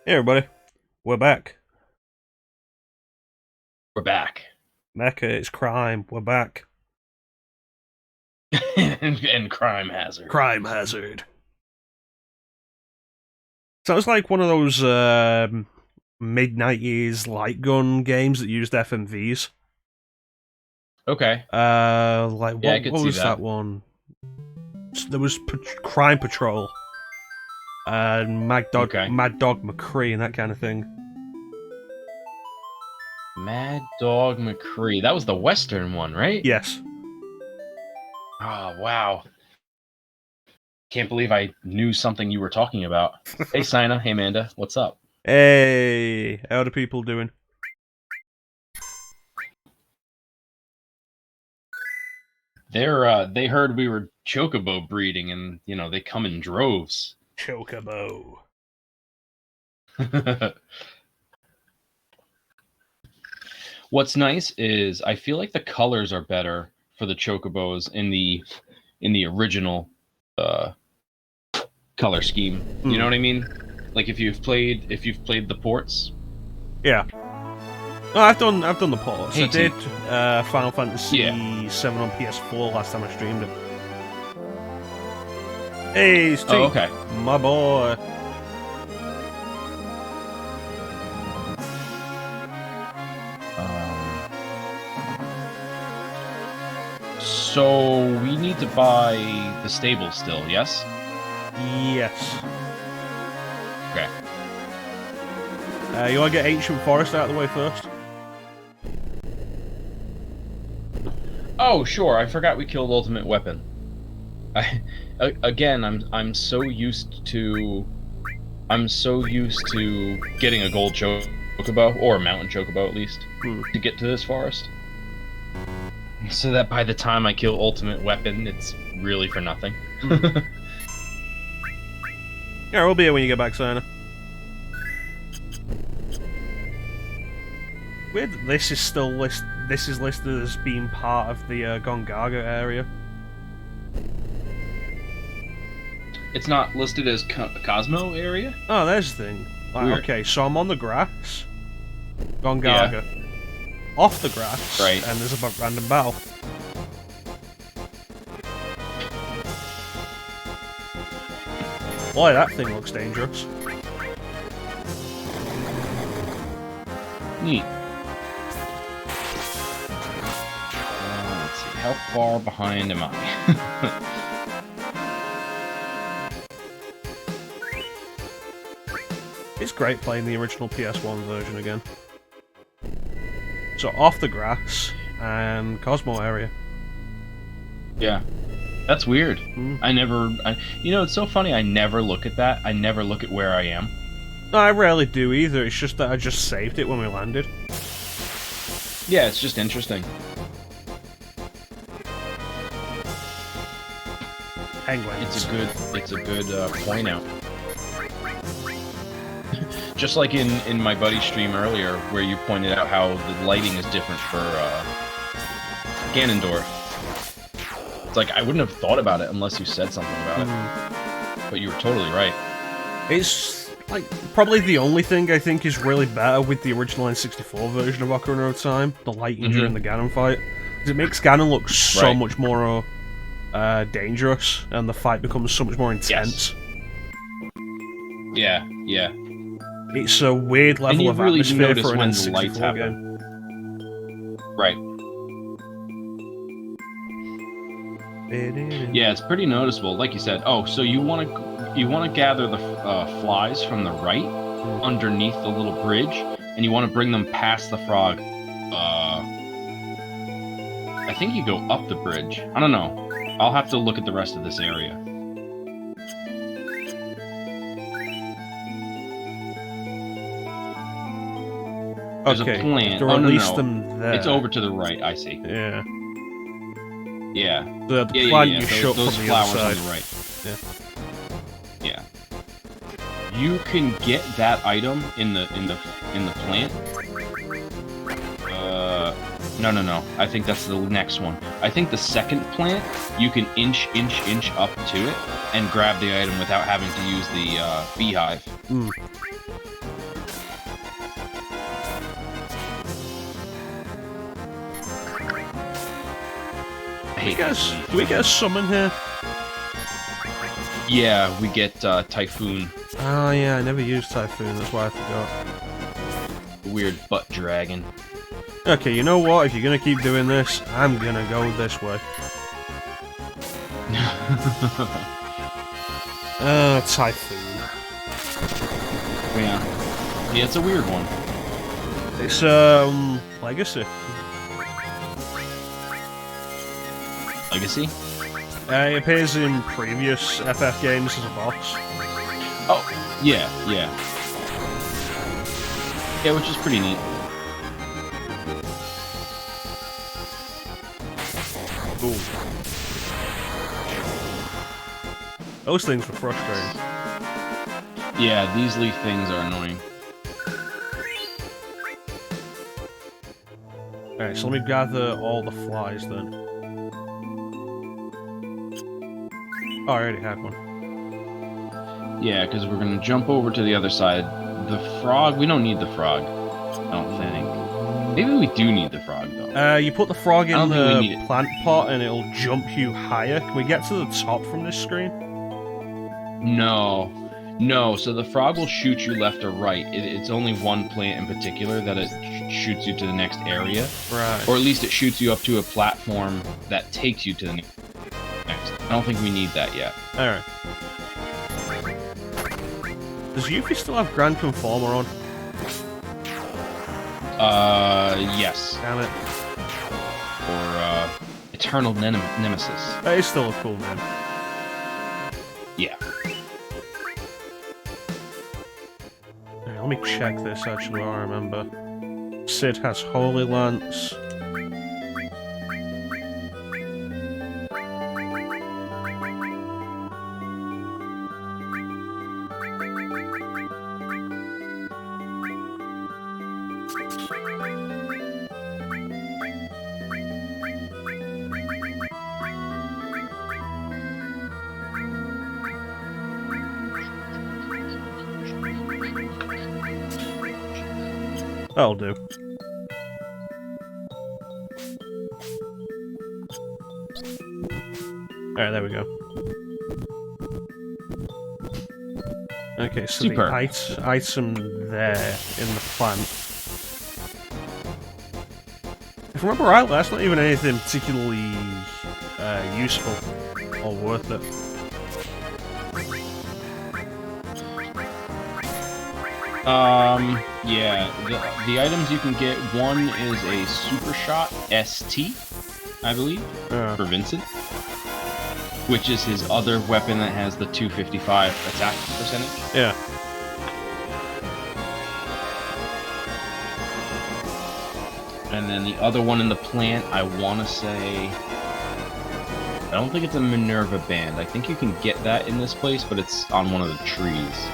Hey everybody, we're back. We're back. Mecca, it's crime. We're back. and crime hazard. Crime hazard. Sounds like one of those mid-90s light gun games that used FMVs. Okay. Like Yeah, I what could was see that that. one? There was Crime Patrol and Okay. Mad Dog McCree and that kind of thing. Mad Dog McCree. That was the Western one, right? Yes. Oh, wow. Can't believe I knew something you were talking about. Hey, Sina. Hey, Amanda. What's up? Hey, how are the people doing? They heard we were Chocobo breeding, and they come in droves. Chocobo. What's nice is I feel like the colors are better for the Chocobos in the original color scheme. You know what I mean? Like if you've played the ports. Yeah. No, I've done the ports. Hey, I did Final Fantasy Yeah. VII on PS4 last time I streamed it. Hey, it's T. Oh, okay. My boy. So we need to buy the stable still, yes? Yes. Okay. You want to get Ancient Forest out of the way first? Oh, sure. I forgot we killed Ultimate Weapon. I'm so used to getting a gold chocobo or a mountain chocobo at least to get to this forest. So that by the time I kill Ultimate Weapon, it's really for nothing. Yeah, we'll be here when you get back, Sana. Weird that this is still listed as being part of the Gongaga area. It's not listed as Cosmo area? Oh, there's the thing. Like, okay, so I'm on the grass. Gongaga. Yeah. Off the grass, right? And there's a random battle. Boy, that thing looks dangerous. Neat. Let's see, how far behind am I? It's great playing the original PS1 version again. So off the grass and Cosmo area. Yeah, that's weird. It's so funny. I never look at that. I never look at where I am. No, I rarely do either. It's just that I just saved it when we landed. Yeah, it's just interesting. Penguins. It's a good point out. Just like in my buddy's stream earlier, where you pointed out how the lighting is different for Ganondorf. It's like, I wouldn't have thought about it unless you said something about it. But you were totally right. It's, like, probably the only thing I think is really better with the original N64 version of Ocarina of Time, the lighting during the Ganon fight. Because it makes Ganon look so much more dangerous, and the fight becomes so much more intense. Yes. Yeah. It's a weird level of really atmosphere for an when N64 the lights game. Right. Yeah, it's pretty noticeable. Like you said. Oh, so you want to gather the flies from the right underneath the little bridge, and you want to bring them past the frog. I think you go up the bridge. I don't know. I'll have to look at the rest of this area. There's a plant. To release them there. It's over to the right. I see. Yeah. Yeah. The plant you shot those from the flowers other side. on the right. Yeah. You can get that item in the plant. No. I think that's the next one. I think the second plant you can inch up to it and grab the item without having to use the beehive. hate Do we get a summon here? Yeah, we get Typhoon. Oh yeah, I never used Typhoon, that's why I forgot. Weird butt dragon. Okay, you know what? If you're gonna keep doing this, I'm gonna go this way. Typhoon. Yeah. Yeah, it's a weird one. It's, Legacy. Legacy? It appears in previous FF games as a boss. Oh, yeah, yeah. Yeah, which is pretty neat. Ooh. Those things were frustrating. Yeah, these leaf things are annoying. Alright, so let me gather all the flies then. Oh, I already had one. Yeah, because we're gonna jump over to the other side. The frog, we don't need the frog. I don't think. Maybe we do need the frog, though. You put the frog in the it. plant pot and it'll jump you higher. Can we get to the top from this screen? No. No, so the frog will shoot you left or right. It's only one plant in particular that it shoots you to the next area. Right. Or at least it shoots you up to a platform that takes you to the next. I don't think we need that yet. Alright. Does Yuffie still have Grand Conformer on? Yes. Damn it. Or, Eternal Nemesis. That is still a cool name. Yeah. Right, let me check this actually while I remember. Sid has Holy Lance. That'll do. Alright, there we go. Okay, so Super. the item there in the plant. If I remember right, that's not even anything particularly useful or worth it. Yeah, the items you can get, one is a Super Shot ST, I believe, for Vincent, which is his other weapon that has the 255 attack percentage. Yeah. And then the other one in the plant, I want to say... I don't think it's a Minerva band. I think you can get that in this place, but it's on one of the trees.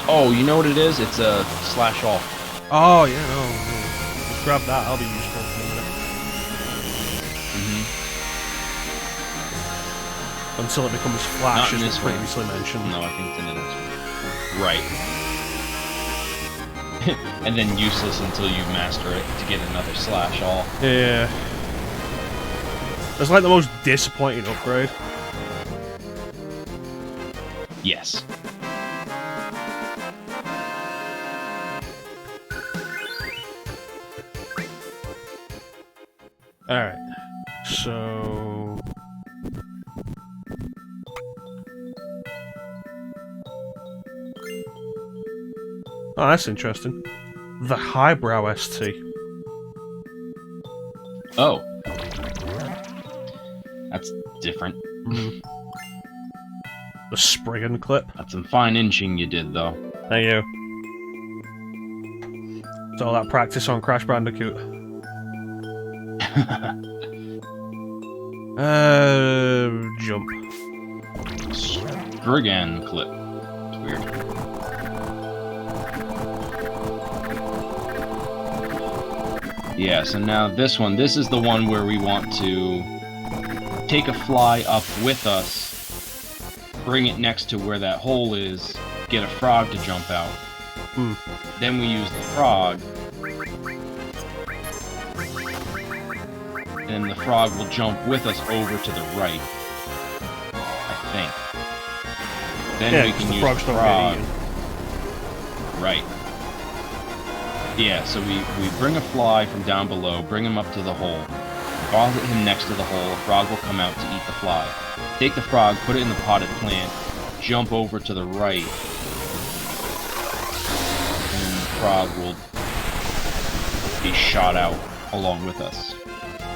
Oh, you know what it is? It's a slash all. Oh, yeah, no. Let's grab that, that'll be useful in a minute. Until it becomes flash, as was previously mentioned. No, I think it's in the next one. Right. And then useless until you master it to get another slash all. Yeah. That's like the most disappointing upgrade. Yes. Alright. So... Oh, that's interesting. The Highbrow ST. Oh. That's different. Mm. The Spriggan clip. That's some fine inching you did, though. Thank you. It's all that practice on Crash Bandicoot. Jump. Spriggan clip. It's weird. Yeah, so now this one. This is the one where we want to take a fly up with us, bring it next to where that hole is, get a frog to jump out. Then we use the frog. And the frog will jump with us over to the right. I think. Then we can use the frog. Right. Yeah, so we bring a fly from down below, bring him up to the hole. Deposit him next to the hole, a frog will come out to eat the fly. Take the frog, put it in the potted plant, jump over to the right, and the frog will be shot out along with us.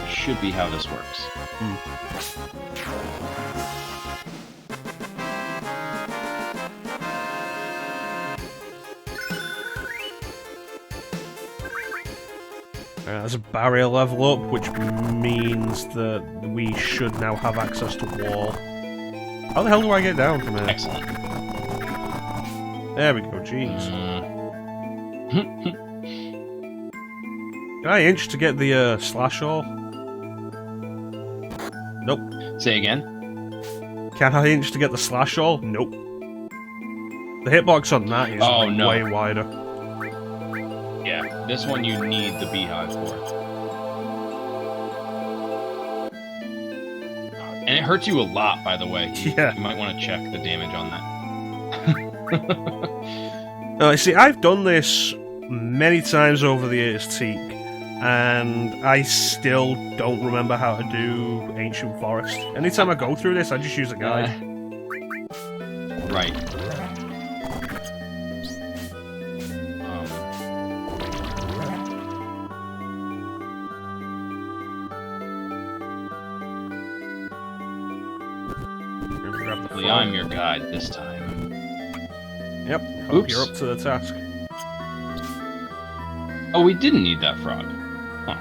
Should be how this works. There's a barrier level up, which means that we should now have access to wall. How the hell do I get down from here? Excellent. There we go, jeez. Can I inch to get the slash all? Nope. Say again? Can I inch to get the slash all? Nope. The hitbox on that is way wider. Yeah, this one you need the beehive for. And it hurts you a lot, by the way. Yeah. You might want to check the damage on that. See, I've done this many times over the years, Teak, and I still don't remember how to do Ancient Forest. Anytime I go through this, I just use a guide. Right. I'm your guide this time. Yep, hope you're up to the task. Oh, we didn't need that frog. Huh.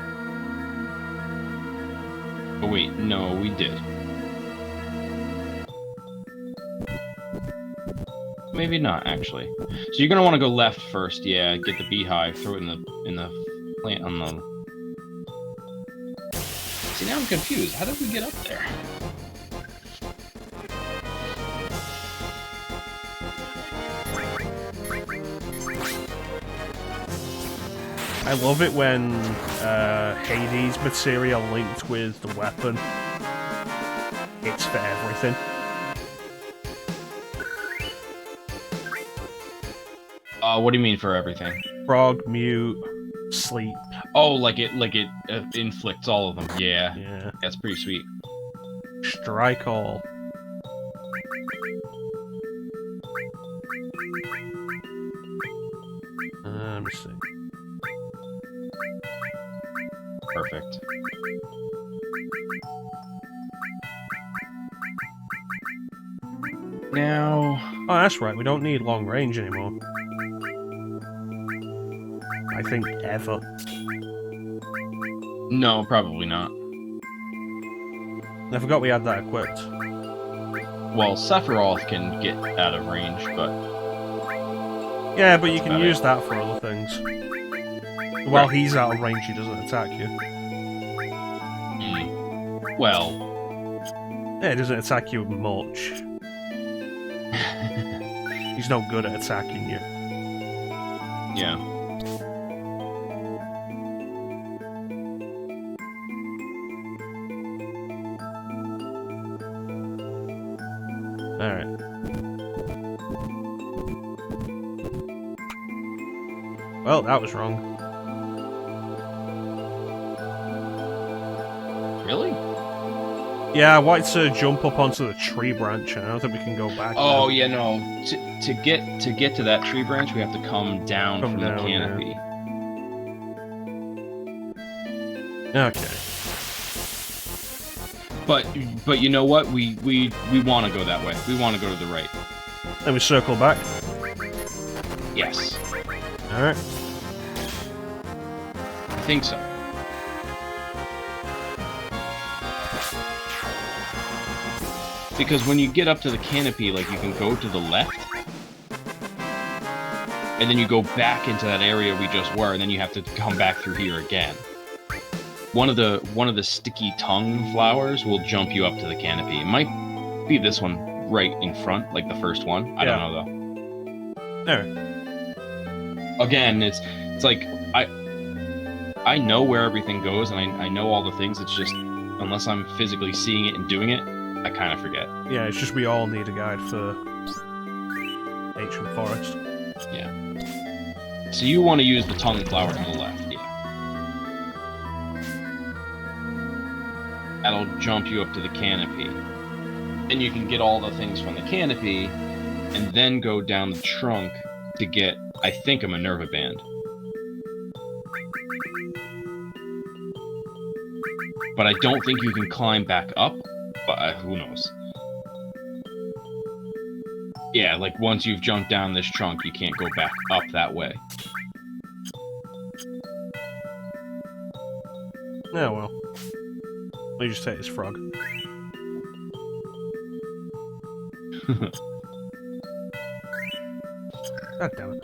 Oh wait, no, we did. Maybe not, actually. So you're gonna want to go left first, yeah, get the beehive, throw it in the plant on the... See, now I'm confused. How did we get up there? I love it when Hades material linked with the weapon. It's for everything. What do you mean for everything? Frog, mute, sleep. Oh, like it inflicts all of them. Yeah. Yeah. That's pretty sweet. Strike all. Let me see. Perfect. Now... Oh, that's right, we don't need long range anymore. I think ever. No, probably not. I forgot we had that equipped. Well, Sephiroth can get out of range, but... Yeah, but you can use that for other things. While he's out of range, he doesn't attack you. Well... Yeah, he doesn't attack you much. He's no good at attacking you. Yeah. Alright. Well, that was wrong. Really? Yeah, I wanted to jump up onto the tree branch, and I don't think we can go back. Oh, now. yeah, no. To get to that tree branch, we have to come down from the canopy. Yeah. Okay. But you know what? We want to go that way. We want to go to the right. Then we circle back. Yes. Alright. I think so. Because when you get up to the canopy, like, you can go to the left, and then you go back into that area we just were, and then you have to come back through here again. One of the sticky tongue flowers will jump you up to the canopy. It might be this one right in front, like the first one. I don't know though. Again, it's like I know where everything goes, and I know all the things. It's just unless I'm physically seeing it and doing it, I kind of forget. Yeah, it's just we all need a guide for Ancient Forest. Yeah. So you want to use the tongue flower to the left, yeah. That'll jump you up to the canopy. Then you can get all the things from the canopy, and then go down the trunk to get, I think, a Minerva band. But I don't think you can climb back up, but who knows. Yeah, like once you've jumped down this trunk, you can't go back up that way. Yeah, well. Let me just take this frog. God damn it.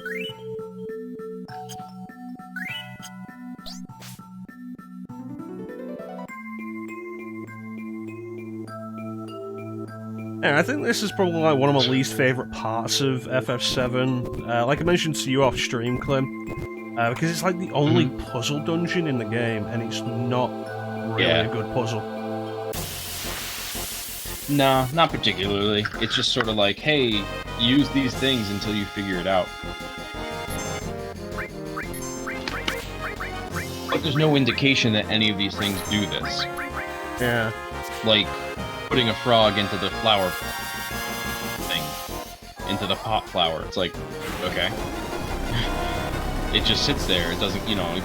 Yeah, I think this is probably like one of my least favourite parts of FF7. Like I mentioned to you off stream, Clim, because it's like the only puzzle dungeon in the game, and it's not really a good puzzle. No, not particularly. It's just sort of like, hey, use these things until you figure it out. But there's no indication that any of these things do this. Yeah. Like putting a frog into the flower thing, into the pot flower. It's like, okay. It just sits there. It doesn't, you know,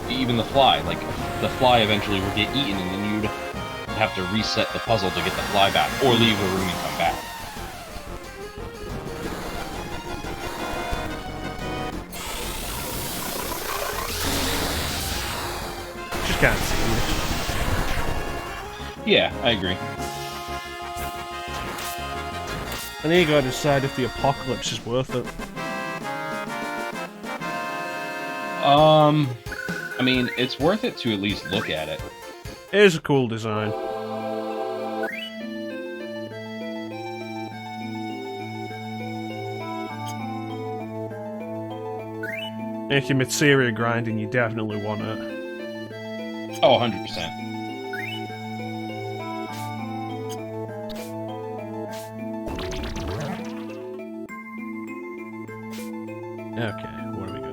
even the fly. Like, the fly eventually will get eaten, and then you'd have to reset the puzzle to get the fly back, or leave the room and come back. Just can't see it. Yeah, I agree. And then you gotta decide if the apocalypse is worth it. I mean, it's worth it to at least look at it. It is a cool design. If you're materia grinding, you definitely want it. Oh, 100%. Okay, where do we go?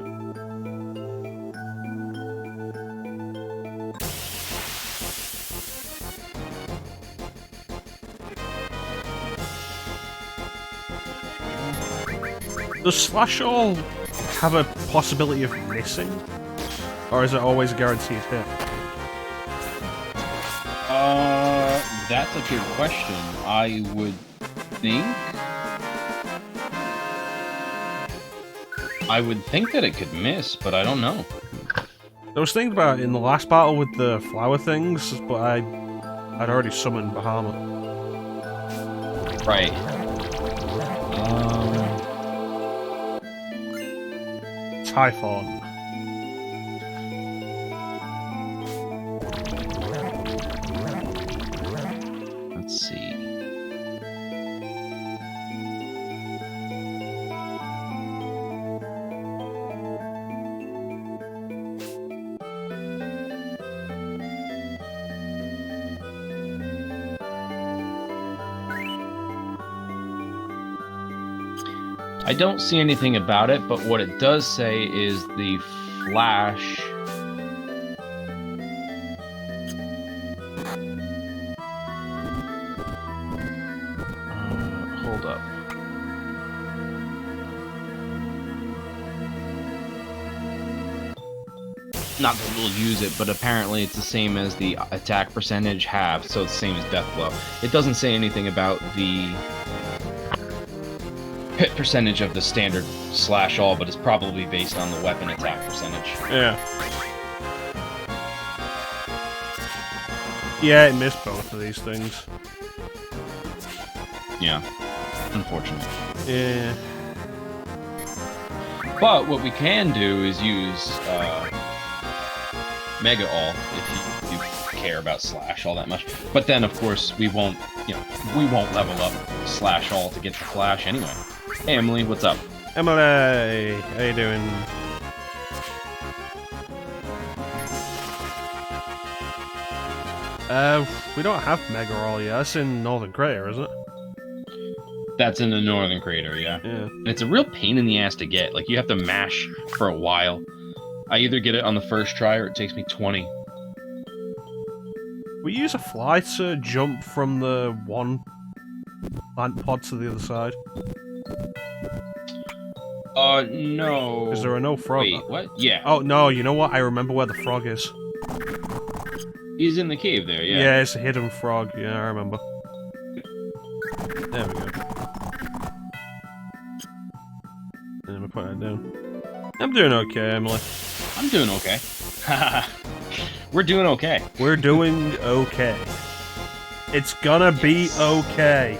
Does Slash All have a possibility of missing? Or is it always a guaranteed hit? That's a good question. I would think... that it could miss, but I don't know. I was thinking about it in the last battle with the flower things, but I'd already summoned Bahama. Right. Typhon. Let's see. I don't see anything about it, but what it does say is the flash... hold up. Not that we'll use it, but apparently it's the same as the attack percentage half, so it's the same as Death Blow. It doesn't say anything about the hit percentage of the standard Slash All, but it's probably based on the weapon attack percentage. Yeah. Yeah, it missed both of these things. Yeah. Unfortunate. Yeah. But what we can do is use Mega All if you care about Slash All that much. But then, of course, we won't level up Slash All to get the Flash anyway. Hey, Emily, what's up? Emily, how you doing? We don't have Mega Roll yet. That's in Northern Crater, isn't it? That's in the Northern Crater, yeah. And it's a real pain in the ass to get. Like, you have to mash for a while. I either get it on the first try or it takes me 20. We use a fly to jump from the one plant pod to the other side. No. Because there are no frogs. Wait, what? Yeah. Oh, no, you know what? I remember where the frog is. He's in the cave there, yeah. Yeah, it's a hidden frog. Yeah, I remember. There we go. Let me put that down. I'm doing okay, Emily. I'm doing okay. We're doing okay. We're doing okay. It's gonna be okay.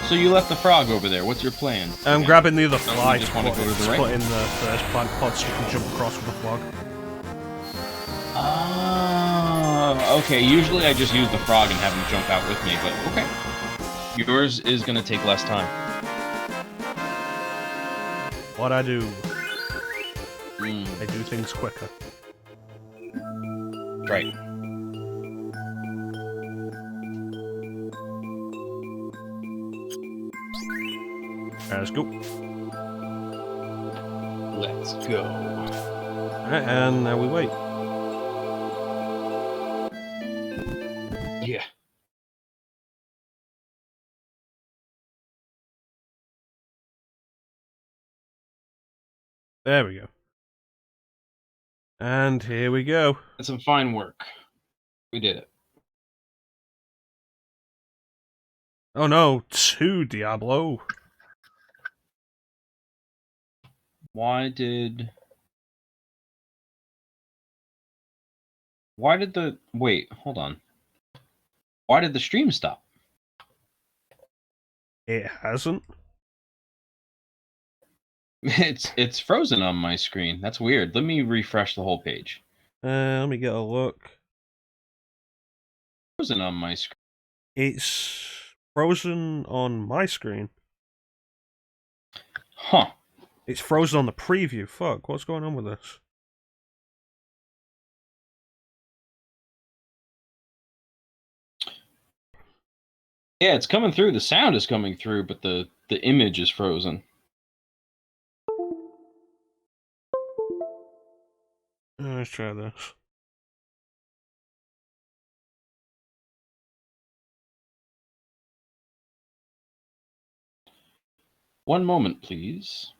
So you left the frog over there. What's your plan? I'm grabbing the other fly. You just want to go to the right? Put in the first plant pod so you can jump across with the frog. Okay. Usually I just use the frog and have him jump out with me, but okay. Yours is going to take less time. What I do? I do things quicker. Right. Alright, let's go. Let's go. Alright, and now we wait. Yeah. There we go. And here we go. That's some fine work. We did it. Oh no, 2 Diablo. Why did the... Wait, hold on. Why did the stream stop? It hasn't. It's frozen on my screen. That's weird. Let me refresh the whole page. Let me get a look. Frozen on my screen. It's frozen on my screen. Huh. It's frozen on the preview. Fuck, what's going on with this? Yeah, it's coming through. The sound is coming through, but the image is frozen. Let's try this. One moment, please.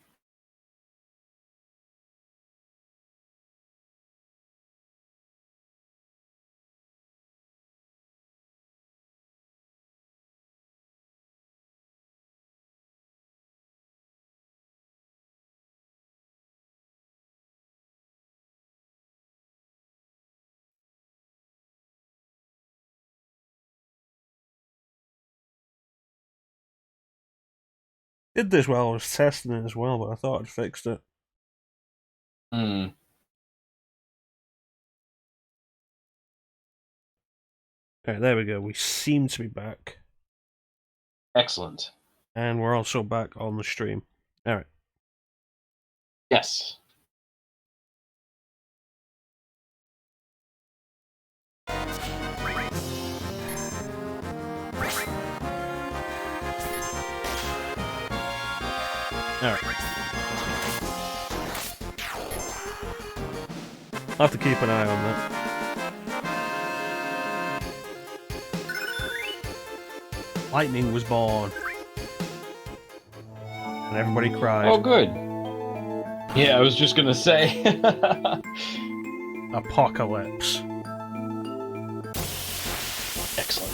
Did this while I was testing it as well, but I thought I'd fixed it. Hmm. Alright, there we go. We seem to be back. Excellent. And we're also back on the stream. Alright. Yes. Alright. I'll have to keep an eye on that. Lightning was born. And everybody cried. Oh, good. Yeah, I was just gonna say. Apocalypse. Excellent.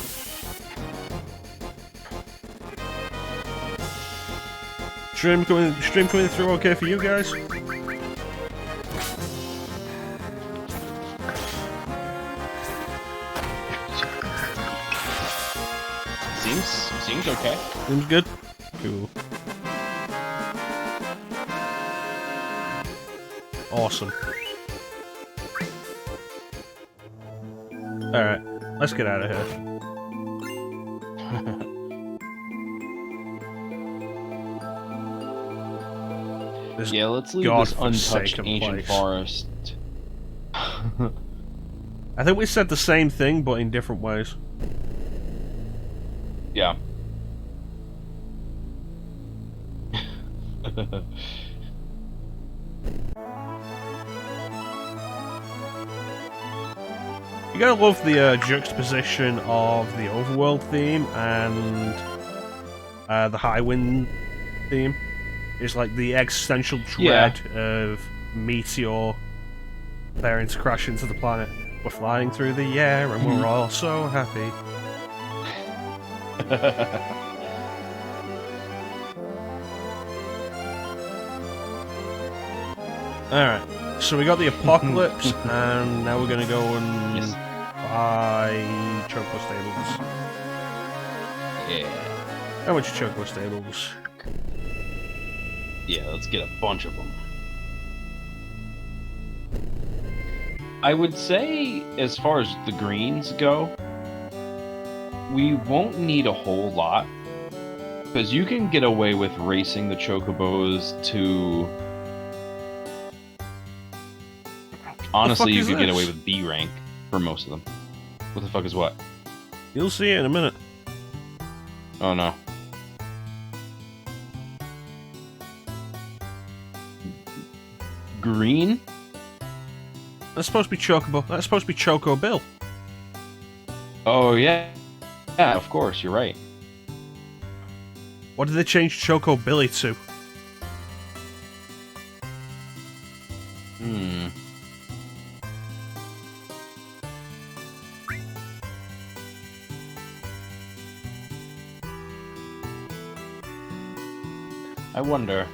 Stream coming through okay for you guys? Seems okay. Seems good? Cool. Awesome. Alright, let's get out of here. Yeah, let's leave this untouched ancient forest. I think we said the same thing, but in different ways. Yeah. You gotta love the juxtaposition of the overworld theme and the Highwind theme. It's like the existential dread of meteor preparing to crash into the planet. We're flying through the air and we're all so happy. Alright, so we got the apocalypse, and now we're gonna go and buy Chocobo Stables. Yeah. How much Chocobo Stables? Yeah, let's get a bunch of them. I would say, as far as the greens go, we won't need a whole lot, because you can get away with racing the Chocobos to... Honestly, you could get away with B rank for most of them. What the fuck is what? You'll see it in a minute. Oh no. Green? That's supposed to be Chocobo. That's supposed to be Choco Bill. Oh yeah. Yeah, of course, you're right. What did they change Choco Billy to? I wonder.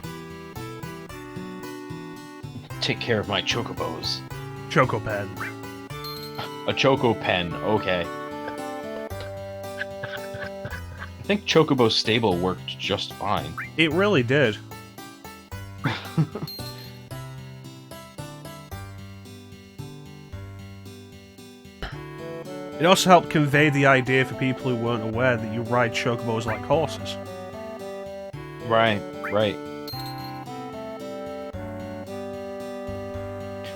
Take care of my Chocobos. Choco Pen. A Choco Pen, okay. I think Chocobo Stable worked just fine. It really did. It also helped convey the idea for people who weren't aware that you ride Chocobos like horses. Right, right.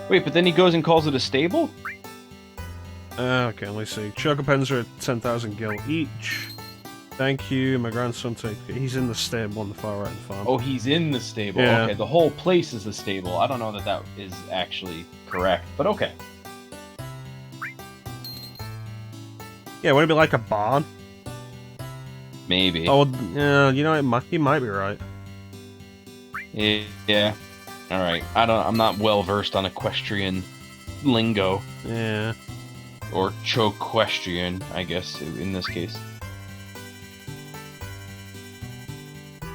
Wait, but then he goes and calls it a stable? Okay, let's see. Choco Pens are 10,000 gil each. Thank you, my grandson. He's in the stable on the far right of the farm. Oh, he's in the stable. Yeah. Okay, the whole place is the stable. I don't know that that is actually correct, but okay. Yeah, would it be like a barn? Maybe. Oh, you know, he might be right. Yeah. All right. I'm not well versed on equestrian lingo. Yeah. Or choquestrian, I guess, in this case.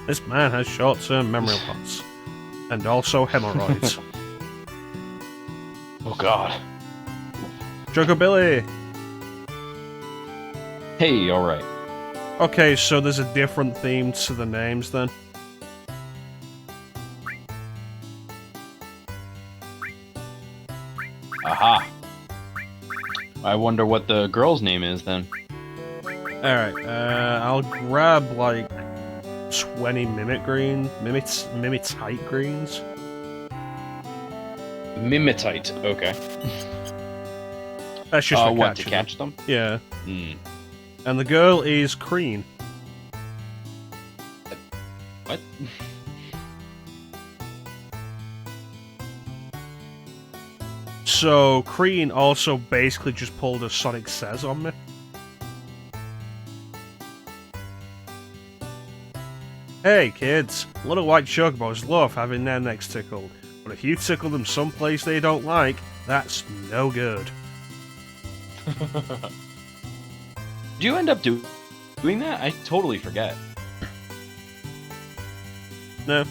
This man has short-term memory loss. And also hemorrhoids. Oh god. Chocobilly! Hey, alright. Okay, so there's a different theme to the names then? Aha. I wonder what the girl's name is then. Alright, I'll grab like 20 Mimitite greens. Mimitite, okay. That's just for what, to catch them? Yeah. Hmm. And the girl is Crean. What? So, Crean also basically just pulled a Sonic Says on me. Hey kids, little white chocobos love having their necks tickled, but if you tickle them someplace they don't like, that's no good. Do you end up doing that? I totally forget. No.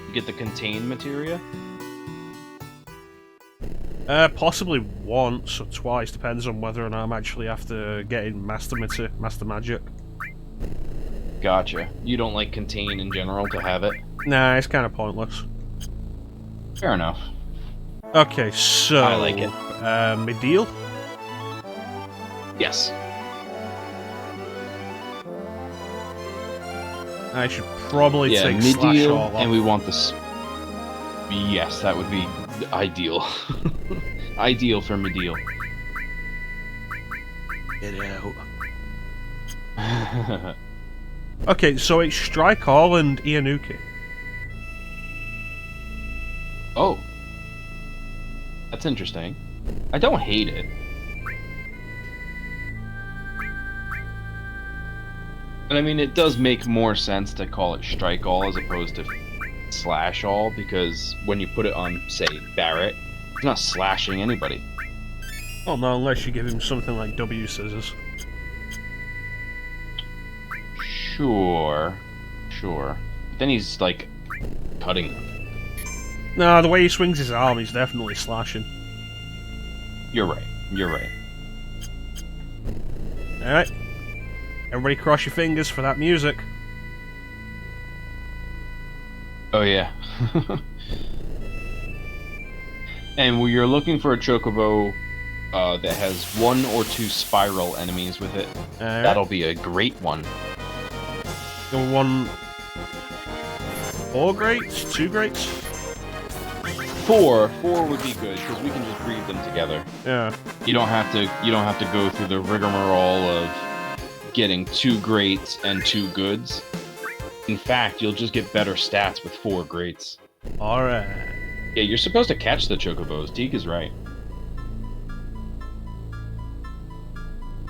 You get the contain materia? Possibly once or twice, depends on whether or not I'm actually after getting Master Magic. Gotcha. You don't like contain in general to have it? Nah, it's kind of pointless. Fair enough. Okay, so... I like it. My deal? Yes. I should probably take slash mid-deal, all off. and we want this. Yes, that would be ideal. Ideal for mid-deal. Get out. Okay, so it's Strike All and Ianuki. Oh. That's interesting. I don't hate it. But I mean, it does make more sense to call it Strike All as opposed to Slash All, because when you put it on, say, Barret, it's not slashing anybody. Oh no, unless you give him something like W Scissors. Sure. But then he's, like, cutting them. No, the way he swings his arm, he's definitely slashing. You're right. Alright. Everybody cross your fingers for that music. Oh, yeah. And when you're looking for a Chocobo that has 1 or 2 spiral enemies with it, that'll be a great one. One... 4 greats? 2 greats? 4 would be good, because we can just breed them together. Yeah. You don't have to go through the rigmarole of getting 2 greats and 2 goods. In fact, you'll just get better stats with 4 greats. Alright. Yeah, you're supposed to catch the Chocobos. Teak is right.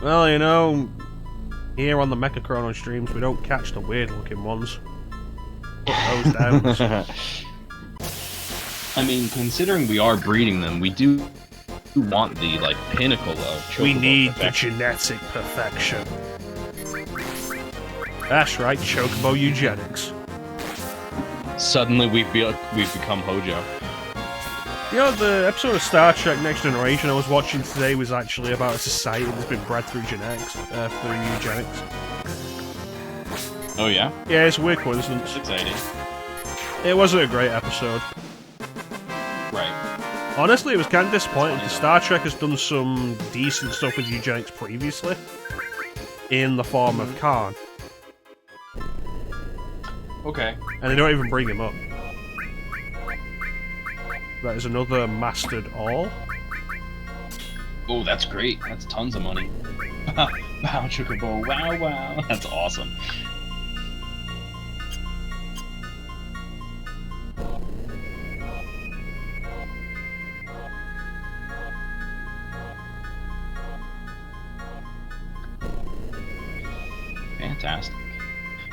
Well, you know, here on the Mecha Chrono streams, we don't catch the weird-looking ones. Put those down. I mean, considering we are breeding them, we do want the, like, pinnacle of Chocobo We need perfection. the genetic perfection. That's right, Chocobo eugenics. Suddenly we've become Hojo. You know, the episode of Star Trek Next Generation I was watching today was actually about a society that's been bred through genetics, through eugenics. Oh yeah? Yeah, it's a weird coincidence. That's exciting. It wasn't a great episode. Right. Honestly, it was kind of disappointing, because Star Trek has done some decent stuff with eugenics previously, in the form of Khan. Okay. And they don't even bring him up. That is another mastered all. Oh, that's great. That's tons of money. Wow, Chocobo. Wow. That's awesome. Fantastic.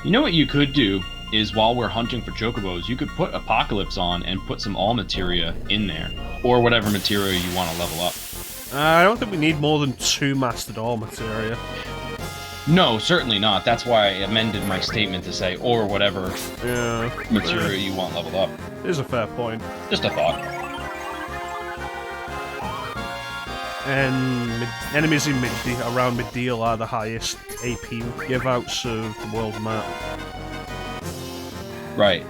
You know what you could do is, while we're hunting for Chocobos, you could put Apocalypse on and put some all materia in there. Or whatever materia you want to level up. I don't think we need more than 2 mastered all materia. No, certainly not. That's why I amended my statement to say, or whatever materia you want leveled up. Is a fair point. Just a thought. And enemies in around mid-deal are the highest AP give-outs of the world map. Right.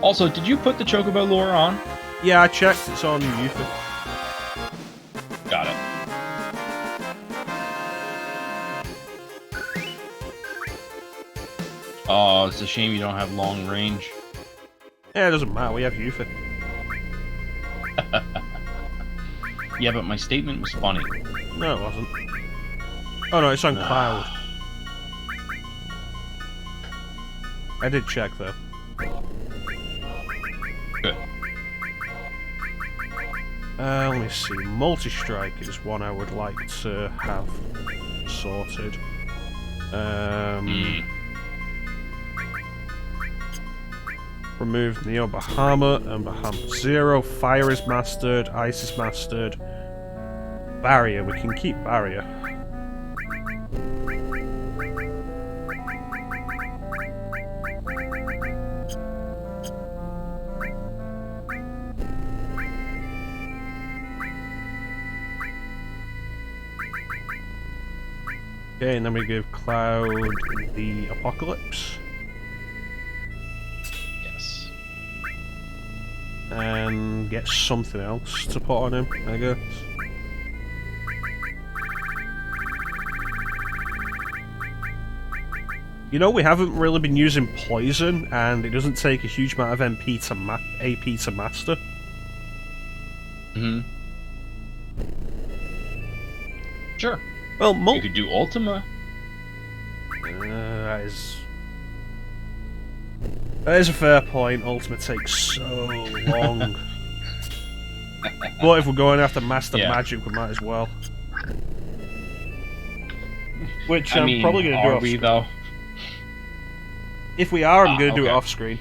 Also, did you put the Chocobo lore on? Yeah, I checked. It's on Yuffie. Got it. Oh, it's a shame you don't have long range. Yeah, it doesn't matter. We have Yuffie. Yeah, but my statement was funny. No, it wasn't. Oh no, it's on Cloud. I did check though. Good. Let me see. Multi-strike is one I would like to have sorted. Remove Neo Bahamut and Bahamut Zero. Fire is mastered. Ice is mastered. Barrier. We can keep Barrier. Okay, and then we give Cloud the Apocalypse. Yes. And get something else to put on him, I guess. You know, we haven't really been using poison, and it doesn't take a huge amount of AP to master. Sure. Well, you could do Ultima. That is a fair point. Ultima takes so long. But if we're going after Master Magic, we might as well. Which I'm probably going to do off screen. Though? If we are, I'm going to do it off screen.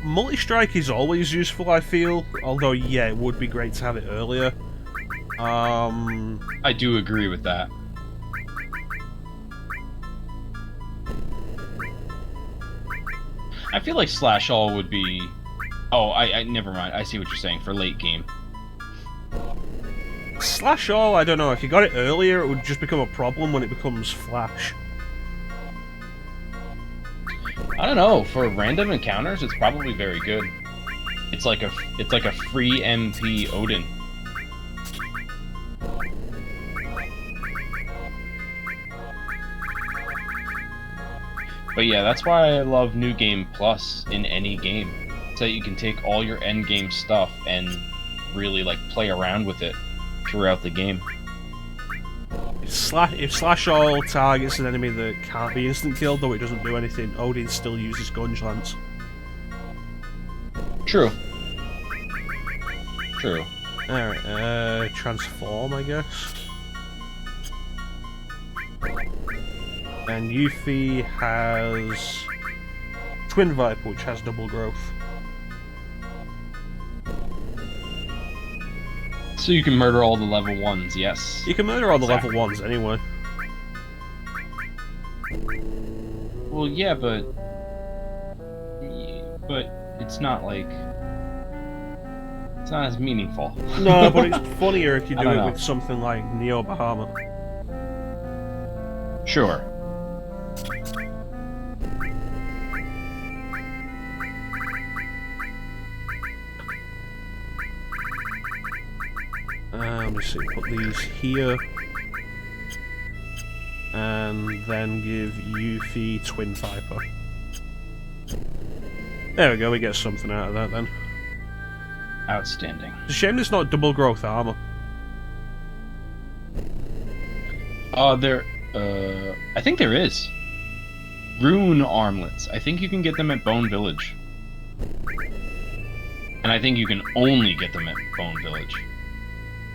Multi-strike is always useful, I feel. Although, yeah, it would be great to have it earlier. I do agree with that. I feel like Slash All would be... Oh, I never mind. I see what you're saying for late game. Slash All, I don't know. If you got it earlier, it would just become a problem when it becomes Flash. I don't know. For random encounters, it's probably very good. It's like a free MP Odin. But yeah, that's why I love New Game Plus in any game. So that you can take all your end game stuff and really like play around with it throughout the game. If Slash All targets an enemy that can't be instant killed, though it doesn't do anything, Odin still uses Gunge Lance. True. True. Alright, Transform, I guess. And Yuffie has Twin Viper, which has double growth. So you can murder all the level 1s, yes. You can murder all the level 1s anyway. Well, yeah, but it's not like... It's not as meaningful. No, but it's funnier if you do it with something like Neo Bahamut. Sure. Let me see, put these here. And then give Yuffie Twin Viper. There we go, we get something out of that then. Outstanding. It's a shame it's not double growth armor. I think there is. Rune armlets. I think you can get them at Bone Village. And I think you can only get them at Bone Village.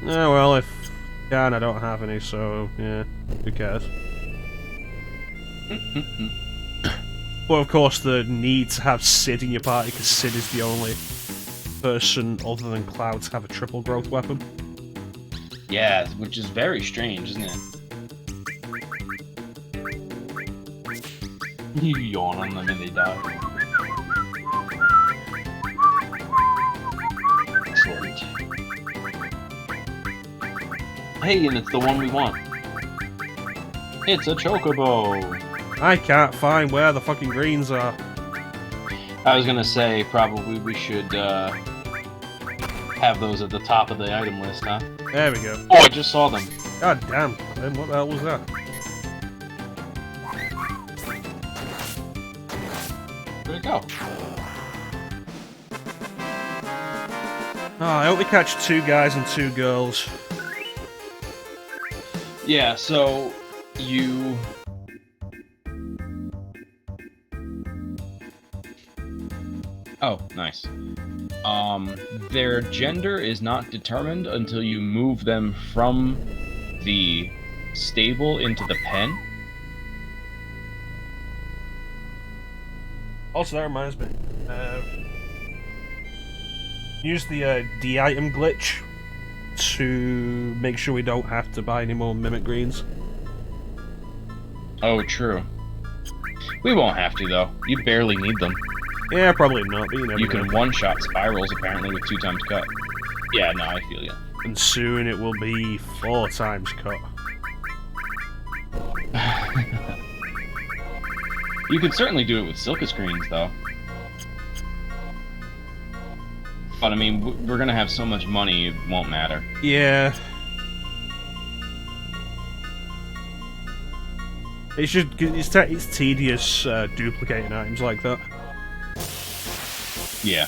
Oh well, if can, I don't have any, so yeah, who cares? Well, of course, the need to have Sid in your party, because Sid is the only person other than Cloud to have a triple growth weapon. Yeah, which is very strange, isn't it? You yawn on them and they die. Excellent. Hey, and it's the one we want. It's a Chocobo! I can't find where the fucking greens are. I was gonna say, probably we should, have those at the top of the item list, huh? There we go. Oh, I just saw them. God damn, Clim, what the hell was that? Where'd it go? Oh, I hope we catch 2 guys and 2 girls. Yeah, so you... Oh, nice. Their gender is not determined until you move them from the stable into the pen. Also, that reminds me. Use the D-item glitch to make sure we don't have to buy any more Mimic Greens. Oh, true. We won't have to, though. You barely need them. Yeah, probably not, but you never know. You can one-shot spirals, apparently, with 2 times cut. Yeah, no, I feel you. And soon it will be 4 times cut. You could certainly do it with Silka Screens, though. But, I mean, we're gonna have so much money, it won't matter. Yeah. It's just it's tedious duplicating items like that. Yeah.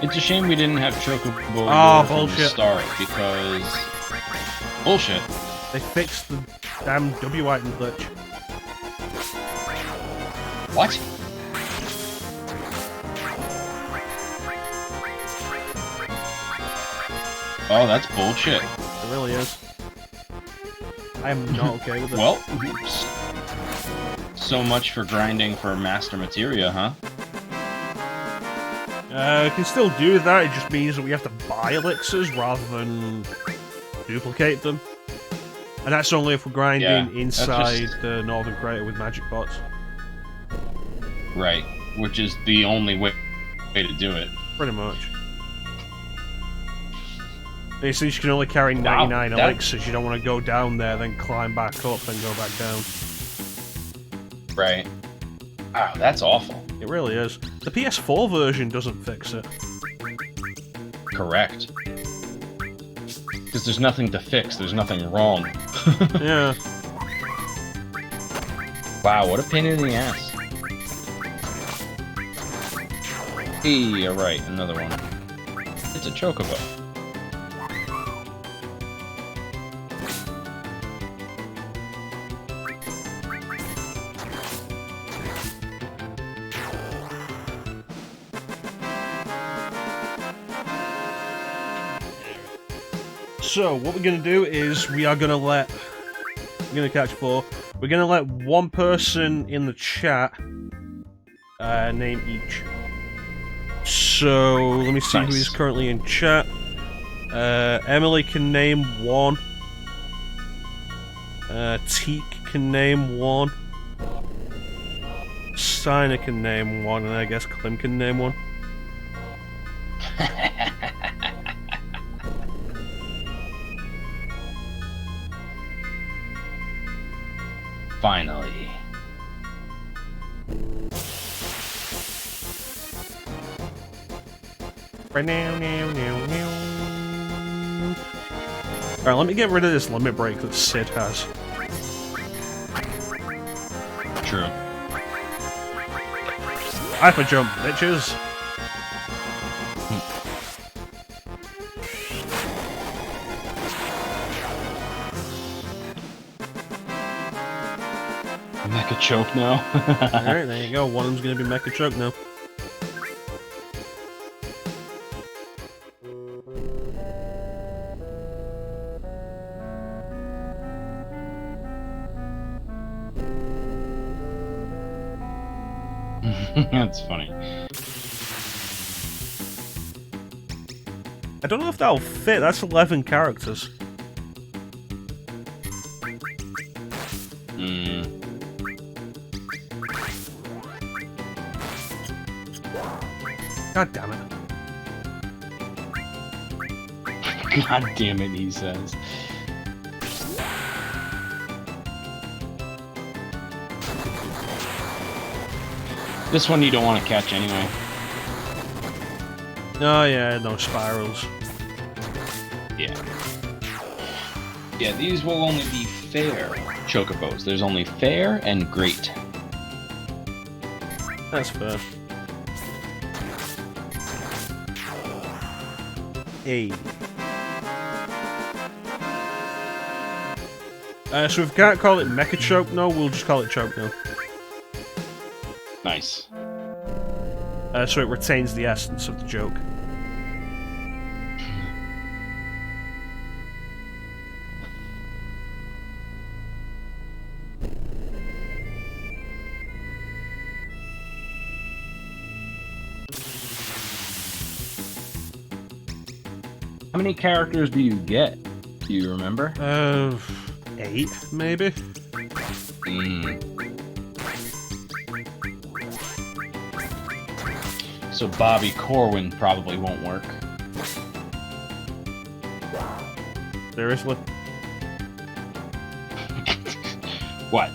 It's a shame we didn't have Chocobo from the start, because... Bullshit. They fixed the damn W item glitch. What? Oh, that's bullshit. It really is. I am not okay with it. Well, so much for grinding for master materia, huh? We can still do that, it just means that we have to buy elixirs rather than duplicate them. And that's only if we're grinding inside the northern crater with magic pots. Right, which is the only way to do it. Pretty much. Since you can only carry 99 elixirs, you don't want to go down there, then climb back up, then go back down. Right. Wow, that's awful. It really is. The PS4 version doesn't fix it. Correct. Because there's nothing to fix, there's nothing wrong. Yeah. Wow, what a pain in the ass. Hey, alright, another one. It's a Chocobo. So, what we're going to do is we are going to let... I'm going to catch 4. We're going to let one person in the chat name each. So, let me see who is currently in chat. Emily can name 1. Teak can name 1. Steiner can name 1, and I guess Clim can name 1. Finally. Alright, let me get rid of this limit break that Sid has. True. Hyper jump, bitches! Mecha choke now. Alright, there you go. One of them's gonna be Mecha choke now. That's funny. I don't know if that'll fit. That's 11 characters. God damn it. God damn it, he says. This one you don't want to catch anyway. Oh yeah, no spirals. Yeah. Yeah, these will only be fair chocobos. There's only fair and great. That's fair. Hey. So if we can't call it Mecha Choke now, we'll just call it Choke now. Nice. So it retains the essence of the joke. How many characters do you get? Do you remember? 8, maybe? So Bobby Corwin probably won't work. Seriously? What?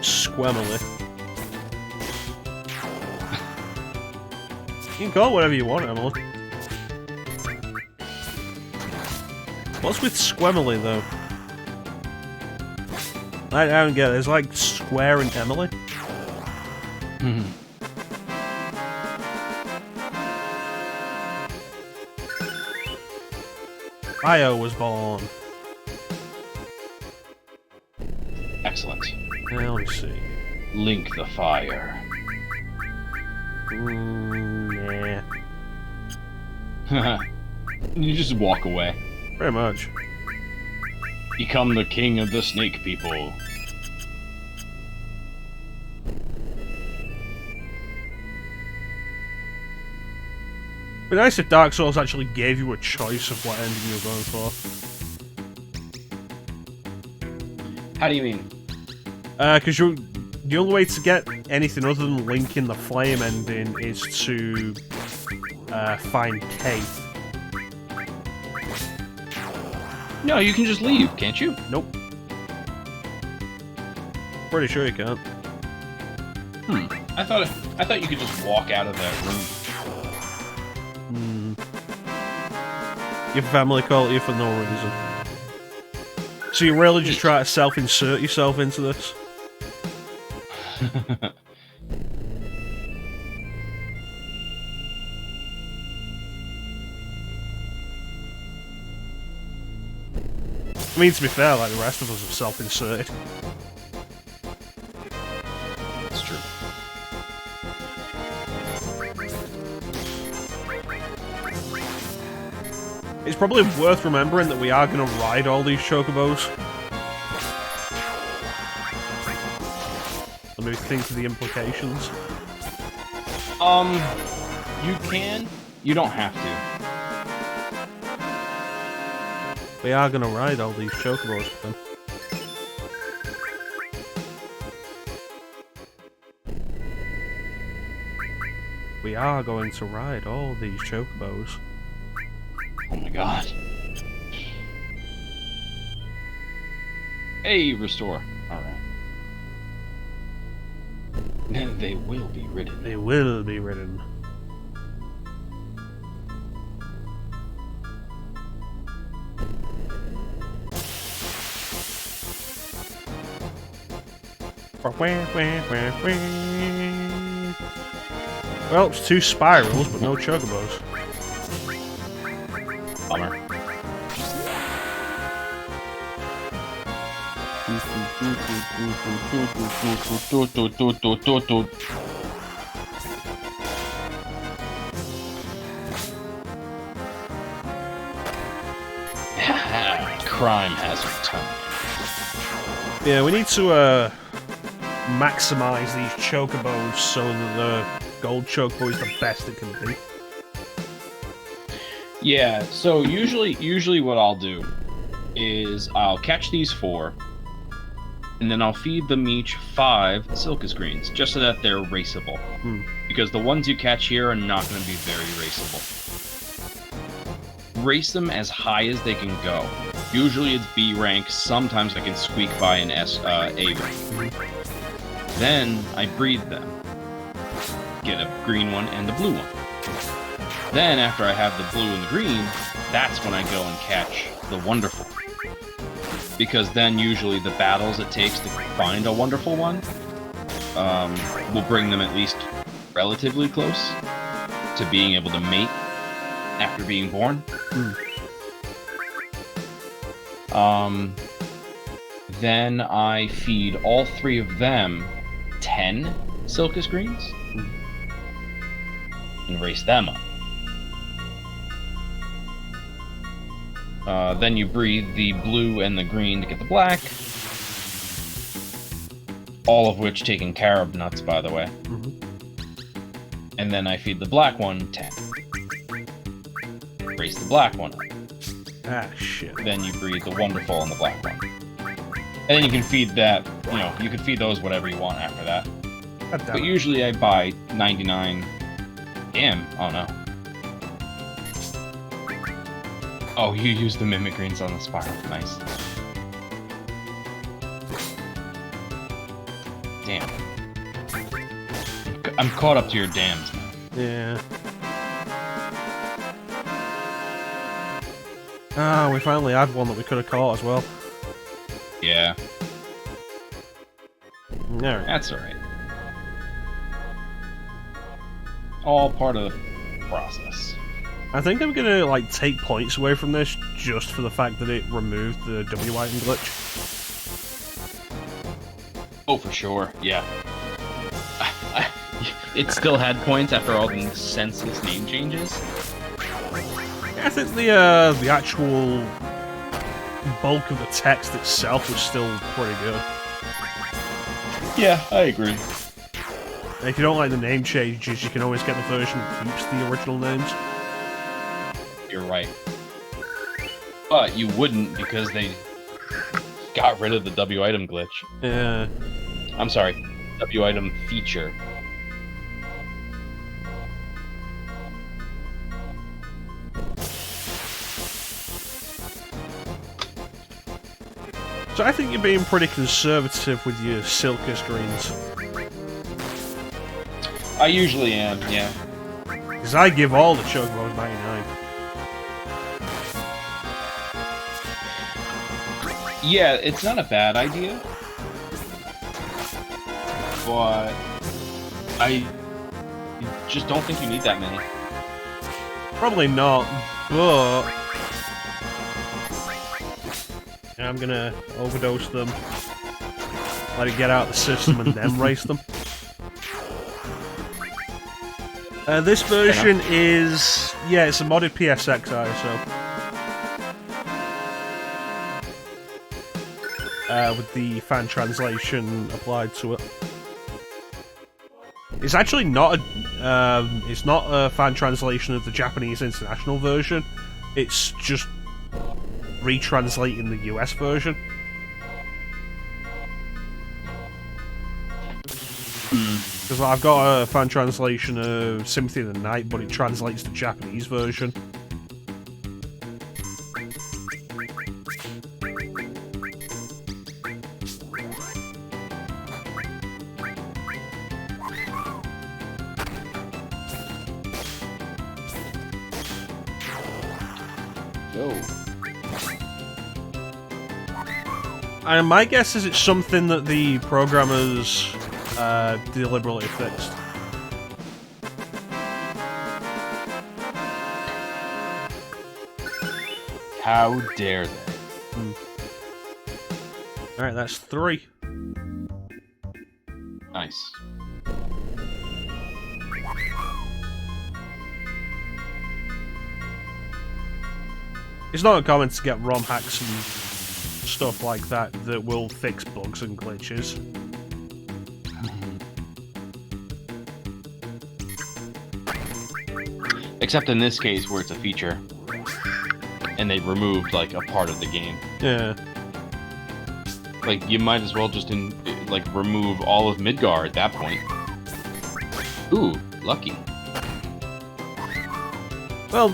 Squemily. You can call it whatever you want, Emily. What's with Squemily, though? I don't get it. It's like Square and Emily. Io was born. Excellent. Now, let me see. Link the fire. Nah. You just walk away. Very much. Become the king of the snake people. It'd be nice if Dark Souls actually gave you a choice of what ending you were going for. How do you mean? Because the only way to get anything other than Link in the Flame ending is to find Kate. No, you can just leave, can't you? Nope. Pretty sure you can't. I thought you could just walk out of that room. Your family called you for no reason. So you really just try to self-insert yourself into this? I mean, to be fair, like the rest of us have self-inserted. It's true. It's probably worth remembering that we are going to ride all these chocobos. Let me think of the implications. You can. You don't have to. We are going to ride all these chocobos with them. We are going to ride all these chocobos. Oh my god. Hey, restore. Alright. And they will be ridden. They will be ridden. Well, it's 2 spirals, but no chocobos. Bummer. Crime has returned. Yeah, we need to maximize these chocobos so that the gold chocobo is the best it can be. Yeah, so usually what I'll do is I'll catch these 4, and then I'll feed them each 5 Silcus greens, just so that they're raceable. Because the ones you catch here are not going to be very raceable. Race them as high as they can go. Usually it's B rank, sometimes I can squeak by an A rank. Then I breed them. Get a green one and a blue one. Then after I have the blue and the green, that's when I go and catch the wonderful. Because then usually the battles it takes to find a wonderful one will bring them at least relatively close to being able to mate after being born. Then I feed all 3 of them 10 Silcus greens and race them up. Then you breed the blue and the green to get the black. All of which taking carob nuts, by the way. And then I feed the black one 10. Race the black one up. Ah, shit. Then you breed the wonderful and the black one. And then you can feed that, you can feed those whatever you want after that. But usually I buy 99... Damn, oh no. Oh, you use the mimic greens on the spiral. Nice. Damn. I'm caught up to your dams now. Yeah. Ah, we finally had one that we could have caught as well. Yeah. Alright. That's alright. All part of the process. I think I'm gonna, like, take points away from this just for the fact that it removed the W item glitch. Oh, for sure, yeah. It still had points after all the senseless name changes? I think the actual bulk of the text itself was still pretty good. Yeah, I agree. And if you don't like the name changes, you can always get the version that keeps the original names. You're right. But you wouldn't because they got rid of the W item glitch. Yeah. I'm sorry, W item feature. So I think you're being pretty conservative with your Silcus greens. I usually am, yeah. Because I give all the Chocobos 99. Yeah, it's not a bad idea. But I just don't think you need that many. Probably not, but I'm gonna overdose them, let it get out of the system, and then race them. This version is, yeah, it's a modded PSX ISO. With the fan translation applied to it. It's actually not a fan translation of the Japanese international version. It's just retranslating the US version. Because I've got a fan translation of Symphony of the Night, but it translates the Japanese version. And my guess is it's something that the programmers deliberately fixed. How dare they? Alright, that's 3. Nice. It's not uncommon to get ROM hacks and stuff like that that will fix bugs and glitches. Except in this case where it's a feature. And they removed, like, a part of the game. Yeah. Like, you might as well just, remove all of Midgar at that point. Ooh, lucky. Well,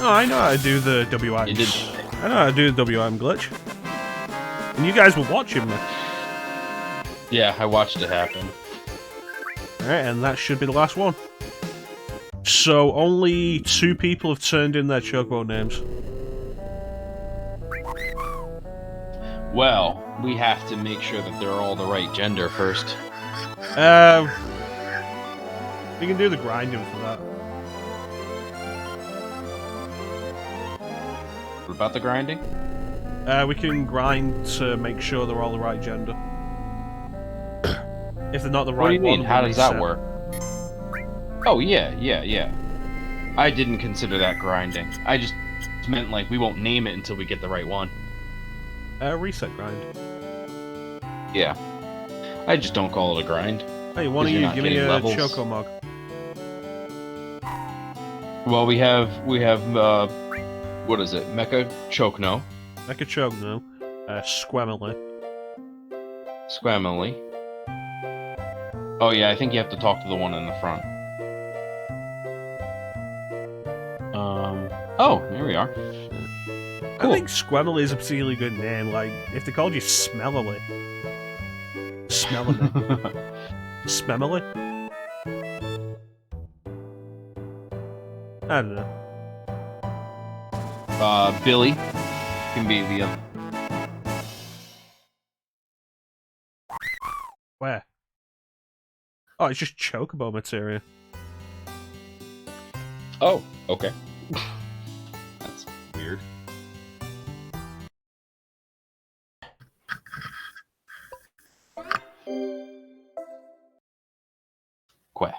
oh, I know how to do the WIM. You did. I know how to do the WIM glitch. And you guys were watching me. Yeah, I watched it happen. Alright, and that should be the last one. So, only 2 people have turned in their Chocobo names. Well, we have to make sure that they're all the right gender first. We can do the grinding for that. What about the grinding? We can grind to make sure they're all the right gender. If they're not the right one... What do you mean? How does that reset. work? Oh, yeah. I didn't consider that grinding. I just meant, like, we won't name it until we get the right one. Reset grind. Yeah. I just don't call it a grind. Hey, one of you give me a Choco Mug. Well, we have, what is it? Mecha Chocno. Mecha Chocno. Squamily. Squamily. Oh, yeah, I think you have to talk to the one in the front. Oh, here we are. Cool. I think Squamily is a particularly good name. Like, if they called you Smellily. Smelling. Smemily? I don't know. Billy can be the other. Where? Oh, it's just Chocobo materia. Oh, okay. That's weird. Quack.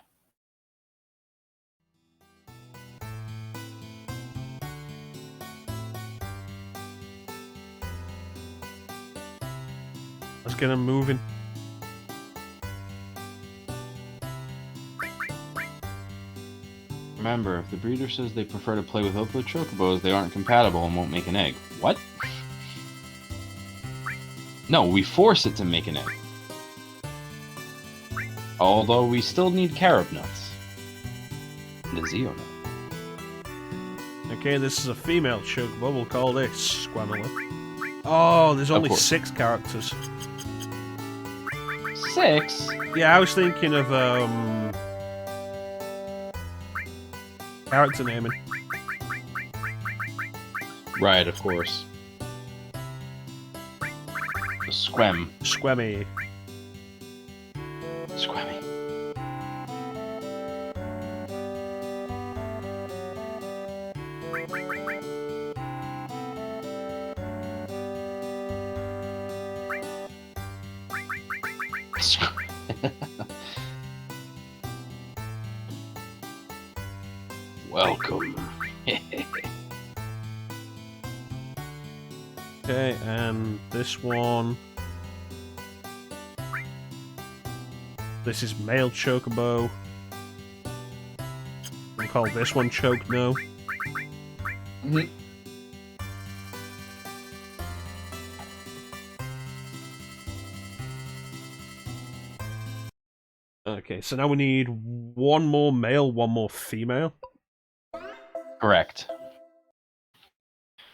Let's get him moving. Remember, if the breeder says they prefer to play with other chocobos, they aren't compatible and won't make an egg. What? No, we force it to make an egg. Although we still need carob nuts. And a Zeo nut. Okay, this is a female Chocobo. We'll call this Squamily. Oh, there's only 6 characters. 6? Yeah, I was thinking of, character naming. Right, of course. The Squem. Squemmy. Squemmy. Welcome. Okay, and this one. This is male Chocobo. We'll call this one Choke No. Mm-hmm. Okay, so now we need one more male, one more female. Correct.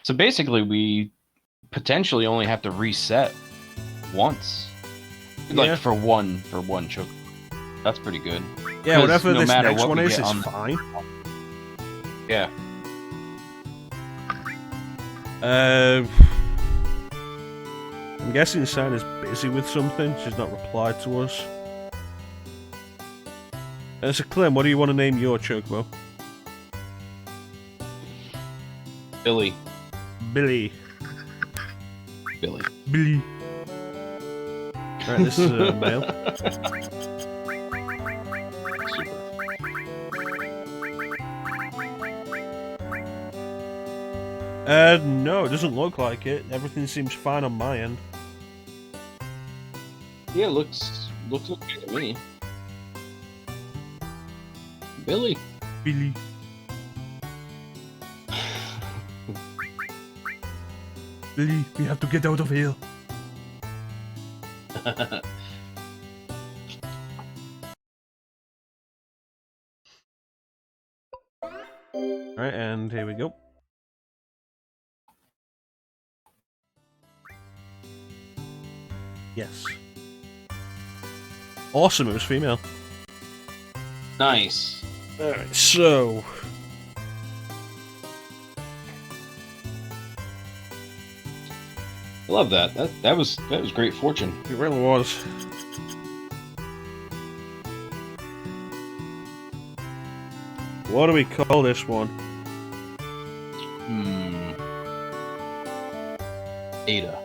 So basically, we potentially only have to reset once, like for one choke. That's pretty good. Yeah, whatever no this matter next what one we is, get it's fine. Yeah. I'm guessing Santa's busy with something. She's not replied to us. So Clim, what do you want to name your Chocobo? Billy. Billy. Billy. Billy. Alright, this is a male. Super. No, it doesn't look like it. Everything seems fine on my end. Yeah, looks okay to me. Billy. Billy. Billy, we have to get out of here. Alright, and here we go. Yes. Awesome, it was female. Nice. Alright, so... I love that. That was great fortune. It really was. What do we call this one? Ada.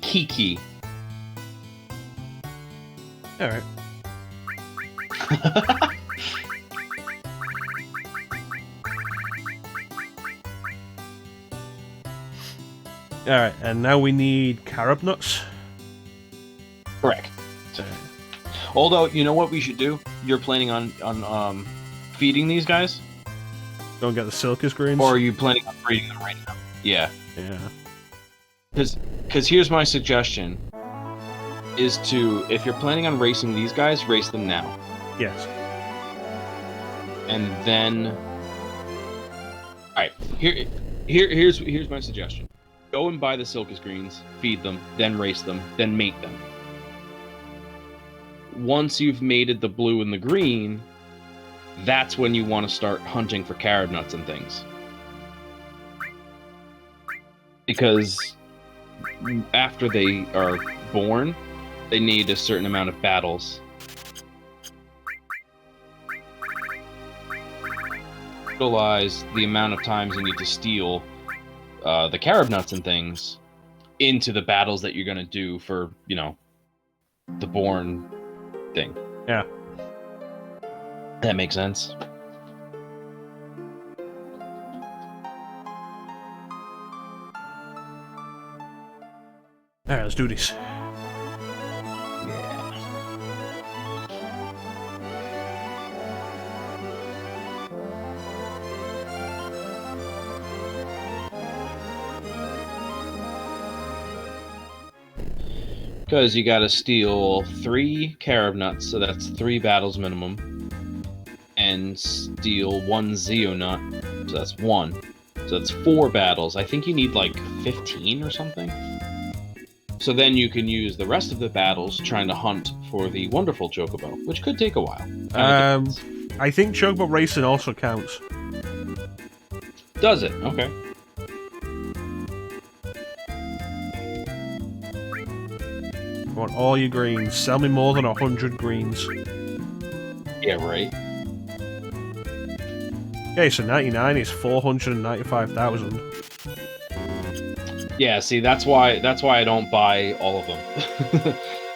Kiki. Alright. Alright, and now we need carob nuts. Correct. Although, you know what we should do? You're planning on feeding these guys? Don't get the Silkus greens? Or are you planning on breeding them right now? Yeah. Yeah. Because here's my suggestion. Is to, if you're planning on racing these guys, race them now. Yes. And then... Alright, here's my suggestion. Go and buy the Silkus greens, feed them, then race them, then mate them. Once you've mated the blue and the green, that's when you want to start hunting for carob nuts and things. Because after they are born, they need a certain amount of battles. Utilize the amount of times you need to steal the carob nuts and things into the battles that you're going to do for, you know, the born thing. Yeah. That makes sense. Alright, let's do this. Because you gotta steal 3 carob nuts, so that's 3 battles minimum. And steal 1 Zeo nut, so that's 1. So that's 4 battles. I think you need like 15 or something. So then you can use the rest of the battles trying to hunt for the wonderful Chocobo, which could take a while. I think Chocobo racing also counts. Does it? Okay. I want all your greens. Sell me more than 100 greens. Yeah, right. Okay, so 99 is 495,000. Yeah, see, that's why I don't buy all of them.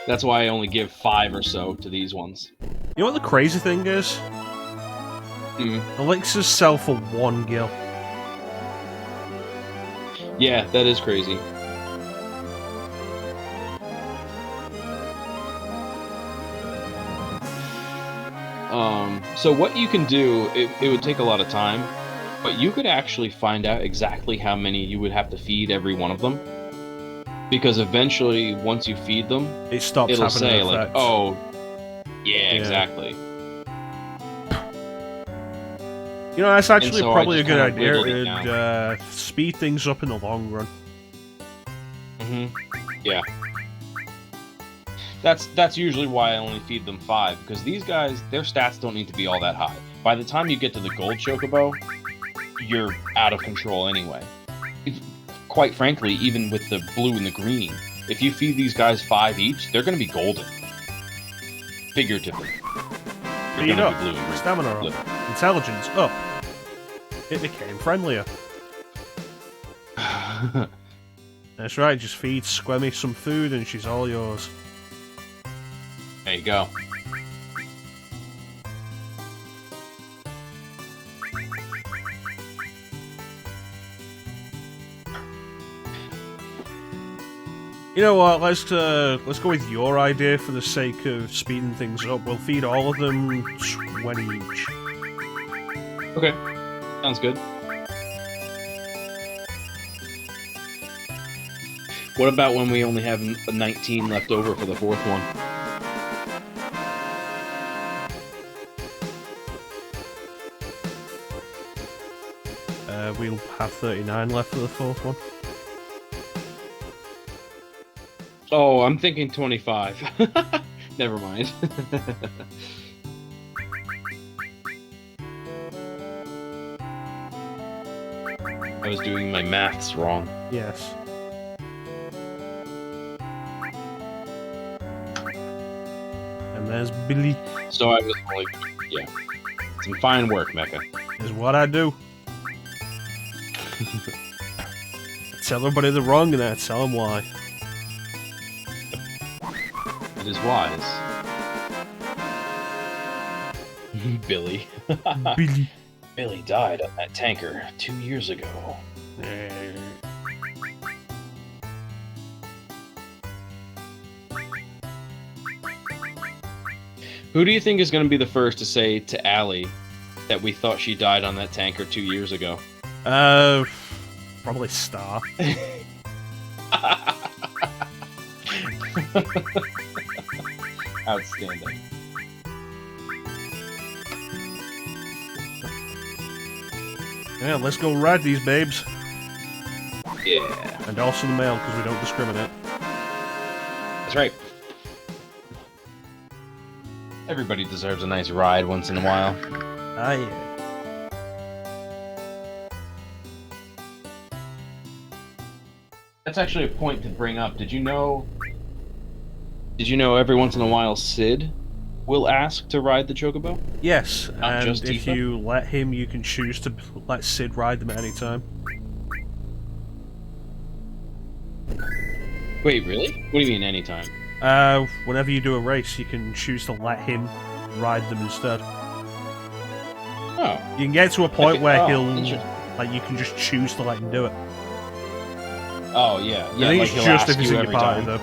That's why I only give 5 or so to these ones. You know what the crazy thing is? Elixirs sell for 1 gil. Yeah, that is crazy. So what you can do, it would take a lot of time, but you could actually find out exactly how many you would have to feed every one of them. Because eventually, once you feed them, it stops it'll having say, an like, effect. oh, yeah, exactly. You know, that's actually so probably a good idea. It'd speed things up in the long run. Yeah. That's usually why I only feed them 5, because these guys, their stats don't need to be all that high. By the time you get to the gold Chocobo, you're out of control anyway. Quite frankly, even with the blue and the green, if you feed these guys 5 each, they're going to be golden. Figuratively. Speed up, stamina up, intelligence up. It became friendlier. That's right, just feed Squemmy some food and she's all yours. There you go. You know what? Let's go with your idea for the sake of speeding things up. We'll feed all of them 20 each. Okay, sounds good. What about when we only have 19 left over for the 4th one? We'll have 39 left for the 4th one. Oh, I'm thinking 25. Never mind. I was doing my maths wrong. Yes. And there's Billy. So I was only... Yeah. Some fine work, Mecha. Is what I do. Tell everybody they're wrong and I tell them why. It is wise. Billy. Billy. Billy died on that tanker 2 years ago. Who do you think is going to be the first to say to Allie that we thought she died on that tanker 2 years ago? Probably Star. Outstanding. Yeah, let's go ride these babes. Yeah. And also the male, because we don't discriminate. That's right. Everybody deserves a nice ride once in a while. Ah, yeah. That's actually a point to bring up. Did you know every once in a while Sid will ask to ride the Chocobo? Yes, Not and just if Tifa? you let him, you can choose to let Sid ride them at any time. Wait, really? What do you mean anytime? Whenever you do a race, you can choose to let him ride them instead. Oh. You can get to a point where he'll, interesting. like, you can just choose to let him do it. Oh, yeah. Yeah, I think like it's he'll just ask if he's you in your every party, time. though.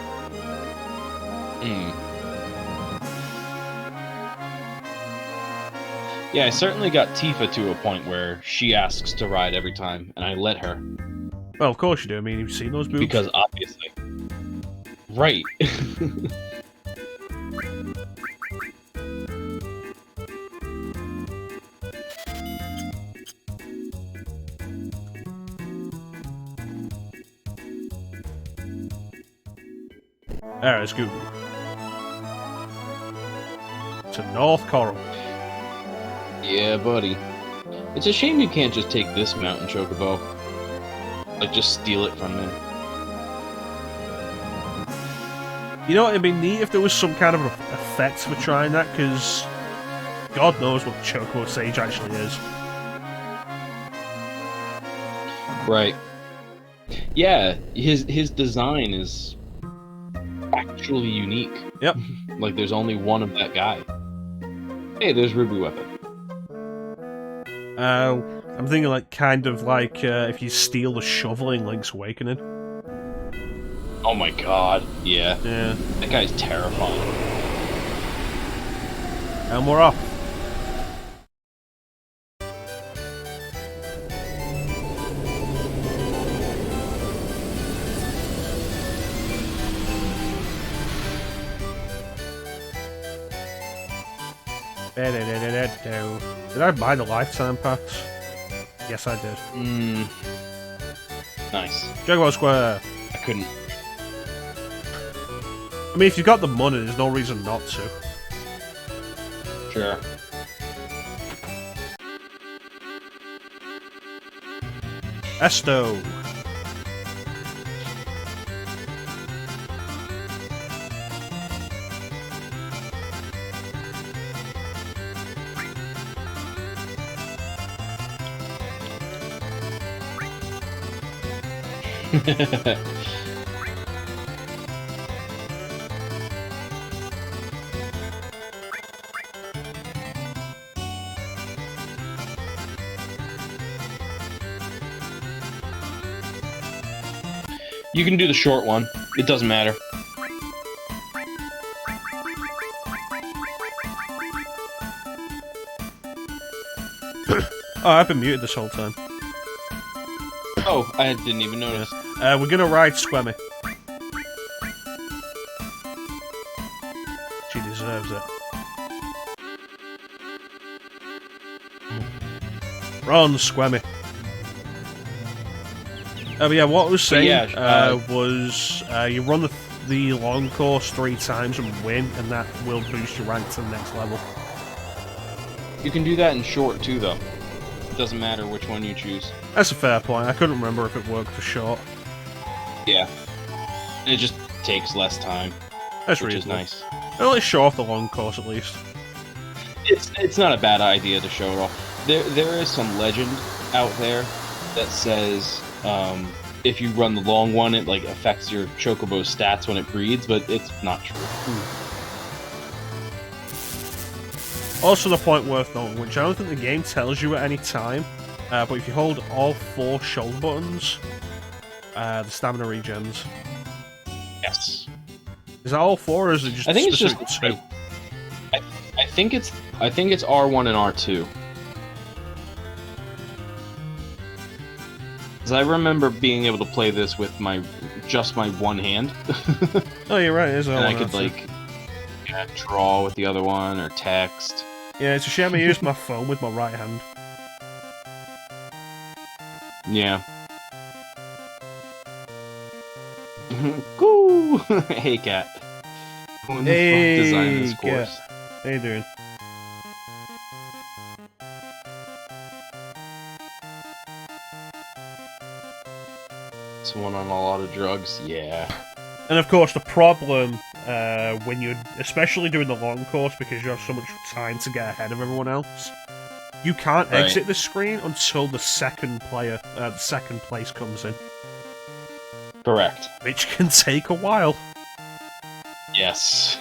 Yeah, I certainly got Tifa to a point where she asks to ride every time, and I let her. Well, of course you do. I mean, you've seen those boobs. Because obviously. Right. Alright, let's go. To North Coral. Yeah, buddy. It's a shame you can't just take this mountain Chocobo. Like, just steal it from him. You know, it'd be neat if there was some kind of effect for trying that, because God knows what Chocobo Sage actually is. Right. Yeah, his design is actually unique. Yep. Like, there's only one of that guy. Hey, there's Ruby Weapon. I'm thinking like kind of like if you steal the shovel in Link's Awakening. Oh my god, yeah. Yeah. That guy's terrifying. And we're off. Did I buy the lifetime packs? Yes, I did. Nice. Chocobo Square. I couldn't. I mean, if you've got the money, there's no reason not to. Sure. Esto. You can do the short one. It doesn't matter. Oh, I've been muted this whole time. Oh, I didn't even notice. We're gonna ride Squemmy. She deserves it. Run, Squemmy. But yeah, what I was saying was you run the long course 3 times and win, and that will boost your rank to the next level. You can do that in short too, though. It doesn't matter which one you choose. That's a fair point. I couldn't remember if it worked for short. Yeah. It just takes less time. That's which is reasonable. nice. Well, let's show off the long course at least. It's not a bad idea to show it off. There is some legend out there that says if you run the long one, it like affects your Chocobo's stats when it breeds, but it's not true. Also, the point worth noting, which I don't think the game tells you at any time, but if you hold all 4 shoulder buttons, the stamina regens. Yes. Is that all 4, or is it just I think it's specific just 2? I think it's R1 and R2. Because I remember being able to play this with just my one hand. Oh, you're right. It is R1 and I and could R2. draw with the other one or text. Yeah, it's a shame I used my phone with my right hand. Yeah. Cool. Hey, cat. Who in the fuck designed this course? Cat. How you doing? Someone on a lot of drugs? Yeah. And of course, the problem when you're especially doing the long course, because you have so much time to get ahead of everyone else, you can't exit the screen until the second place comes in. Correct. Which can take a while. Yes.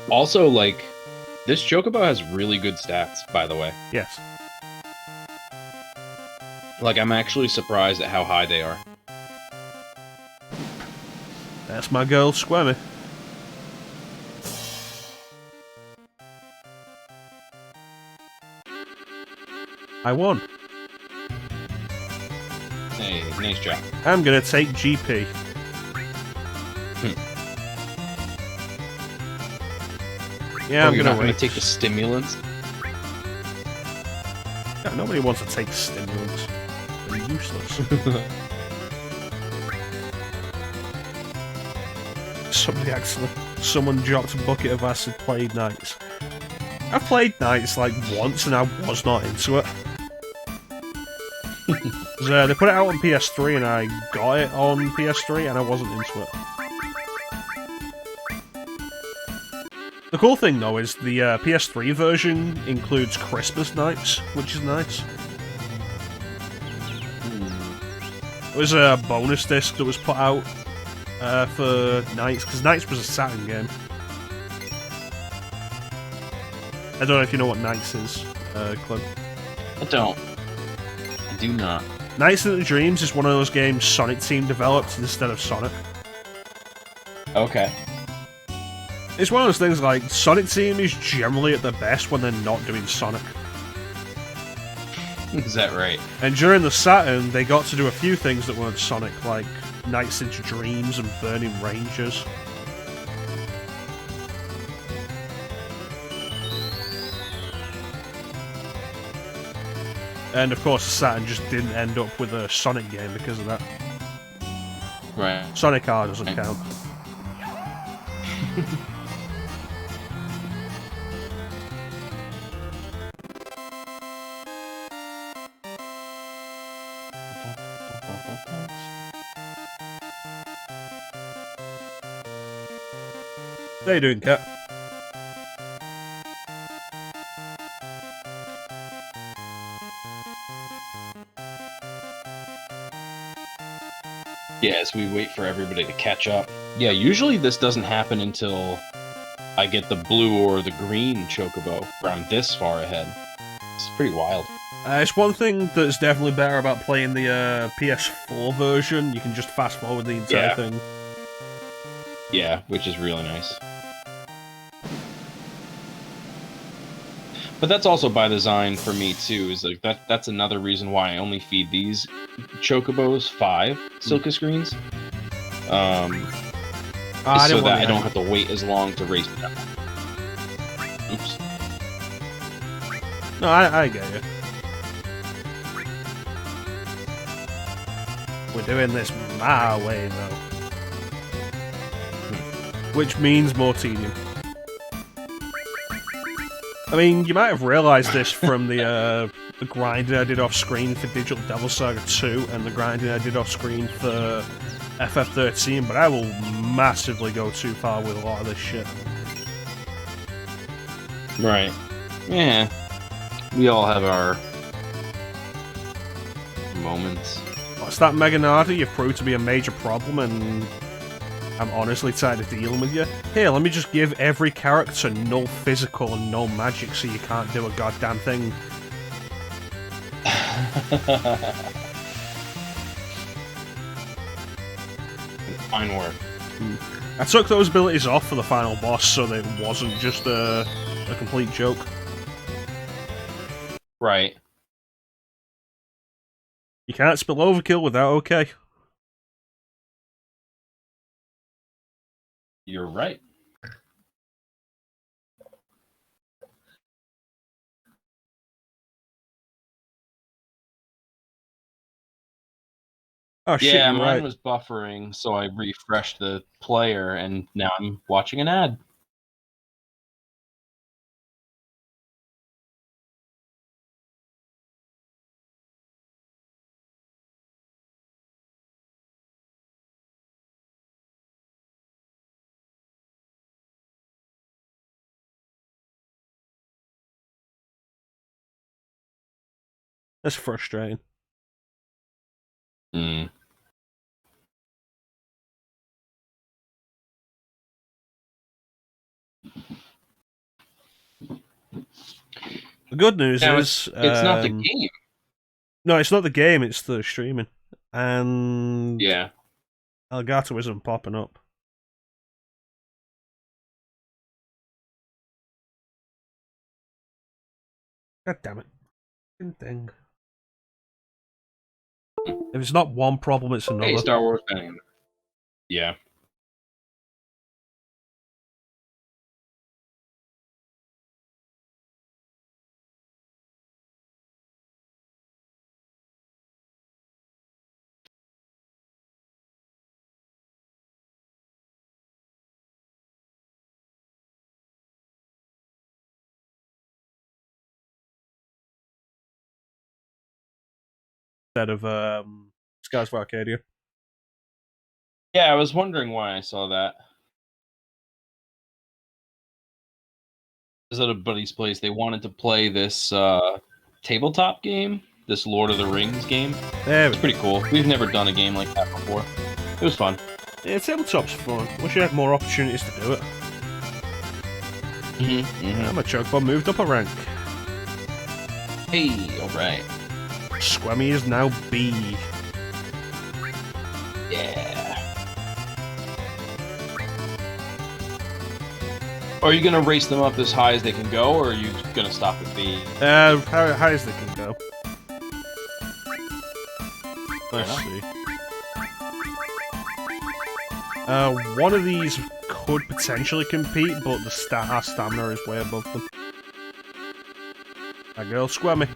Also, like, this Chocobo has really good stats, by the way. Yes. Like, I'm actually surprised at how high they are. That's my girl, Squammy. I won. Hey, nice job. I'm gonna take GP. Yeah, I'm gonna take the stimulants. Yeah, nobody wants to take stimulants. They're useless. Someone dropped a bucket of acid, played Knights. I've played Knights like once and I was not into it. They put it out on PS3 and I got it on PS3 and I wasn't into it. The cool thing though is the PS3 version includes Christmas Knights, which is nice. It was a bonus disc that was put out for Knights, because Knights was a Saturn game. I don't know if you know what Knights is, Clim. I don't. I do not. Knights into Dreams is one of those games Sonic Team developed instead of Sonic. Okay. It's one of those things like, Sonic Team is generally at their best when they're not doing Sonic. Is that right? And during the Saturn, they got to do a few things that weren't Sonic, like Knights into Dreams and Burning Rangers. And of course, the Saturn just didn't end up with a Sonic game because of that. Right. Sonic R doesn't count. How you doing, Cat? Yeah, as we wait for everybody to catch up. Yeah, usually this doesn't happen until I get the blue or the green Chocobo, where I'm this far ahead. It's pretty wild. It's one thing that's definitely better about playing the PS4 version. You can just fast forward the entire thing. Yeah, which is really nice. But that's also by design for me too. Is like that's another reason why I only feed these Chocobos 5 Silka screens. So that I don't have to wait as long to race them. Oops. No, I get you. We're doing this my way though. Which means more tedium. I mean, you might have realised this from the grinding I did off-screen for Digital Devil Saga 2 and the grinding I did off-screen for FF13, but I will massively go too far with a lot of this shit. Right. Yeah. We all have our moments. What's that, Meganardi? You've proved to be a major problem and I'm honestly tired of dealing with you. Here, let me just give every character no physical and no magic so you can't do a goddamn thing. Fine work. I took those abilities off for the final boss so that it wasn't just a complete joke. Right. You can't spell overkill without okay. You're right. Oh shit, Yeah, you're mine right. was buffering, so I refreshed the player, and now I'm watching an ad. That's frustrating. Mm. The good news Now, is... it's not the game. No, it's not the game, it's the streaming. And... Yeah. Elgato isn't popping up. God damn it. Thing. If it's not one problem, it's another. Hey, Star Wars fan. Yeah. Instead of Skies of Arcadia. Yeah, I was wondering why I saw that. I was at a buddy's place. They wanted to play this tabletop game, this Lord of the Rings game. It's pretty cool. We've never done a game like that before. It was fun. Yeah, tabletop's fun. Wish you had more opportunities to do it. My Chocobo moved up a rank. Hey, alright. Squammy is now B. Yeah. Are you gonna race them up as high as they can go, or are you gonna stop at B? How high as they can go. Let's see. One of these could potentially compete, but our stamina is way above them. That girl, Squammy.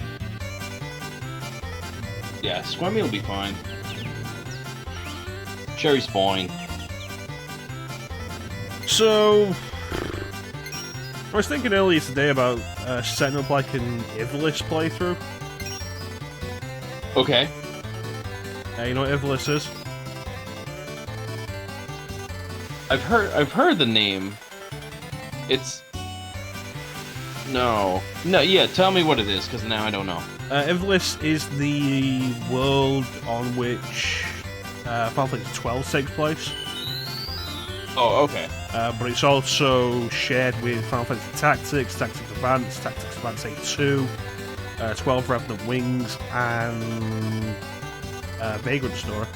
Yeah, Squammy will be fine. Cherry's fine. So... I was thinking earlier today about setting up like an Ivlis playthrough. Okay. You know what Ivlis is? I've heard the name. It's... No, yeah, tell me what it is, because now I don't know. Ivlis is the world on which Final Fantasy 12 takes place. Oh, okay. But it's also shared with Final Fantasy Tactics, Tactics Advance, Tactics Advance 8-2, 12 Revenant Wings, and Vagrant Story.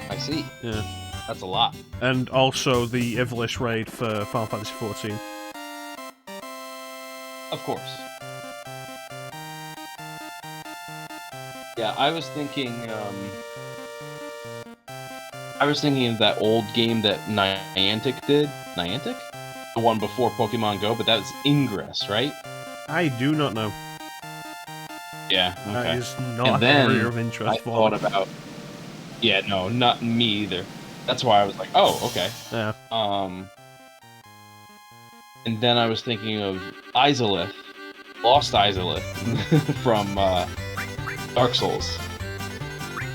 I see. Yeah. That's a lot. And also the Ivlis raid for Final Fantasy 14. Of course. Yeah, I was thinking of that old game that Niantic did. Niantic? The one before Pokemon Go, but that was Ingress, right? I do not know. Yeah, okay. That is not an area of interest I thought about... Yeah, no, not me either. That's why I was like, oh, okay. Yeah. And then I was thinking of Izalith, Lost Izalith, from Dark Souls.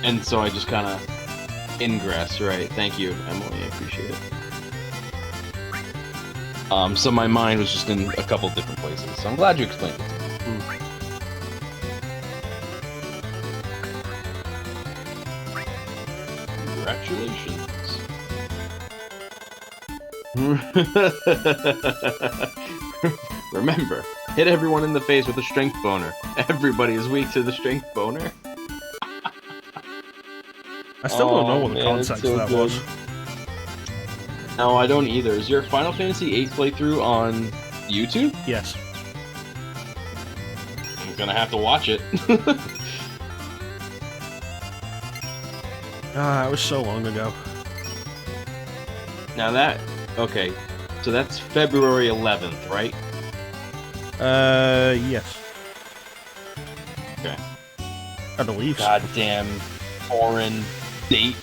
And so I just kind of... Ingress, right. Thank you, Emily, I appreciate it. So my mind was just in a couple different places, so I'm glad you explained it to me. Congratulations. Remember, hit everyone in the face with a strength boner. Everybody is weak to the strength boner. I still don't know what the man, context so of that good. was. No, I don't either. Is your Final Fantasy VIII playthrough on YouTube? Yes. I'm gonna have to watch it. It was so long ago. Now that... Okay, so that's February 11th, right? Yes. Okay. I believe so. Goddamn foreign date.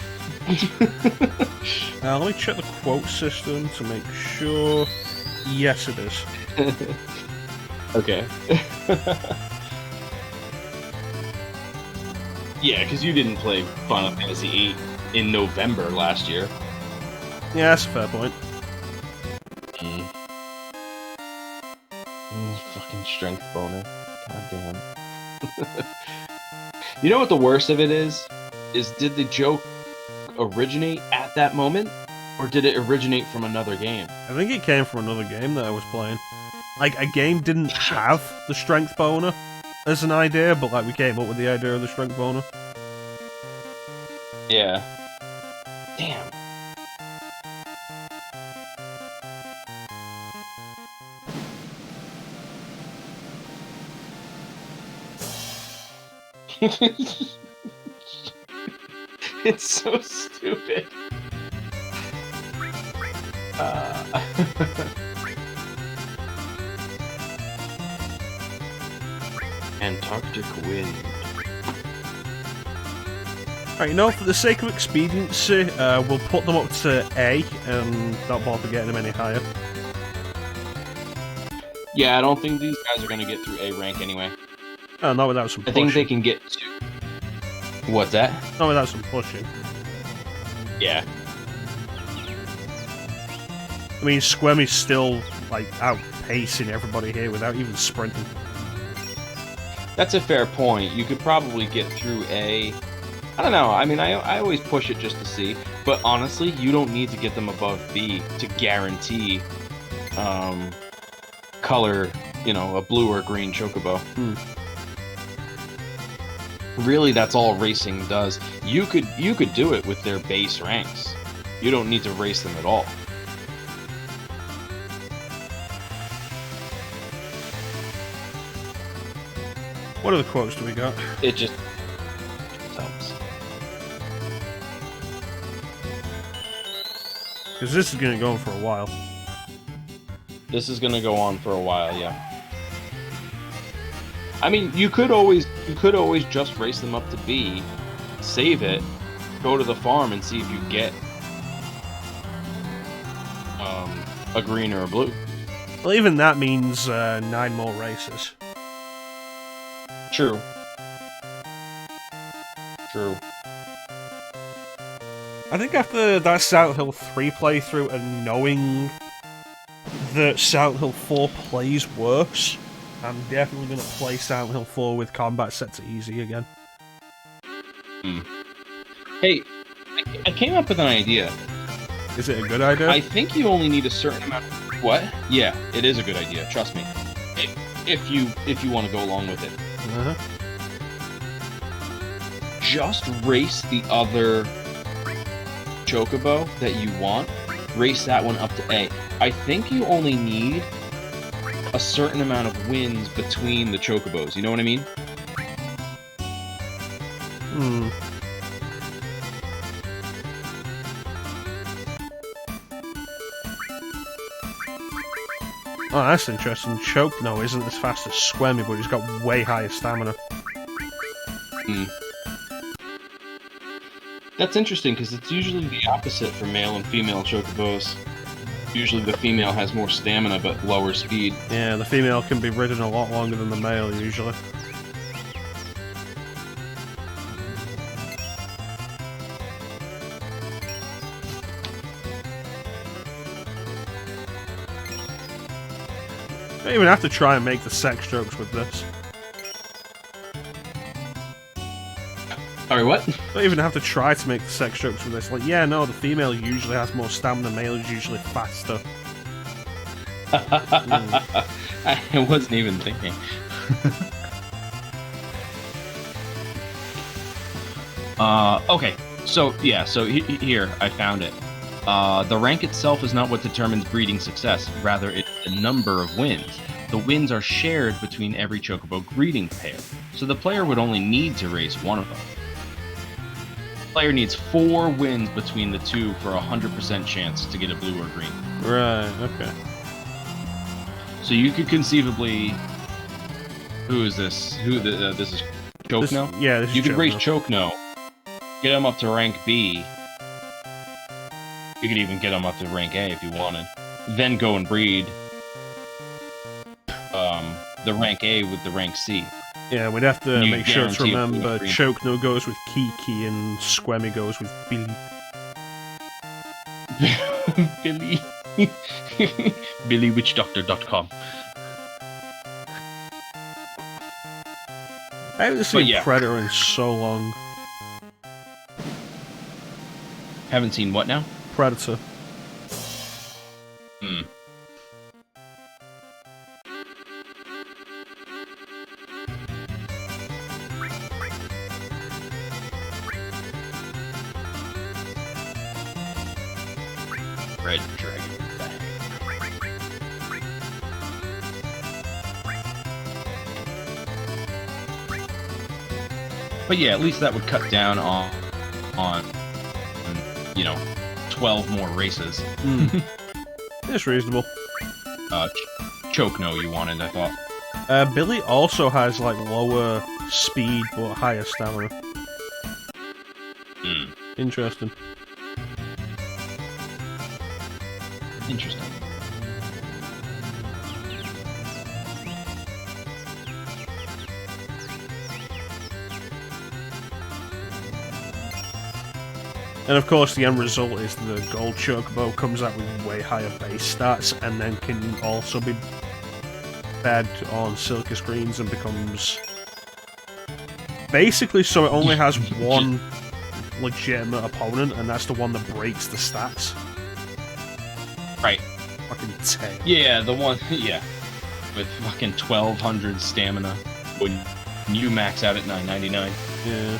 Let me check the quote system to make sure. Yes, it is. Okay. Yeah, because you didn't play Final Fantasy VIII in November last year. Yeah, that's a fair point. Fucking strength boner. Goddamn. You know what the worst of it is? Did the joke originate at that moment? Or did it originate from another game? I think it came from another game that I was playing. Like, a game didn't have the strength boner as an idea, but like we came up with the idea of the strength boner. Yeah. Damn. It's so stupid. Antarctic wind. Right, you know, for the sake of expediency, we'll put them up to A and not bother getting them any higher. Yeah, I don't think these guys are gonna get through A rank anyway. Oh, not without some I pushing. think they can get to... What's that? Not without some pushing. Yeah. I mean, Squemmy's still, like, outpacing everybody here without even sprinting. That's a fair point. You could probably get through A. I don't know. I mean, I always push it just to see. But honestly, you don't need to get them above B to guarantee color, you know, a blue or green Chocobo. Really, that's all racing does. You could do it with their base ranks. You don't need to race them at all. What other quotes do we got? It just helps. Because this is going to go on for a while. This is gonna go on for a while, yeah. I mean, you could always just race them up to B, save it, go to the farm, and see if you get a green or a blue. Well, even that means 9 more races. True. True. I think after that Silent Hill 3 playthrough and knowing that Silent Hill 4 plays worse, I'm definitely going to play Silent Hill 4 with combat set to easy again. Hey, I came up with an idea. Is it a good idea? I think you only need a certain amount of... What? Yeah, it is a good idea, trust me. If you want to go along with it. Uh-huh. Just race the other Chocobo that you want. Race that one up to A. I think you only need a certain amount of wins between the Chocobos. You know what I mean? Oh, that's interesting. Choke, no, isn't as fast as Squemmy, but he's got way higher stamina. That's interesting, because it's usually the opposite for male and female Chocobos. Usually the female has more stamina, but lower speed. Yeah, the female can be ridden a lot longer than the male, usually. You don't even have to try and make the sex jokes with this. Sorry, what? You don't even have to try to make the sex jokes with this. Like, yeah, no, the female usually has more stamina, the male is usually faster. I wasn't even thinking. Okay, So here I found it. The rank itself is not what determines breeding success. Rather, it's the number of wins. The wins are shared between every Chocobo breeding pair, so the player would only need to race one of them. The player needs 4 wins between the two for a 100% chance to get a blue or green. Right. Okay. So you could conceivably. Who is this? This is Chocno? Yeah, this is You could Chocno. race Chocno, get him up to rank B. You could even get him up to rank A if you wanted. Then go and breed the rank A with the rank C. Yeah, we'd have to You make sure to guarantee a blue remember or green. Chocno goes with Kiki and Squemmy goes with Billy. Billy. BillyWitchDoctor.com. I haven't seen yeah. Predator in so long. Haven't seen what now? Predator. Hmm. Red Dragon Bang. But yeah, at least that would cut down on 12 more races. It's reasonable. Chocno you wanted, I thought. Billy also has like lower speed but higher stamina. Hmm. Interesting. Interesting. And of course, the end result is the gold Chocobo comes out with way higher base stats and then can also be fed on silky screens and becomes... Basically, so it only has one legitimate opponent, and that's the one that breaks the stats. Right. Fucking tail. Yeah, the one, yeah. With fucking 1200 stamina when you max out at 999. Yeah.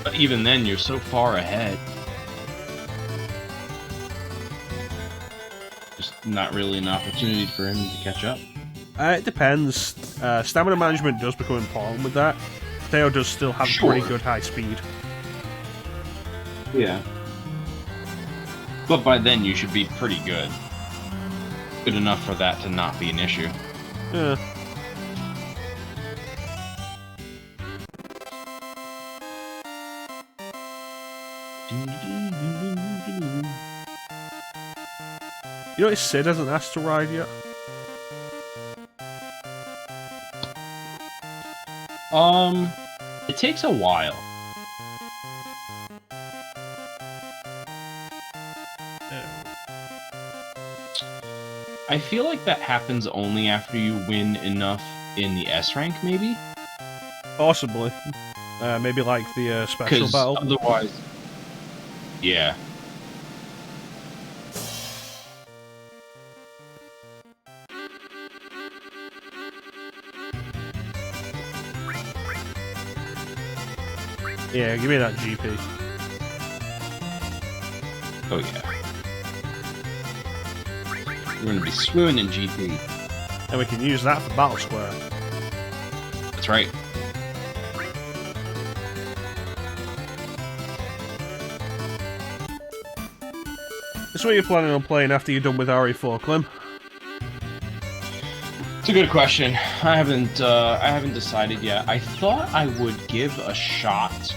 But even then, you're so far ahead. Just not really an opportunity for him to catch up. It depends. Stamina management does become important with that. Theo does still have Sure. pretty good high speed. Yeah. But by then, you should be pretty good. Good enough for that to not be an issue. Yeah. You notice Sid hasn't asked to ride yet? It takes a while. I feel like that happens only after you win enough in the S rank, maybe? Possibly. Maybe like the special 'Cause battle. otherwise... Yeah. Yeah, give me that GP. Oh yeah. We're gonna be swimming in GP. And we can use that for Battle Square. That's right. That's what you're planning on playing after you're done with RE4, Clim? It's a good question. I haven't decided yet. I thought I would give a shot.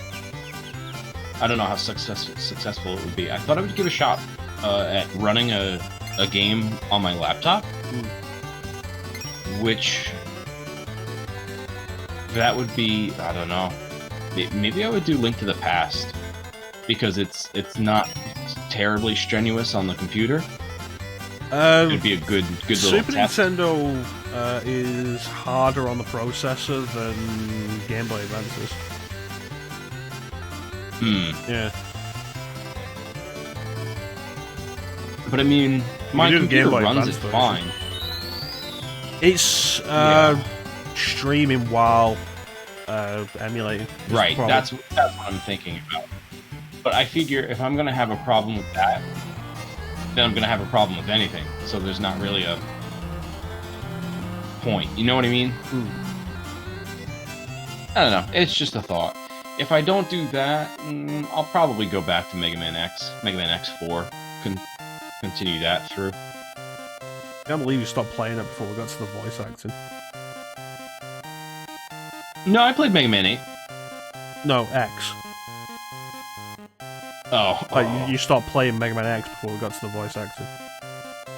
I don't know how successful it would be. I thought I would give a shot at running a game on my laptop, which that would be, I don't know. Maybe I would do Link to the Past because it's not terribly strenuous on the computer. It'd be a good little Super test. Nintendo is harder on the processor than Game Boy Advance is. Yeah. But I mean, my do the computer Game Boy runs it Advance version. fine. It's streaming while emulating. Right, that's what I'm thinking about. But I figure if I'm going to have a problem with that, then I'm going to have a problem with anything. So there's not really a point. You know what I mean? I don't know. It's just a thought. If I don't do that, I'll probably go back to Mega Man X4. Continue that through. I can't believe you stopped playing it before we got to the voice acting. No, I played Mega Man 8. No, X. Oh. You stopped playing Mega Man X before we got to the voice acting.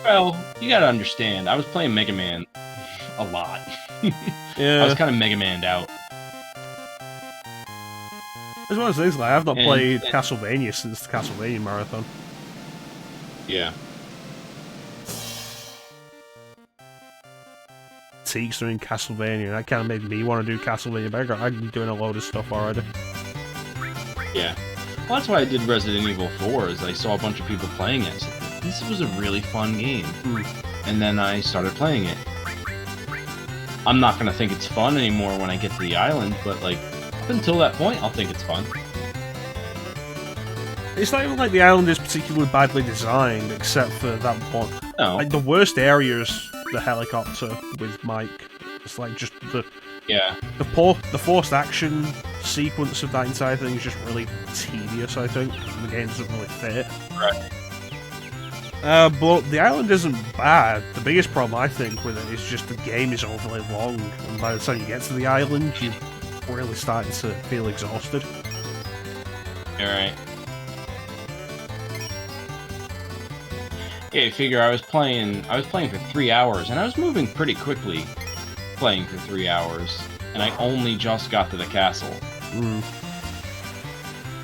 Well, you gotta understand, I was playing Mega Man a lot. Yeah. I was kind of Mega Man'd out. As well as things, like, I've not played Castlevania since the Castlevania Marathon. Yeah. Teaks are in Castlevania, and that kind of made me want to do Castlevania, but I've been doing a load of stuff already. Yeah. Well, that's why I did Resident Evil 4, is I saw a bunch of people playing it. So this was a really fun game. And then I started playing it. I'm not going to think it's fun anymore when I get to the island, but, like, up until that point, I'll think it's fun. It's not even like the island is particularly badly designed, except for that one. No. Like, the worst area is the helicopter with Mike. It's like just the forced action sequence of that entire thing is just really tedious, I think. The game doesn't really fit. Right. But the island isn't bad. The biggest problem, I think, with it is just the game is overly long, and by the time you get to the island, you're really starting to feel exhausted. Alright. Yeah, figure I was playing for 3 hours, and I was moving pretty quickly playing for 3 hours, and I only just got to the castle.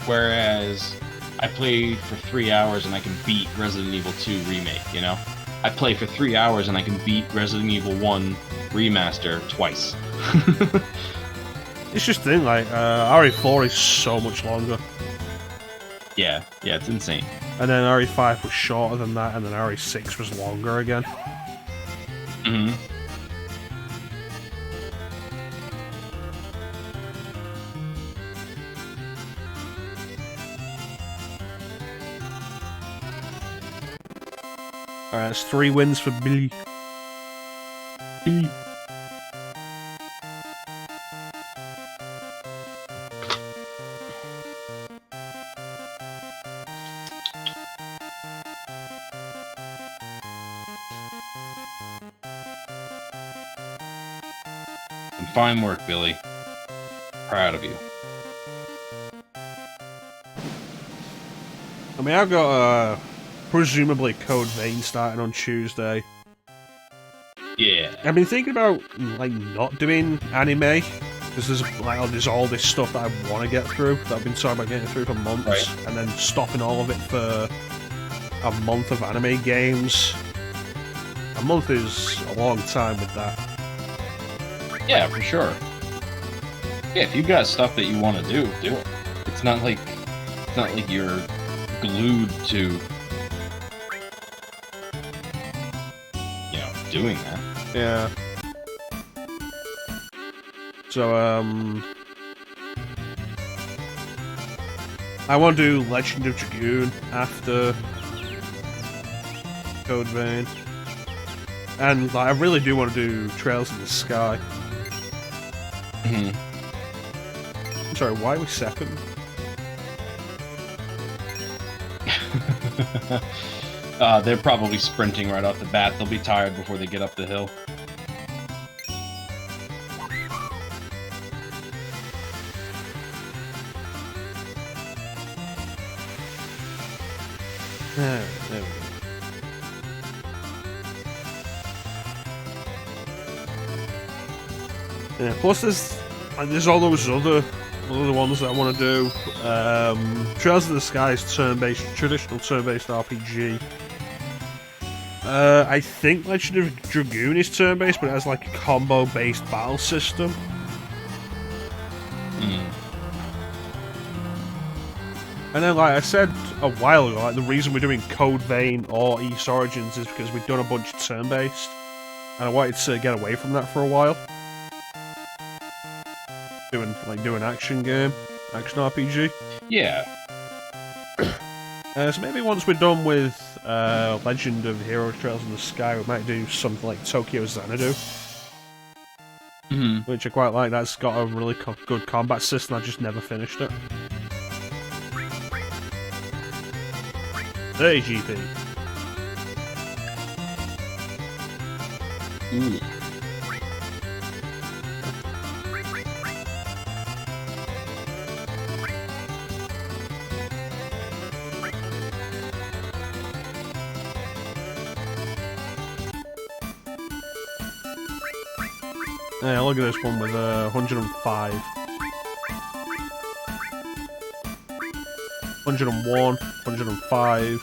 Whereas I play for 3 hours and I can beat Resident Evil 2 Remake, you know? I play for 3 hours and I can beat Resident Evil 1 Remaster twice. It's just the thing, like, RE4 is so much longer. Yeah, it's insane. And then RE5 was shorter than that, and then RE6 was longer again. Alright, that's 3 wins for Billy. Billy. Fine work, Billy. Proud of you. I mean, I've got, presumably Code Vein starting on Tuesday. Yeah. I've been thinking about, like, not doing anime, because there's all this stuff that I want to get through, that I've been talking about getting through for months, and then stopping all of it for a month of anime games. A month is a long time with that. Yeah, for sure. Yeah, if you got stuff that you want to do, do it. It's not like you're glued to, you know, doing that. Yeah. So, I want to do Legend of Dragoon after Code Vein. And, like, I really do want to do Trails in the Sky. I'm sorry, why are we second? They're probably sprinting right off the bat. They'll be tired before they get up the hill. There we go. Yeah, plus there's all those other ones that I want to do. Trails of the Sky is traditional turn-based RPG. I think Legend of Dragoon is turn-based, but it has like a combo-based battle system. And then, like I said a while ago, like the reason we're doing Code Vein or East Origins is because we've done a bunch of turn-based, and I wanted to get away from that for a while. doing action RPG. Yeah. So maybe once we're done with Legend of Heroes Trails in the Sky, we might do something like Tokyo Xanadu. Which I quite like. That's got a really good combat system. I just never finished it. Hey, GP. Ooh. Yeah, look at this one with 105. 101, 105,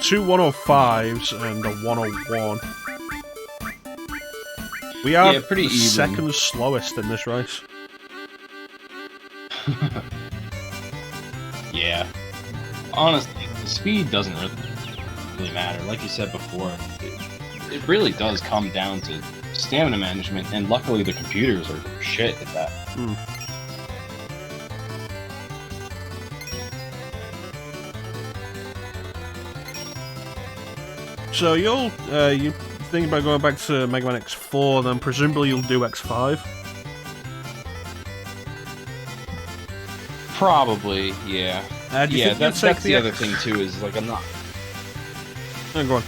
two 105s and a 101. We are pretty the even. second slowest in this race. Yeah. Honestly, the speed doesn't really matter. Like you said before, it really does come down to stamina management, and luckily the computers are shit at that. So you think about going back to Mega Man X4, then presumably you'll do X5? Probably, yeah. Yeah, that's the other thing too, is like I'm not... Oh, go on.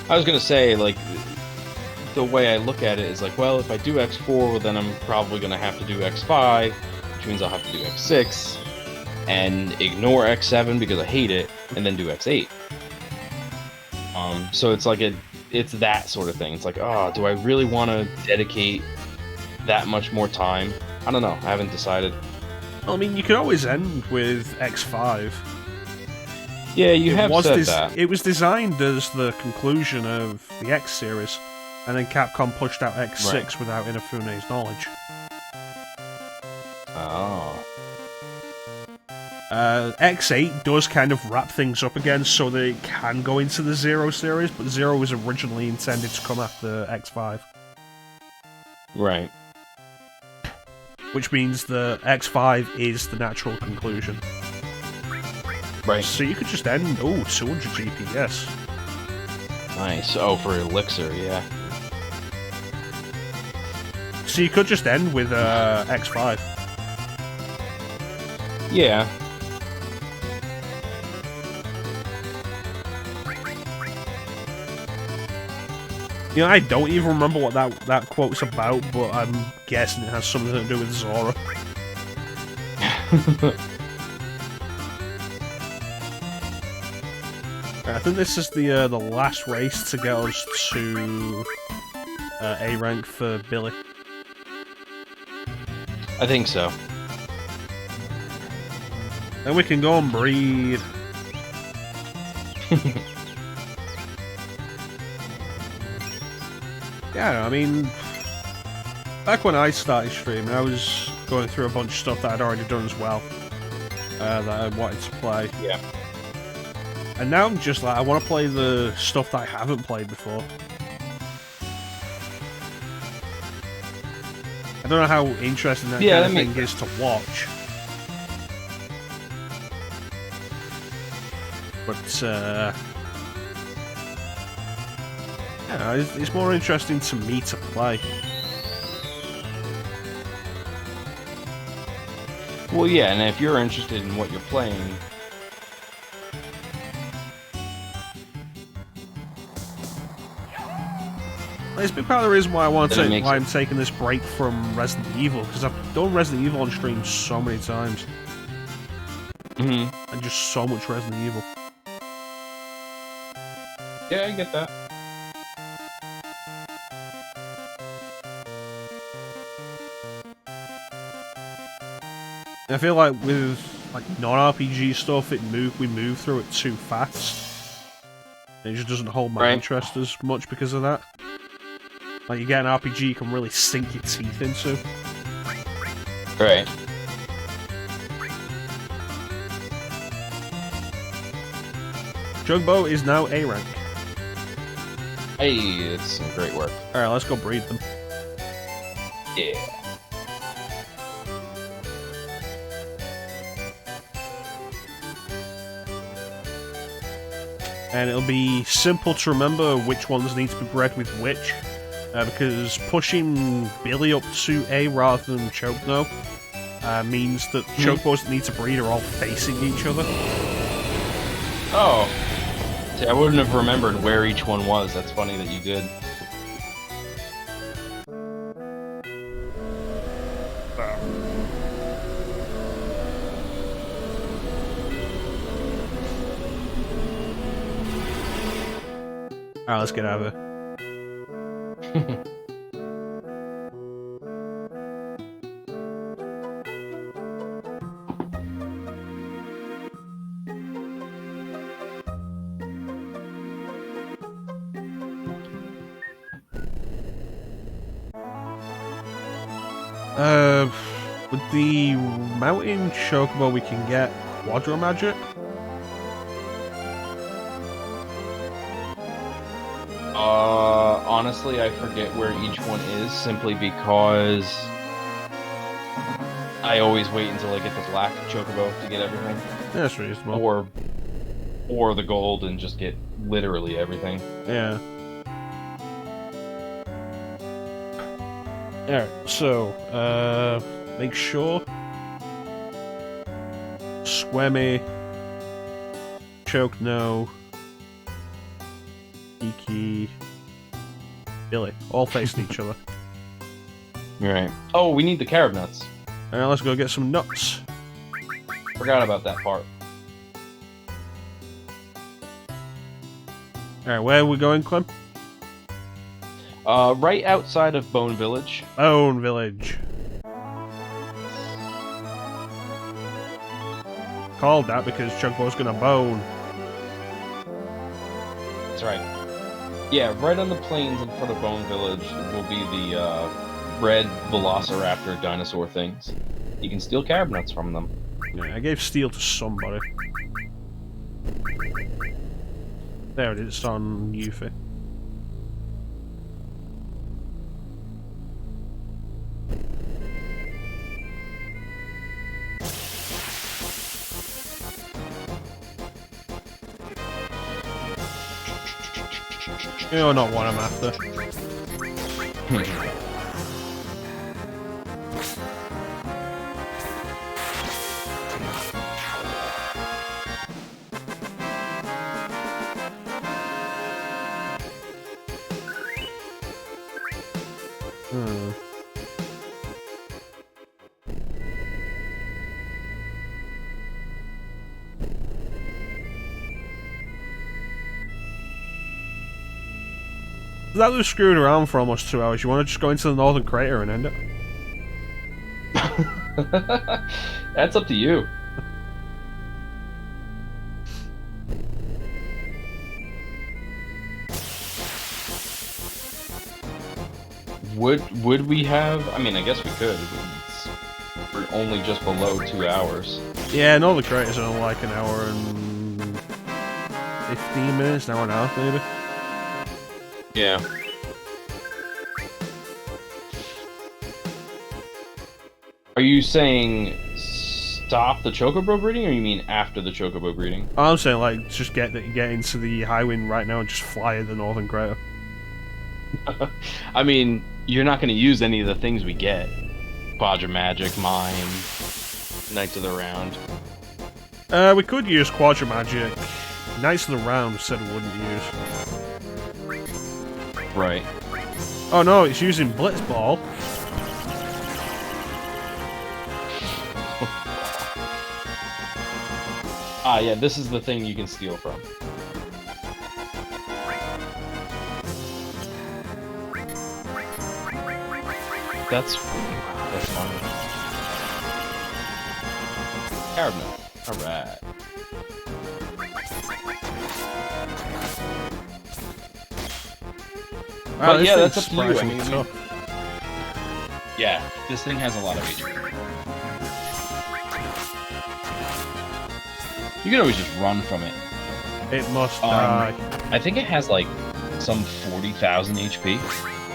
I was gonna say, like, the way I look at it is like, well, if I do X4, well, then I'm probably gonna have to do X5, which means I'll have to do X6, and ignore X7 because I hate it, and then do X8. So it's like it's that sort of thing. It's like, oh, do I really want to dedicate that much more time? I don't know. I haven't decided. Well, I mean, you could always end with X5. Yeah, you have said that. It was designed as the conclusion of the X series, and then Capcom pushed out X6 without Inafune's knowledge. Oh. X8 does kind of wrap things up again so that it can go into the Zero series, but Zero was originally intended to come after X5. Right. Which means the X5 is the natural conclusion. Right. So you could just end... Oh, 200 GPS. Nice. Oh, for Elixir, yeah. So you could just end with X5. Yeah. You know, I don't even remember what that quote's about, but I'm guessing it has something to do with Zora. I think this is the last race to get us to A rank for Billy. I think so. Then we can go and breed. Yeah, I mean, back when I started streaming, I was going through a bunch of stuff that I'd already done as well, that I wanted to play. Yeah. And now I'm just like, I want to play the stuff that I haven't played before. I don't know how interesting that kind of thing is to watch. But, yeah, it's more interesting to me to play. Well, yeah, and if you're interested in what you're playing... It's been part of the reason why I'm taking this break from Resident Evil, because I've done Resident Evil on stream so many times. And just so much Resident Evil. Yeah, I get that. I feel like with non-RPG stuff, we move through it too fast. It just doesn't hold my interest as much because of that. Like, you get an RPG you can really sink your teeth into. Right. Chocobo is now A rank. Hey, it's some great work. Alright, let's go breed them. Yeah. And it'll be simple to remember which ones need to be bred with which. Because pushing Billy up to A rather than Chocobo means that Chocobos that need to breed are all facing each other. Oh. See, I wouldn't have remembered where each one was. That's funny that you did. Alright, let's get out of here. With the mountain Chocobo we can get Quadro Magic. Honestly, I forget where each one is, simply because I always wait until I get the black Chocobo to get everything. Yeah, that's reasonable. Or the gold and just get literally everything. Yeah. Alright, so, make sure Squemmy, Choke No, Iki, Billy, all facing each other. Right. Oh, we need the carob nuts. Alright, let's go get some nuts. Forgot about that part. Alright, where are we going, Clim? Right outside of Bone Village. Bone Village. Called that because Chocobo's gonna bone. That's right. Yeah, right on the plains in front of Bone Village will be the red Velociraptor dinosaur things. You can steal carob nuts from them. Yeah, I gave steel to somebody. There it is, it's on Yuffie. You're not what I'm after. That was screwed around for almost 2 hours. You want to just go into the northern crater and end it? That's up to you. Would we have? I mean, I guess we could. We're only just below 2 hours. Yeah, northern crater's only like an hour and 15 minutes, an hour and a half maybe. Yeah. Are you saying stop the Chocobo breeding, or you mean after the Chocobo breeding? I'm saying like just get into the high wind right now and just fly at the northern crater. I mean, you're not going to use any of the things we get. Quadra Magic, Mime, Knights of the Round. We could use Quadra Magic. Knights of the Round said we wouldn't use. Right. Oh no, it's using Blitzball. Ah, yeah, this is the thing you can steal from. That's fun. Carob. Alright. Wow, but yeah, that's up to you. I surprisingly mean, tough. yeah, this thing has a lot of HP. You can always just run from it. It must die. I think it has like some 40,000 HP.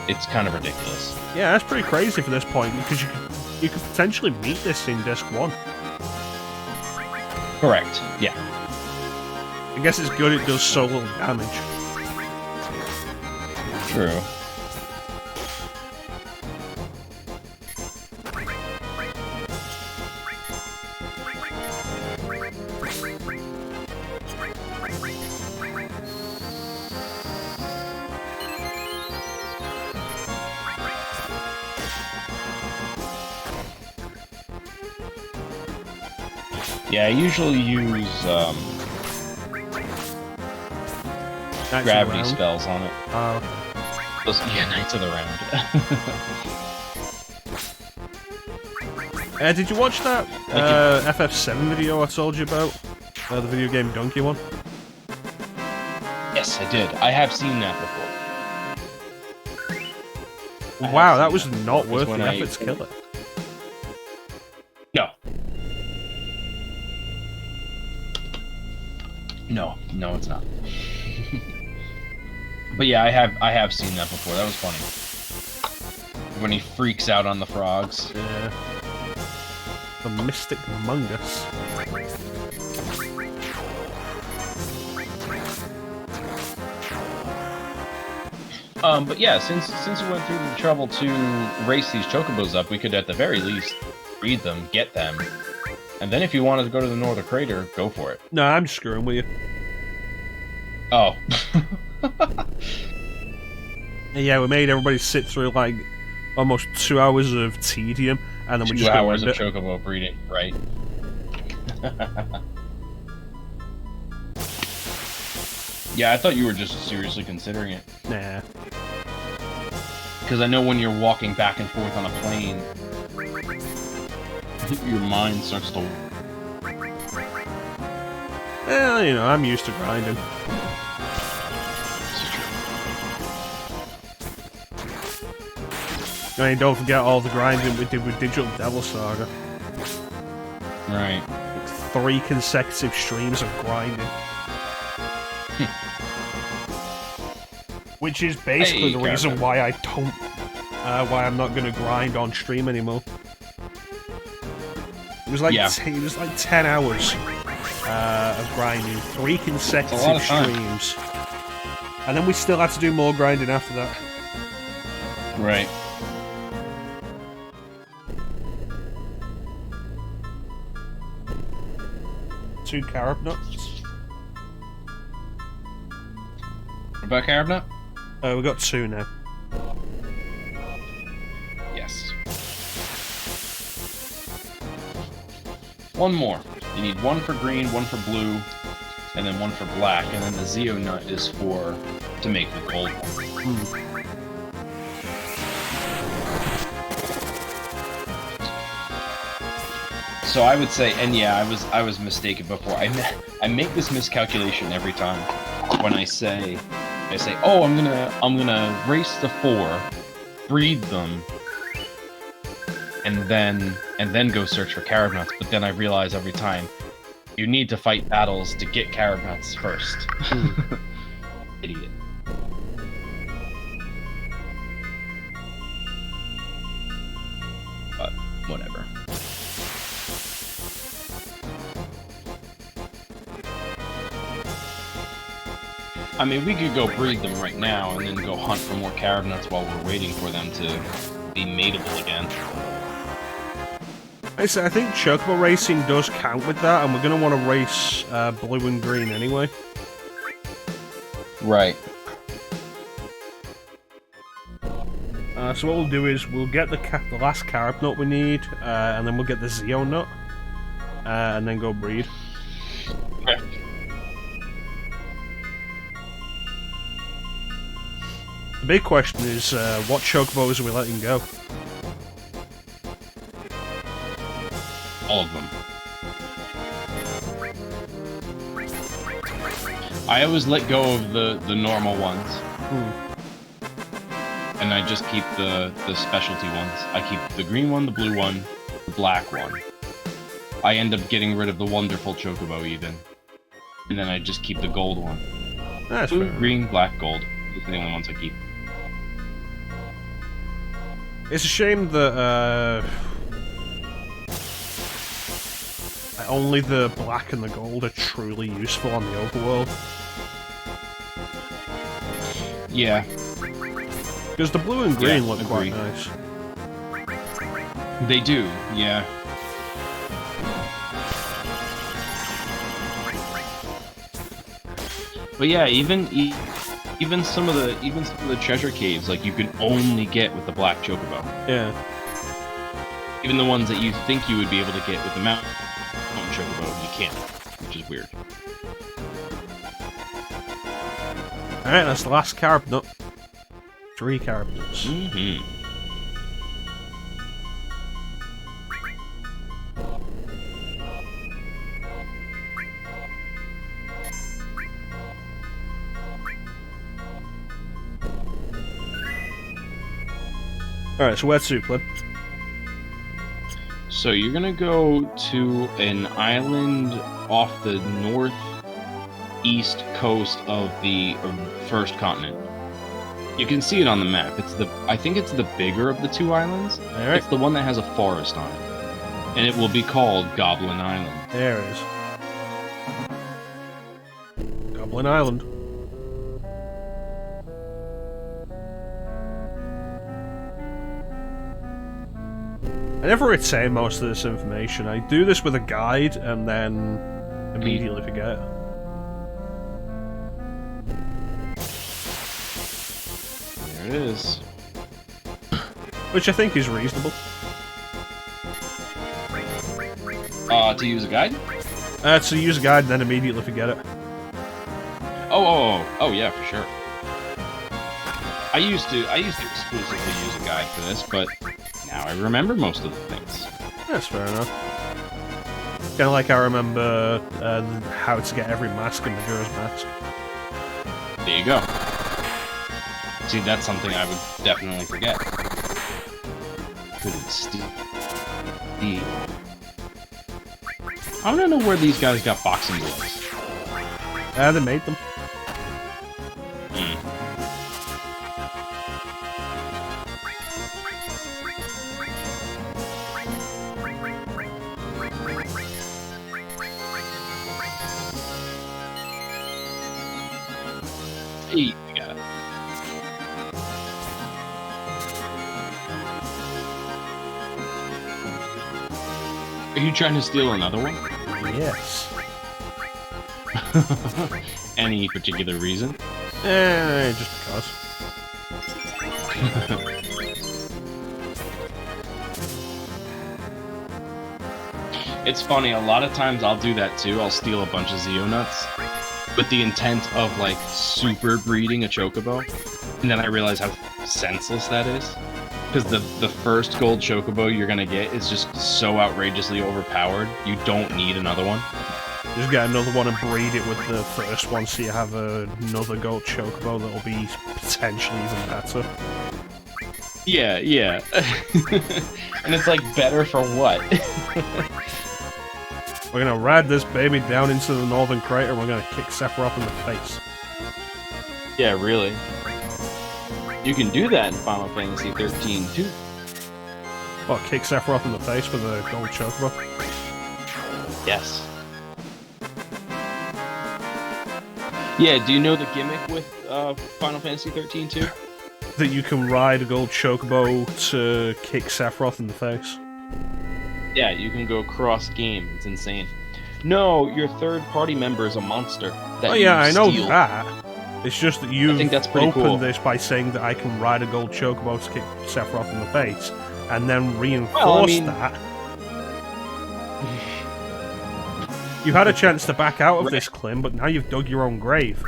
It's kind of ridiculous. Yeah, that's pretty crazy for this point because you could potentially beat this in Disc 1. Correct. Yeah. I guess it's good it does so little damage. True. Yeah, I usually use gravity spells on it. Oh. Those, yeah, Knights of the Round. Did you watch that FF7 video I told you about? The video game Donkey one? Yes, I did. I have seen that before. Wow, that was not worth the effort to kill it. No. No, it's not. But yeah, I have seen that before. That was funny. When he freaks out on the frogs. Yeah. The Mystic Mungus. But yeah, since we went through the trouble to race these chocobos up, we could at the very least breed them, get them, and then if you wanted to go to the Northern Crater, go for it. No, I'm just screwing with you. Oh. Yeah, we made everybody sit through like almost 2 hours of tedium, and then we just 2 hours of chocobo breeding, right? Yeah, I thought you were just seriously considering it. Nah. Because I know when you're walking back and forth on a plane, your mind starts to... Well, you know, I'm used to grinding. I mean, don't forget all the grinding we did with Digital Devil Saga. Right. Like 3 consecutive streams of grinding. Which is basically the reason why I don't... why I'm not gonna grind on stream anymore. It was like, it was like 10 hours of grinding, 3 consecutive streams. And then we still had to do more grinding after that. Right. Two carob nuts. What about carob nut? We got 2 now. Yes. 1 more. You need 1 for green, 1 for blue, and then 1 for black, and then the Zeo nut is to make the gold one. So I would say, and yeah, I was mistaken before. I make this miscalculation every time when I say, oh, I'm gonna race the 4, breed them, and then go search for carob nuts. But then I realize every time you need to fight battles to get carob nuts first. Idiot. But whatever. I mean, we could go breed them right now and then go hunt for more carob nuts while we're waiting for them to be mateable again. I think Chocobo racing does count with that, and we're going to want to race blue and green anyway. Right. So what we'll do is we'll get the last carob nut we need, and then we'll get the Zeo nut, and then go breed. Okay. The big question is, what Chocobos are we letting go? All of them. I always let go of the normal ones. And I just keep the specialty ones. I keep the green one, the blue one, the black one. I end up getting rid of the wonderful Chocobo even. And then I just keep the gold one. That's blue, fair. green, black, gold. Those are the only ones I keep. It's a shame that, Only the black and the gold are truly useful on the overworld. Yeah. Because the blue and green look quite nice. They do, yeah. But yeah, even some of the treasure caves, like, you can only get with the black chocobo. Yeah. Even the ones that you think you would be able to get with the mountain chocobo, you can't, which is weird. Alright, that's the last carb nut. 3 carb nuts. Alright, so where's Clim? So you're gonna go to an island off the northeast coast of the first continent. You can see it on the map. I think it's the bigger of the 2 islands. Right. It's the one that has a forest on it. And it will be called Goblin Island. There it is. Goblin Island. I never retain most of this information. I do this with a guide and then immediately forget. There it is. Which I think is reasonable. To use a guide? To use a guide and then immediately forget it. Oh yeah, for sure. I used to exclusively use a guide for this, but now I remember most of the things. That's fair enough. Kind of like I remember how to get every mask in Majora's Mask. There you go. See, that's something I would definitely forget. Couldn't steal. I don't know where these guys got boxing gloves. They made them. Hey, you got it. Are you trying to steal another one? Yes. Any particular reason? Just because. It's funny, a lot of times I'll do that too. I'll steal a bunch of Zeo nuts with the intent of, like, super breeding a chocobo, and then I realize how senseless that is. Because the first gold chocobo you're gonna get is just so outrageously overpowered, you don't need another one. Just get another one and breed it with the first one so you have another gold chocobo that'll be potentially even better. Yeah, yeah. And it's like, better for what? We're gonna ride this baby down into the northern crater and we're gonna kick Sephiroth in the face. Yeah, really. You can do that in Final Fantasy 13 too. What, kick Sephiroth in the face with a gold chocobo? Yes. Yeah, do you know the gimmick with Final Fantasy 13 too? That you can ride a gold chocobo to kick Sephiroth in the face? Yeah, you can go cross-game. It's insane. No, your third-party member is a monster. That oh yeah, I know steal. that. It's just that you've opened cool. this by saying that I can ride a gold chocobo to kick Sephiroth in the face, and then reinforce that. You had a chance to back out of this, Clim, but now you've dug your own grave.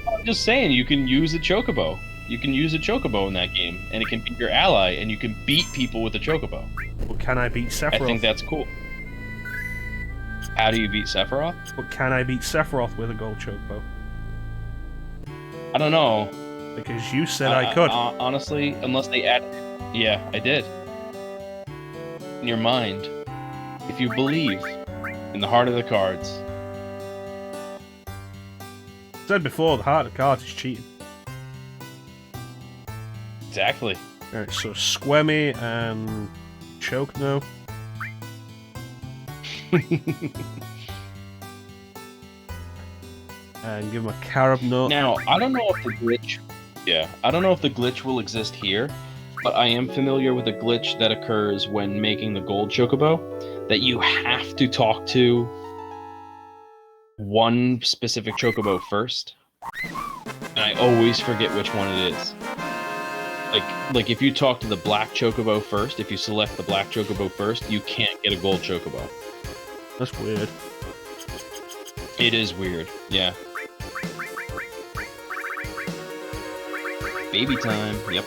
I'm just saying, you can use a chocobo. You can use a chocobo in that game, and it can be your ally, and you can beat people with a chocobo. But can I beat Sephiroth? I think that's cool. How do you beat Sephiroth? But can I beat Sephiroth with a gold chocobo? I don't know. Because you said I could. Honestly, unless they add... Yeah, I did. In your mind, if you believe in the heart of the cards. I said before, the heart of the cards is cheating. Exactly. Alright, so Squemmy and Choke now. And give him a carob nut. Now, I don't know if the glitch... Yeah, I don't know if the glitch will exist here, but I am familiar with a glitch that occurs when making the gold chocobo, that you have to talk to one specific chocobo first, and I always forget which one it is. Like if you talk to the black chocobo first, if you select the black chocobo first, you can't get a gold chocobo. That's weird. It is weird, yeah. Baby time, yep.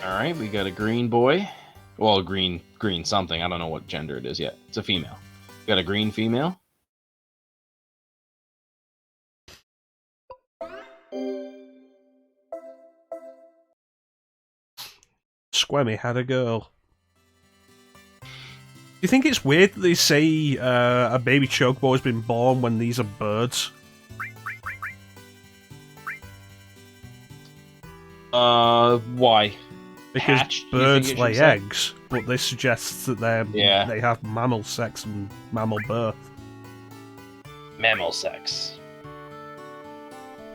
Alright, we got a green boy. Well, green something. I don't know what gender it is yet. It's a female. We got a green female. Squemmy had a girl. Do you think it's weird that they say a baby chocobo has been born when these are birds? Why? Because Hatched, birds lay eggs, but this suggests that they have mammal sex and mammal birth. Mammal sex.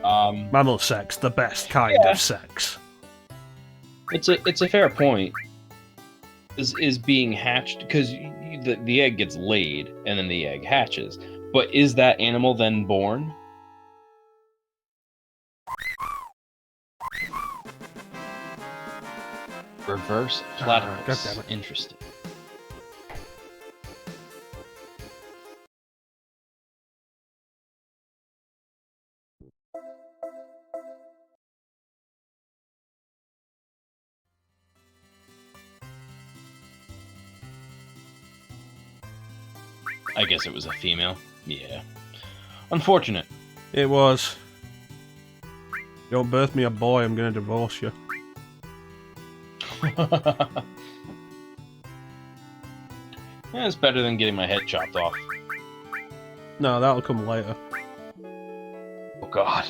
Mammal sex, the best kind of sex. It's a fair point. Is being hatched because the egg gets laid and then the egg hatches, but is that animal then born? Reverse platypus. God damn it. Interesting. I guess it was a female. Yeah. Unfortunate. It was. You don't birth me a boy, I'm gonna divorce you. Yeah, it's better than getting my head chopped off. No, that'll come later. Oh god.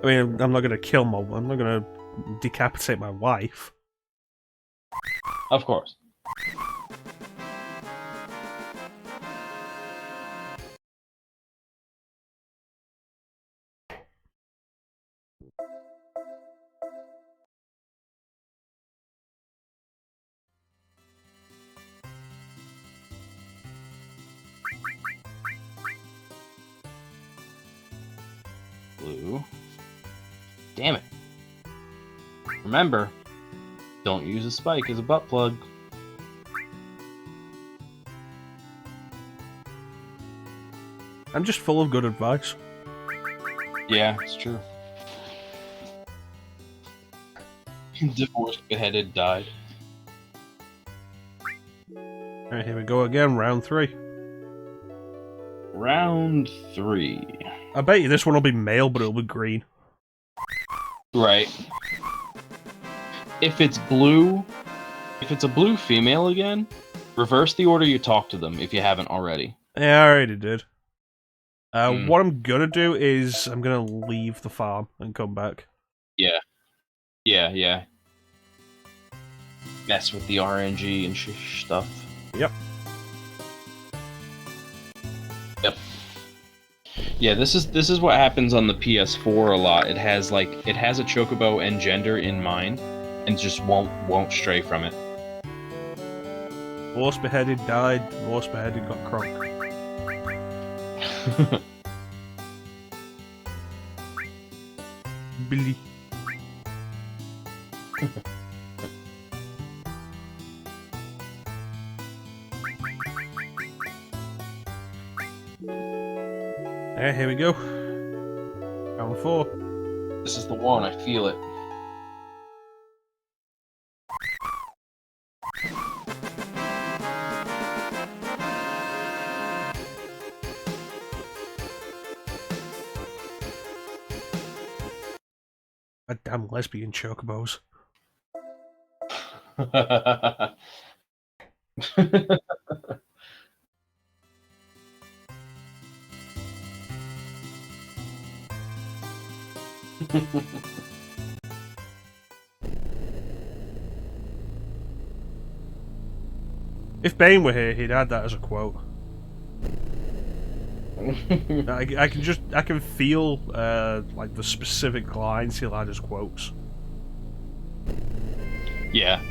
I mean, I'm not gonna kill my... I'm not gonna decapitate my wife. Of course. Blue. Damn it. Remember, don't use a spike as a butt plug. I'm just full of good advice. Yeah, it's true. Divorced, beheaded, died. Alright, here we go again, round 3. Round 3. I bet you this one will be male, but it'll be green. Right. If it's blue, if it's a blue female again, reverse the order you talk to them if you haven't already. Yeah, I already did. What I'm gonna do is I'm gonna leave the farm and come back. Yeah. Yeah. Mess with the RNG and stuff. Yep. Yeah, this is what happens on the PS4 a lot. It has a chocobo and gender in mind, and just won't stray from it. Horse beheaded died. Horse beheaded got crunk. Billy. Here we go. Round 4. This is the one, I feel it. A damn lesbian chocobos. If Bane were here, he'd add that as a quote. I can feel like the specific lines he'll add as quotes. Yeah.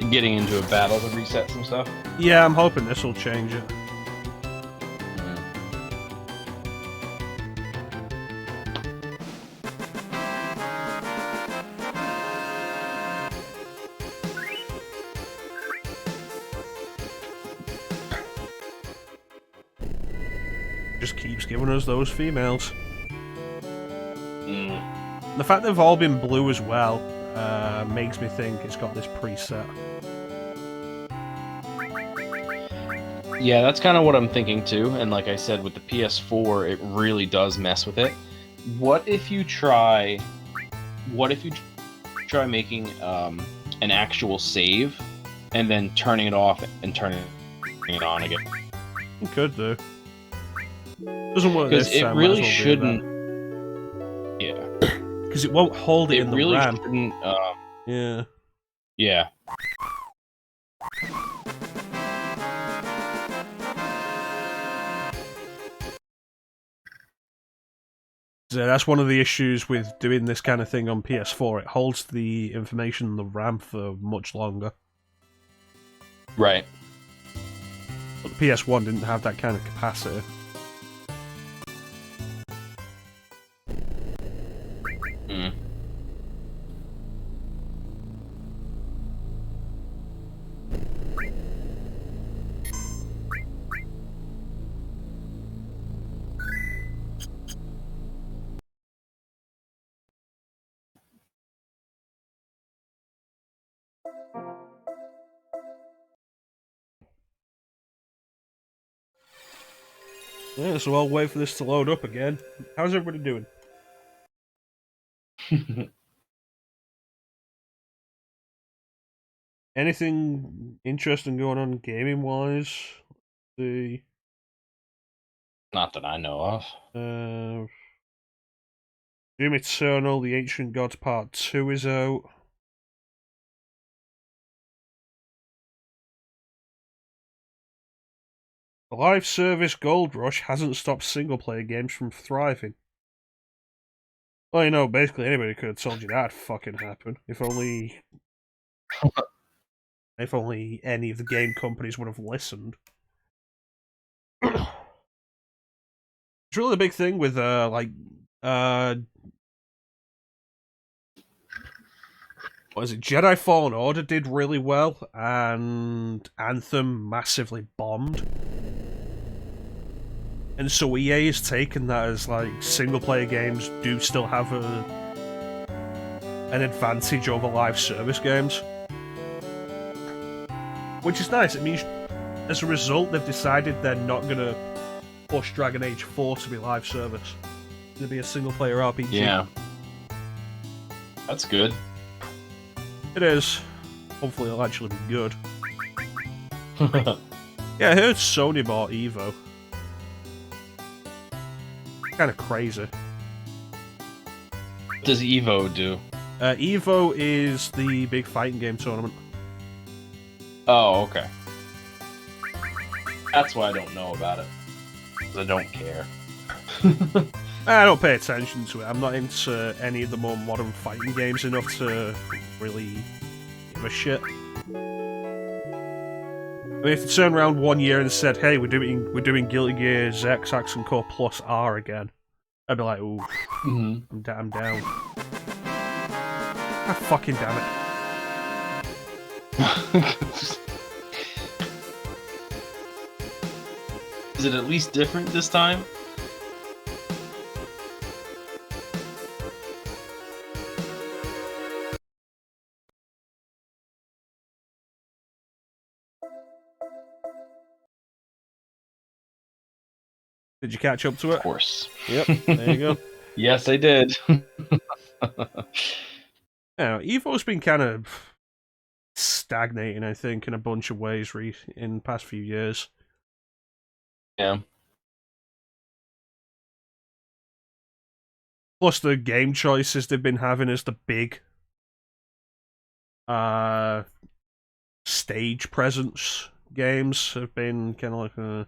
Getting into a battle to reset some stuff? Yeah, I'm hoping this will change it. Just keeps giving us those females. The fact they've all been blue as well makes me think it's got this preset. Yeah, that's kind of what I'm thinking too, and like I said, with the PS4, it really does mess with it. What if you try making an actual save, and then turning it off and turning it on again? You could do. Doesn't work because this it time. really Well shouldn't. Yeah, because it won't hold it in the really RAM. Shouldn't. Yeah. Yeah. So that's one of the issues with doing this kind of thing on PS4. It holds the information in the RAM for much longer. Right. But the PS1 didn't have that kind of capacity. Yeah, so I'll wait for this to load up again. How's everybody doing? Anything interesting going on gaming-wise? See. Not that I know of. Doom Eternal, The Ancient Gods Part 2 is out. The live service Gold Rush hasn't stopped single-player games from thriving. Well, you know, basically anybody could have told you that'd fucking happen. If only... if only any of the game companies would have listened. It's really a big thing with, what is it? Jedi Fallen Order did really well, and Anthem massively bombed. And so EA has taken that as, like, single-player games do still have an advantage over live service games. Which is nice. It means, as a result, they've decided they're not going to push Dragon Age 4 to be live service. It's going to be a single-player RPG. Yeah. That's good. It is. Hopefully it'll actually be good. Yeah, I heard Sony bought Evo. Kind of crazy. What does Evo do? Evo is the big fighting game tournament. Oh, okay. That's why I don't know about it. Because I don't care. I don't pay attention to it. I'm not into any of the more modern fighting games enough to really give a shit. I mean, if they turned around 1 year and said, "Hey, we're doing Guilty Gear X and Core plus R again," I'd be like, "Ooh, I'm down." Ah, fucking damn it! Is it at least different this time? Did you catch up to it? Of course. Yep, there you go. Yes, I did. Evo's been kind of stagnating, I think, in a bunch of ways in the past few years. Yeah. Plus the game choices they've been having as the big stage presence games have been kind of like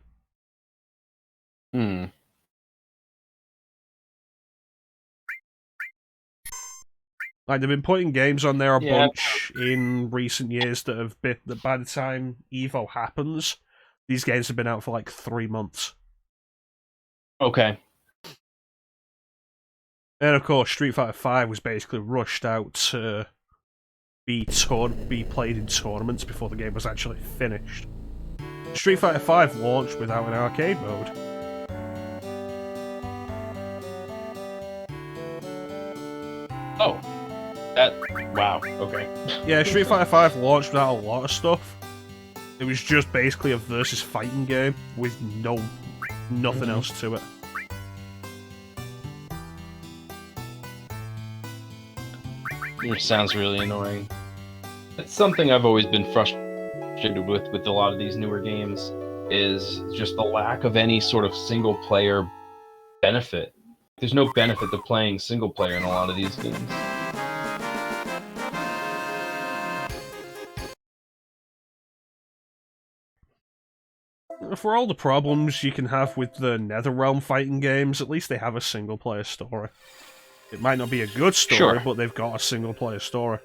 like they've been putting games on there a bunch in recent years that have been that by the time Evo happens, these games have been out for like 3 months. Okay. And of course, Street Fighter V was basically rushed out to be played in tournaments before the game was actually finished. Street Fighter V launched without an arcade mode. Oh. Wow, okay. Yeah, Street Fighter V launched without a lot of stuff. It was just basically a versus fighting game with nothing else to it. It sounds really annoying. It's something I've always been frustrated with a lot of these newer games, is just the lack of any sort of single-player benefit. There's no benefit to playing single-player in a lot of these games. For all the problems you can have with the NetherRealm fighting games, at least they have a single-player story. It might not be a good story, but they've got a single-player story.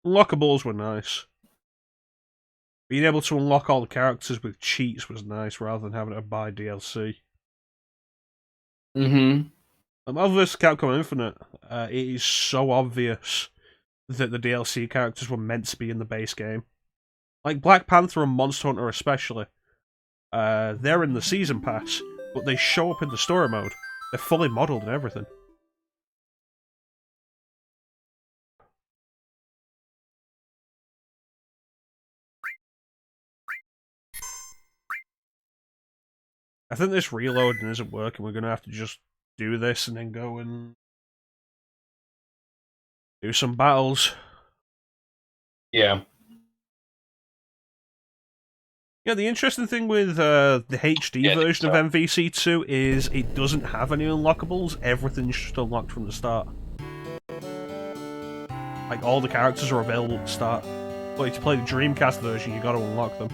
Unlockables were nice. Being able to unlock all the characters with cheats was nice, rather than having to buy DLC. Marvel vs. Capcom Infinite, it is so obvious that the DLC characters were meant to be in the base game. Like Black Panther and Monster Hunter especially. They're in the Season Pass, but they show up in the story mode. They're fully modelled and everything. I think this reloading isn't working. We're going to have to just do this and then go and do some battles. Yeah. Yeah, the interesting thing with the HD version of MVC2 is it doesn't have any unlockables. Everything's just unlocked from the start. Like, all the characters are available at the start. But if you play the Dreamcast version, you gotta unlock them.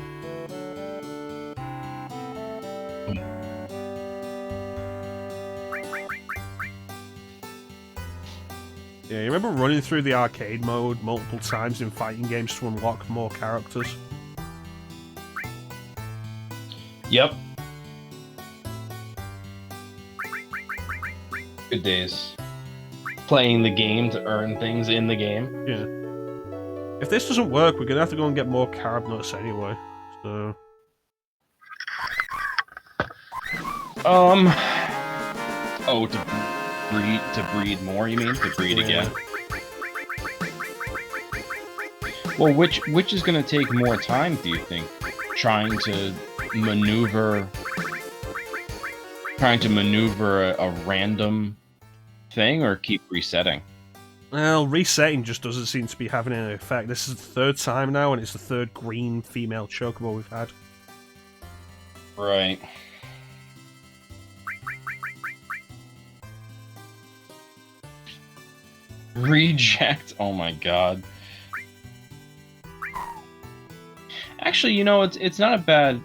Yeah, you remember running through the arcade mode multiple times in fighting games to unlock more characters? Yep. Good days. Playing the game to earn things in the game. Yeah. If this doesn't work, we're gonna have to go and get more carb nuts anyway. So. Oh, to breed more, you mean? To breed again. Well, which is gonna take more time, do you think? Trying to maneuver a random thing, or keep resetting? Well, resetting just doesn't seem to be having any effect. This is the third time now, and it's the third green female Chocobo we've had. Right. Reject? Oh my god. Actually, you know, it's not a bad...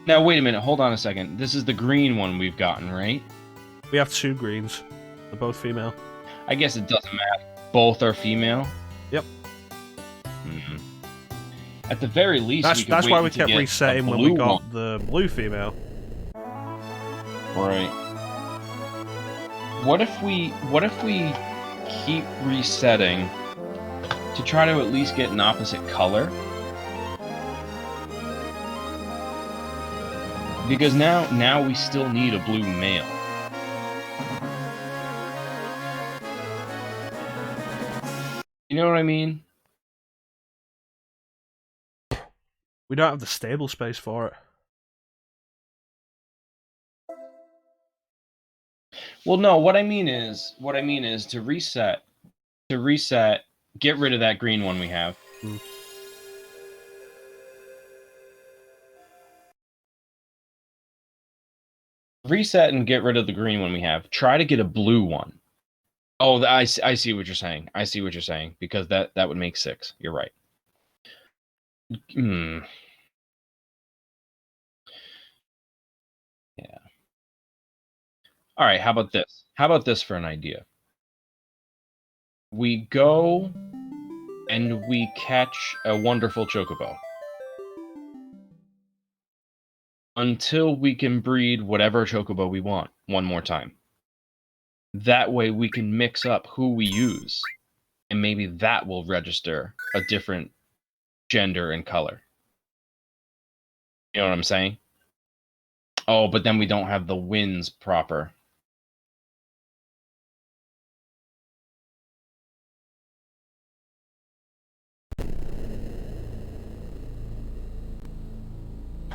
Now, wait a minute, hold on a second. This is the green one we've gotten, right? We have 2 greens. They're both female. I guess it doesn't matter. Both are female? Yep. Mm-hmm. At the very least, that's why we kept resetting when we got the blue female. Right. What if we keep resetting to try to at least get an opposite color? Because now we still need a blue male. You know what I mean? We don't have the stable space for it. Well, no, what I mean is to reset, get rid of that green one we have. Reset and get rid of the green one we have. Try to get a blue one. Oh, I see what you're saying. I see what you're saying, because that would make 6. You're right. Yeah. All right, how about this? How about this for an idea? We go and we catch a wonderful Chocobo until we can breed whatever Chocobo we want one more time. That way we can mix up who we use, and maybe that will register a different gender and color. You know what I'm saying? Oh, but then we don't have the wins proper.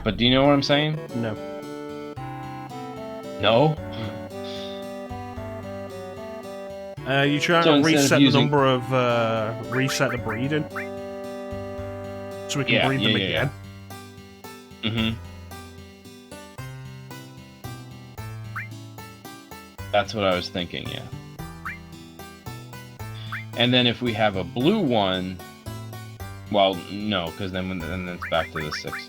But do you know what I'm saying? No. No? You trying to reset the number of reset the breeding, so we can breed them again. That's what I was thinking. Yeah. And then if we have a blue one, well, no, because then it's back to the 6.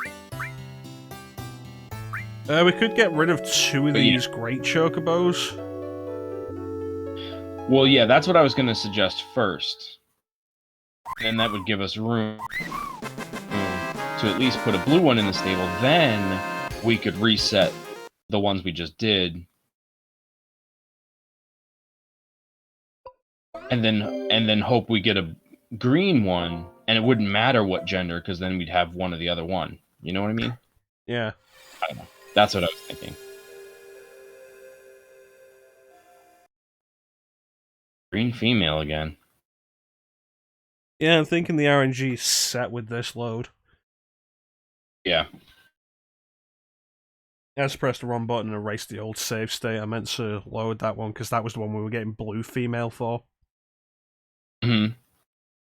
We could get rid of 2 of these great Chocobos. Well, yeah, that's what I was going to suggest first. And that would give us room to at least put a blue one in the stable. Then we could reset the ones we just did. And then hope we get a green one, and it wouldn't matter what gender, because then we'd have one or the other one. You know what I mean? Yeah. I don't know. That's what I was thinking. Green female again. Yeah, I'm thinking the RNG is set with this load. Yeah. I just pressed the wrong button and erased the old save state. I meant to load that one, because that was the one we were getting blue female for. And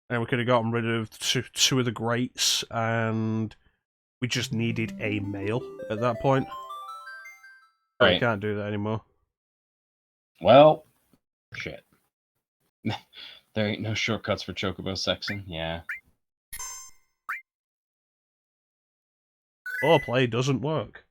we could have gotten rid of 2 of the greats, and we just needed a male at that point. Right. I can't do that anymore. Well, shit. There ain't no shortcuts for Chocobo sexing. Yeah. Or play doesn't work.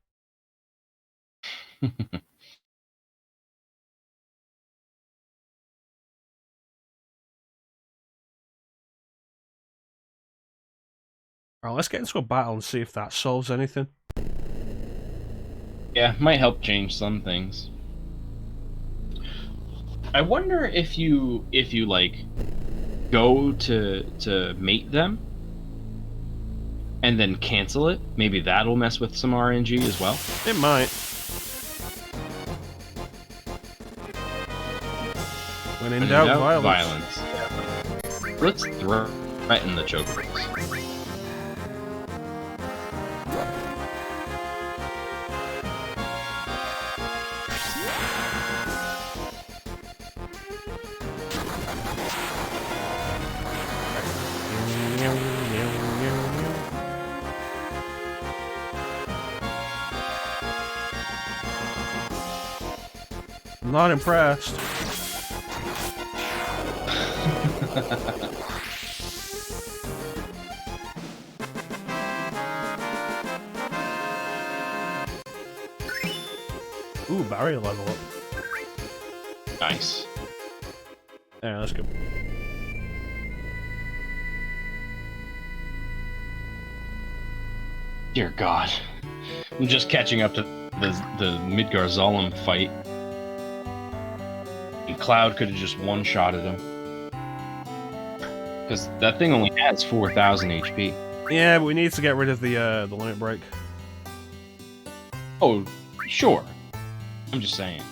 Alright, let's get into a battle and see if that solves anything. Yeah, might help change some things. I wonder if you like go to mate them and then cancel it. Maybe that'll mess with some RNG as well. It might. When in doubt, violence. Let's threaten the Chocobos. I'm not impressed. Ooh, barrier level up. Nice. Yeah, that's good. Dear God. I'm just catching up to the Midgar Zolom fight. And Cloud could have just one-shotted him. Because that thing only has 4,000 HP. Yeah, but we need to get rid of the limit break. Oh, sure. I'm just saying.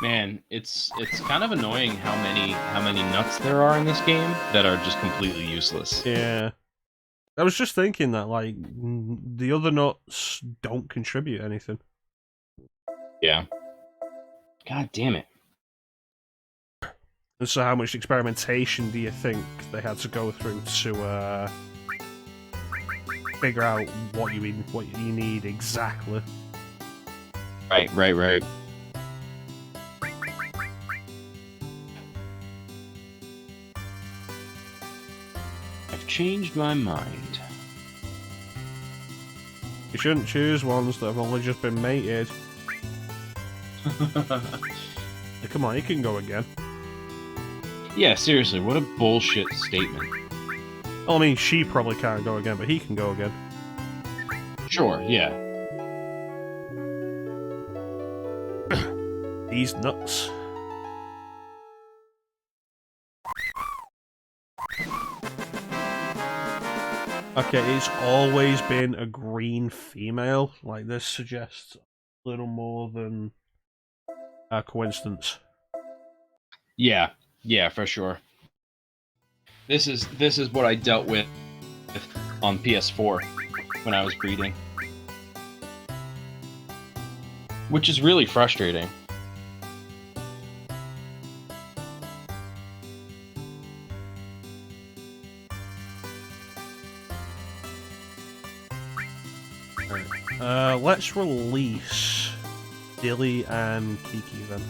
Man, it's kind of annoying how many nuts there are in this game that are just completely useless. Yeah. I was just thinking that, like, the other nuts don't contribute anything. Yeah. God damn it. And so how much experimentation do you think they had to go through to figure out what you need exactly? Right. I've changed my mind. You shouldn't choose ones that have only just been mated. Come on, you can go again. Yeah, seriously, what a bullshit statement. Well, I mean, she probably can't go again, but he can go again. Sure, yeah. These nuts. Okay, it's always been a green female. Like, this suggests a little more than a coincidence. Yeah, for sure. This is what I dealt with on PS4 when I was breeding. Which is really frustrating. Let's release Dilly and Kiki then.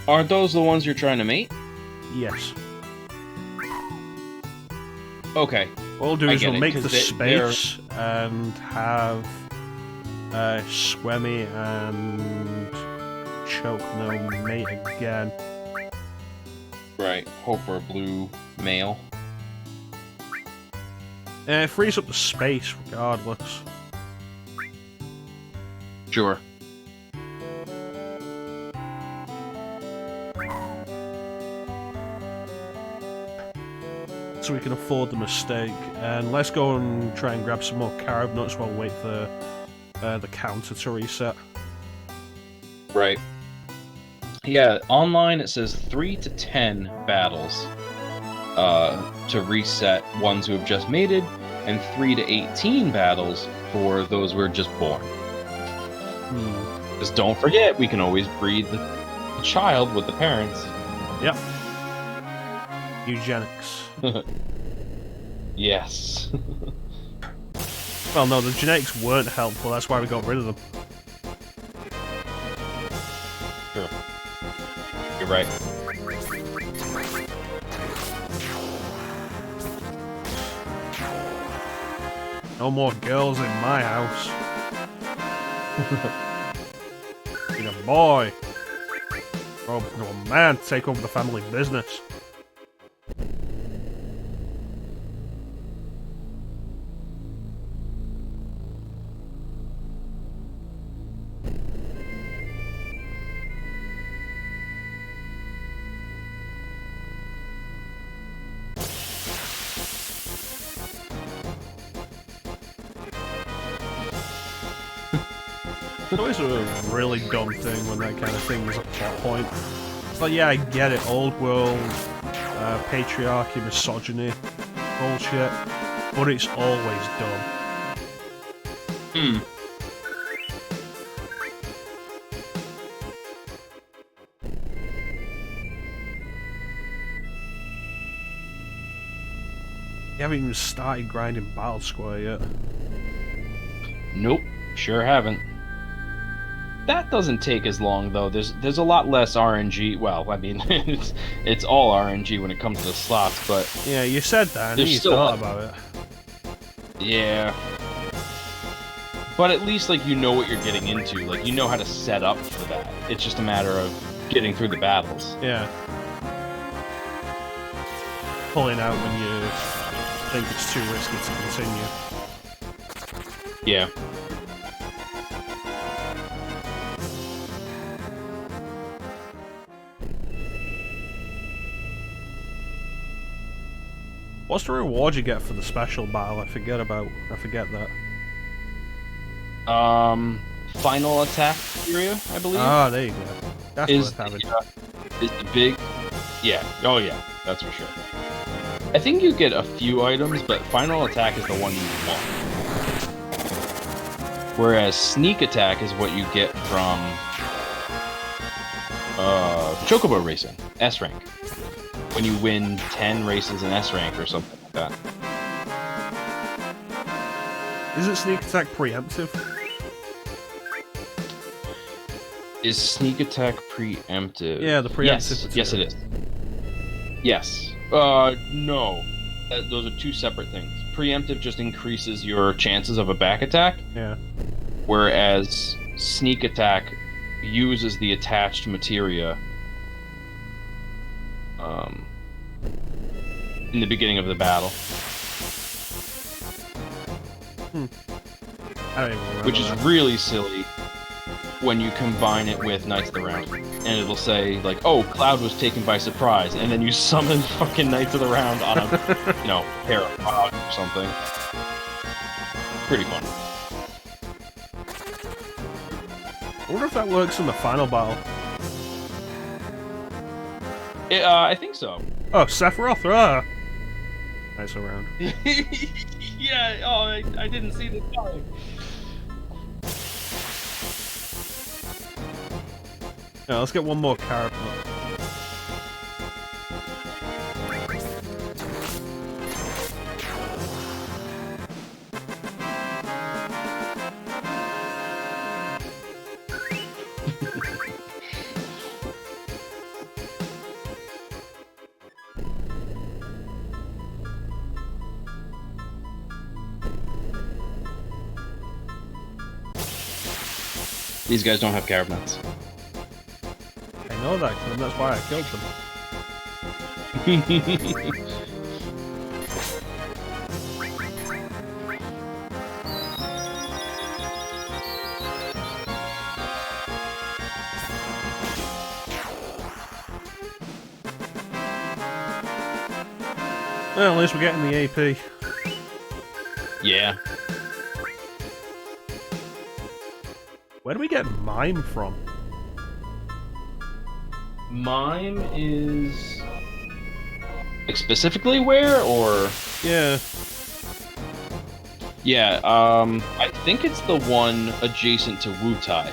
Are those the ones you're trying to mate? Yes. Okay. What we'll do is we'll make the space and have Swemmy and Chocobo mate again. Right. Hope for a blue male. It frees up the space regardless. Sure. So we can afford the mistake. And let's go and try and grab some more carob nuts while we wait for the counter to reset. Right. Yeah, online it says 3 to 10 battles to reset ones who have just mated, and 3 to 18 battles for those who are just born. Just don't forget, we can always breed the child with the parents. Yep. Eugenics. Yes. Well, no, the genetics weren't helpful, that's why we got rid of them. Sure. You're right. No more girls in my house. Need a boy. Oh, no man, take over the family business. It's always a really dumb thing when that kind of thing is a plot point. It's like, yeah, I get it, old world, patriarchy, misogyny, bullshit, but it's always dumb. You haven't even started grinding Battle Square yet. Nope, sure haven't. That doesn't take as long though. There's a lot less RNG. Well, I mean, it's all RNG when it comes to the slots, but yeah, you said that, and then you thought about it. Yeah, but at least like you know what you're getting into. Like you know how to set up for that. It's just a matter of getting through the battles. Yeah. Pulling out when you think it's too risky to continue. Yeah. What's the reward you get for the special battle? I forget that. final attack area, I believe. Ah, there you go. That's is worth having. Is the big... Yeah. Oh, yeah. That's for sure. I think you get a few items, but final attack is the one you want. Whereas sneak attack is what you get from Chocobo racing, S rank. When you win 10 races in S rank or something like that. Isn't sneak attack preemptive? Is sneak attack preemptive? Yeah, the preemptive. Yes, it is. Yes. No. Those are two separate things. Preemptive just increases your chances of a back attack. Yeah. Whereas sneak attack uses the attached materia in the beginning of the battle. I don't even remember Which is really silly when you combine it with Knights of the Round. And it'll say, like, oh, Cloud was taken by surprise, and then you summon fucking Knights of the Round on a, pair of clouds or something. Pretty fun. I wonder if that works in the final battle. I think so. Oh, Sephiroth! Ah! Nice around. Yeah, I didn't see the time. Yeah, let's get one more carrot. These guys don't have carrot nuts. I know that, Clim, that's why I killed them. Well, at least we're getting the AP. Yeah. Where do we get Mime from? Mime is... Like, specifically where, or...? Yeah. Yeah, I think it's the one adjacent to Wutai.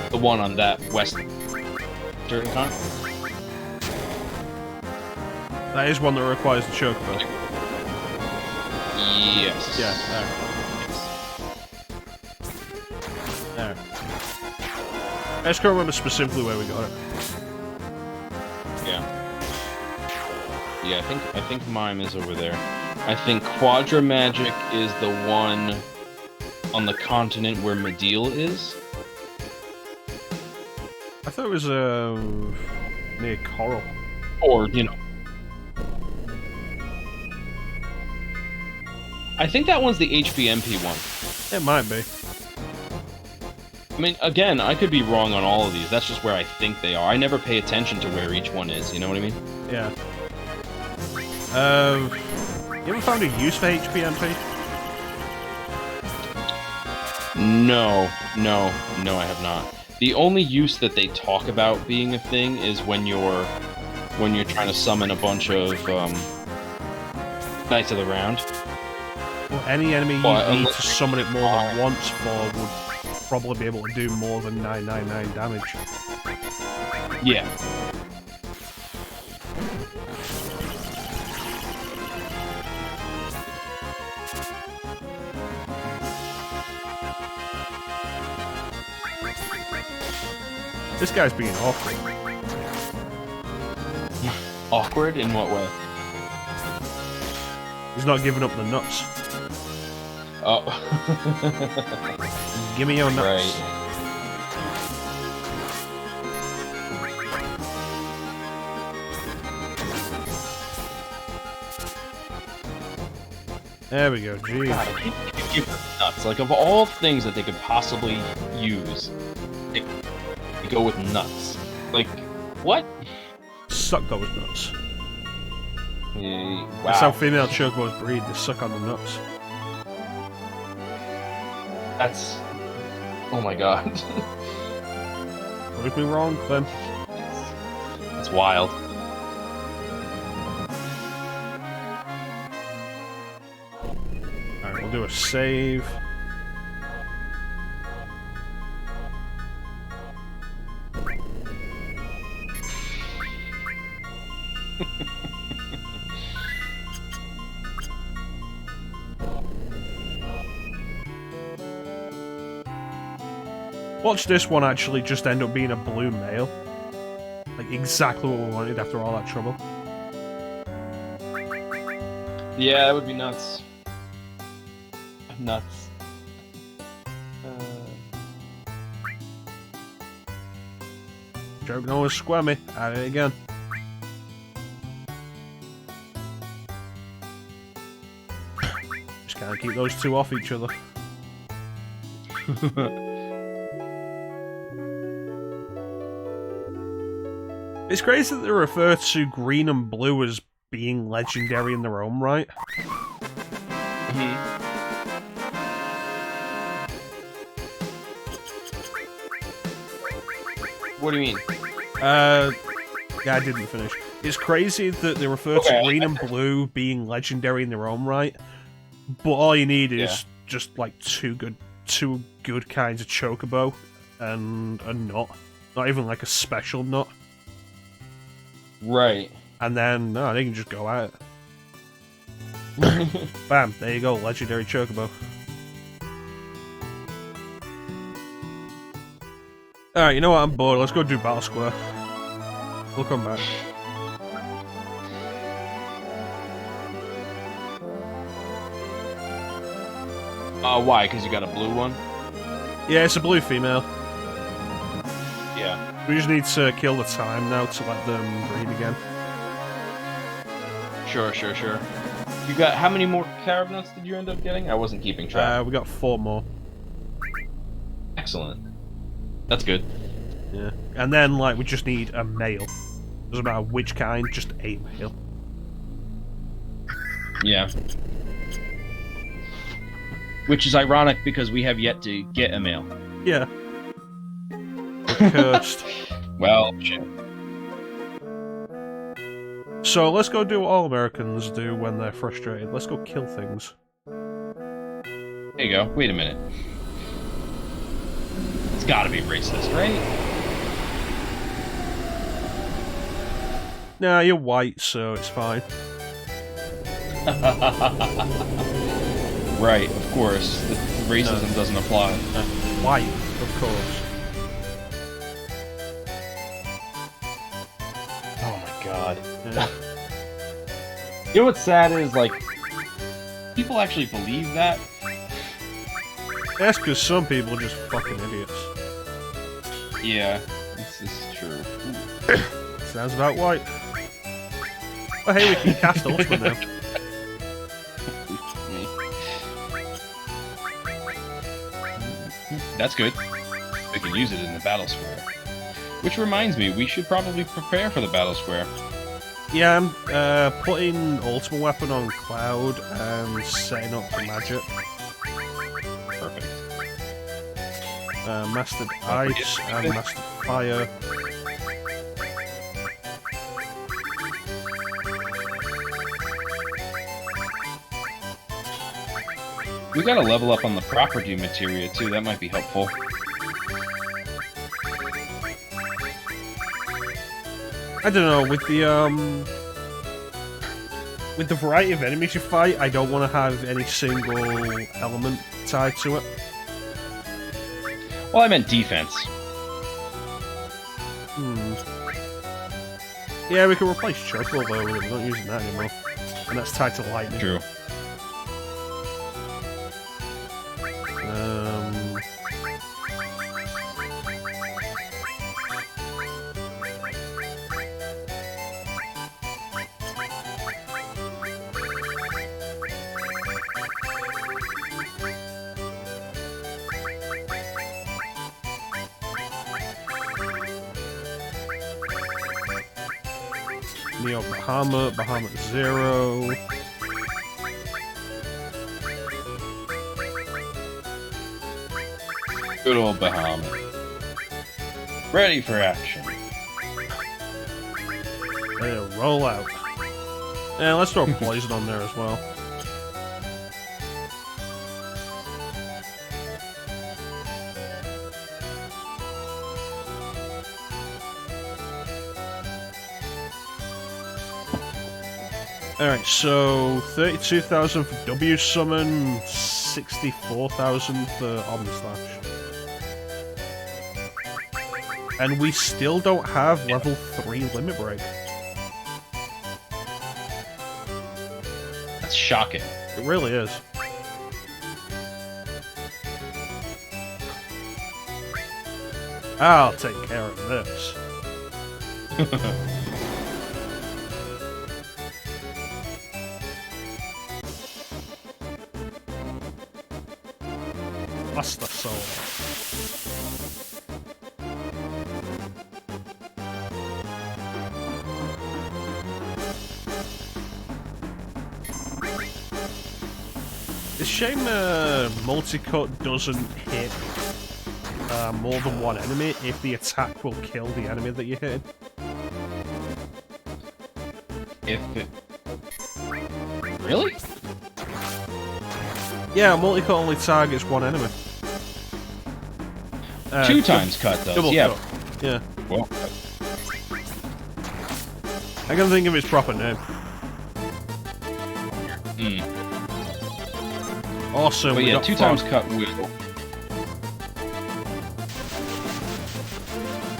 The one on that western continent. That is one that requires the Chocobo. Yes. Yeah, there. There. I just can't remember specifically where we got it. Yeah. Yeah, I think Mime is over there. I think Quadra Magic is the one on the continent where Mediel is. I thought it was near Coral. Or, I think that one's the HBMP one. It might be. I mean, again, I could be wrong on all of these. That's just where I think they are. I never pay attention to where each one is, you know what I mean? Yeah. You ever found a use for HPMP? No, I have not. The only use that they talk about being a thing is when you're trying to summon a bunch of Knights of the Round. Well, any enemy you need to summon it more than once for would probably be able to do more than 999 damage. Yeah. This guy's being awkward. Awkward? In what way? He's not giving up the nuts. Oh. Give me your nuts. Right. There we go, jeez. God, I can't give nuts. Like, of all things that they could possibly use, they go with nuts. Like, what? Suck those nuts. Wow. That's how female chocobos breed, they suck on the nuts. Oh my god. Prove me wrong, Clim. It's wild. Alright, we'll do a save. Watch this one actually just end up being a blue male. Like exactly what we wanted after all that trouble. Yeah, that would be nuts. Nuts. Joke no one square me. At it again. Just kind of keep those two off each other. It's crazy that they refer to green and blue as being legendary in their own right. What do you mean? Yeah, I didn't finish. It's crazy that they refer to green and blue being legendary in their own right, but all you need is just like two good kinds of Chocobo and a nut. Not even like a special nut. Right. And then, no, they can just go at it. Bam, there you go, legendary Chocobo. Alright, you know what, I'm bored, let's go do Battle Square. We'll come back. Why? Because you got a blue one? Yeah, it's a blue female. Yeah. We just need to kill the time now to let them breed again. Sure. You got how many more carob nuts did you end up getting? I wasn't keeping track. We got 4 more. Excellent. That's good. Yeah. And then, like, we just need a male. Doesn't matter which kind, just a male. Yeah. Which is ironic because we have yet to get a male. Yeah. We're cursed. Well, shit. So let's go do what all Americans do when they're frustrated. Let's go kill things. There you go. Wait a minute. It's gotta be racist, right? Nah, you're white, so it's fine. Right, of course. The racism doesn't apply. White, of course. Oh my god. Yeah. You know what's sad is, like, people actually believe that. That's because some people are just fucking idiots. Yeah, this is true. Sounds about white. Oh hey, we can cast Ultimate now. That's good. We can use it in the battle square. Which reminds me, we should probably prepare for the battle square. Yeah, I'm putting Ultimate Weapon on Cloud and setting up the magic. Perfect. Mastered Ice and Mastered Fire. We gotta level up on the property materia too, that might be helpful. I don't know, with the variety of enemies you fight, I don't want to have any single element tied to it. Well, I meant defense. Yeah, we can replace Chocobo though, we're not using that anymore. And that's tied to lightning. True. Neo Bahamut, Bahamut Zero. Good old Bahamut. Ready for action. Roll out. Yeah, let's throw poison on there as well. Alright, so 32,000 for W Summon, 64,000 for Omnislash. And we still don't have level 3 Limit Break. That's shocking. It really is. I'll take care of this. Buster Soul. It's a shame multi-cut doesn't hit more than one enemy if the attack will kill the enemy that you hit. If it... Really? Yeah, multi-cut only targets one enemy. 2 times cut, though. Double yeah. cut. Yeah. Well, I can think of its proper name. Awesome. But yeah, 2 times cut will.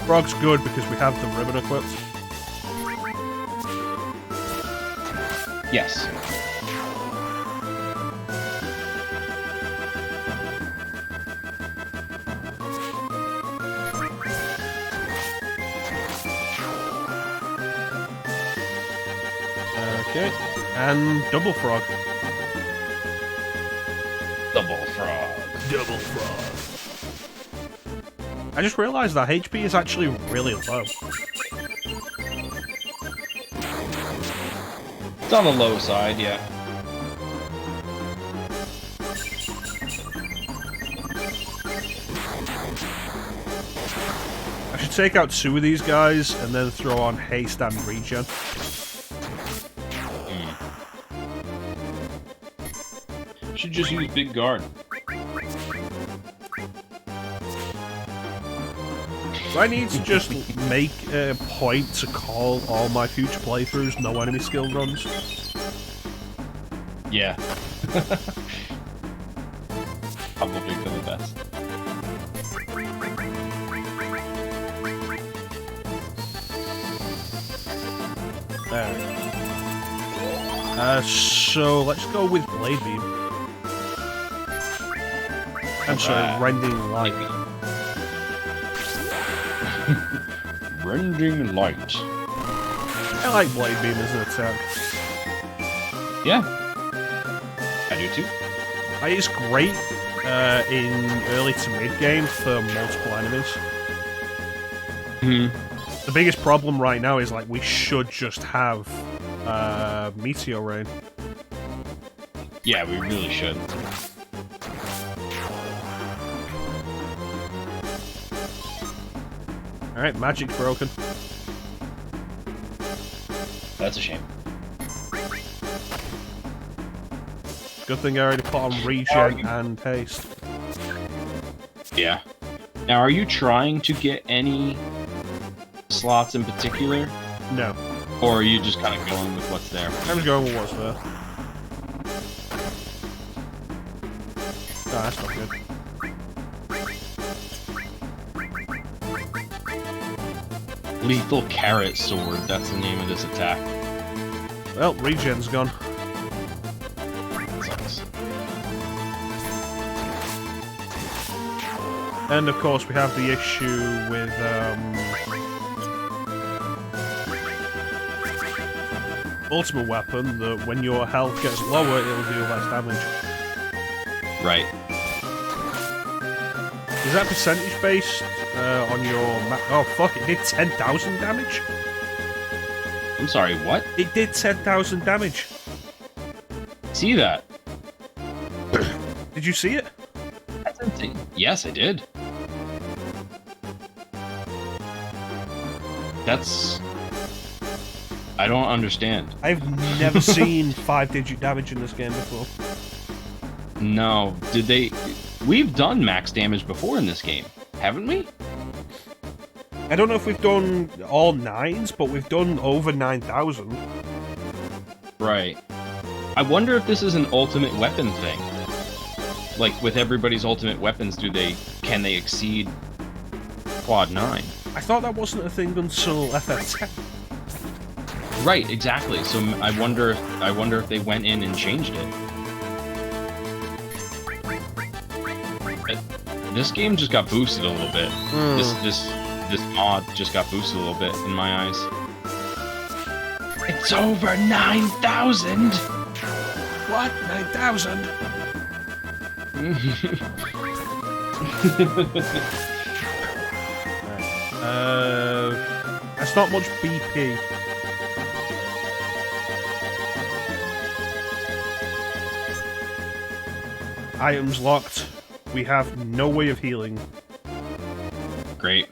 Frog's good because we have the ribbon equipped. Yes. Okay. And double frog. Double frog. Double frog. I just realised that HP is actually really low. It's on the low side, yeah. I should take out 2 of these guys and then throw on haste and regen. Should just use big guard. Do I need to just make a point to call all my future playthroughs no enemy skill runs? Yeah. Probably for the best. So let's go with Blade Beam. I'm sorry, Rending Light. Rending Light. I like Blade Beam as an attack. Yeah. I do too. It's great in early to mid game for multiple enemies. The biggest problem right now is like we should just have Meteor Rain. Yeah, we really should. Alright, magic's broken. That's a shame. Good thing I already put on regen and haste. Yeah. Now, are you trying to get any slots in particular? No. Or are you just kind of going with what's there? I'm just going with what's there. No, that's not good. Lethal Carrot Sword, that's the name of this attack. Well, regen's gone. Sucks. And of course we have the issue with ultimate weapon that when your health gets lower it'll do less damage. Right. Is that percentage based on your oh fuck, it did 10,000 damage? I'm sorry, what? It did 10,000 damage. See that? Did you see it? That's insane. Yes, I did. That's... I don't understand. I've never seen 5-digit damage in this game before. No. Did they... We've done max damage before in this game, haven't we? I don't know if we've done all 9s, but we've done over 9,000. Right. I wonder if this is an ultimate weapon thing. Like, with everybody's ultimate weapons, can they exceed Quad 9? I thought that wasn't a thing until FF10. Right, exactly. So I wonder if they went in and changed it. This game just got boosted a little bit. This mod just got boosted a little bit in my eyes. It's over 9,000. What? 9,000? That's not much BP. Items locked. We have no way of healing. Great.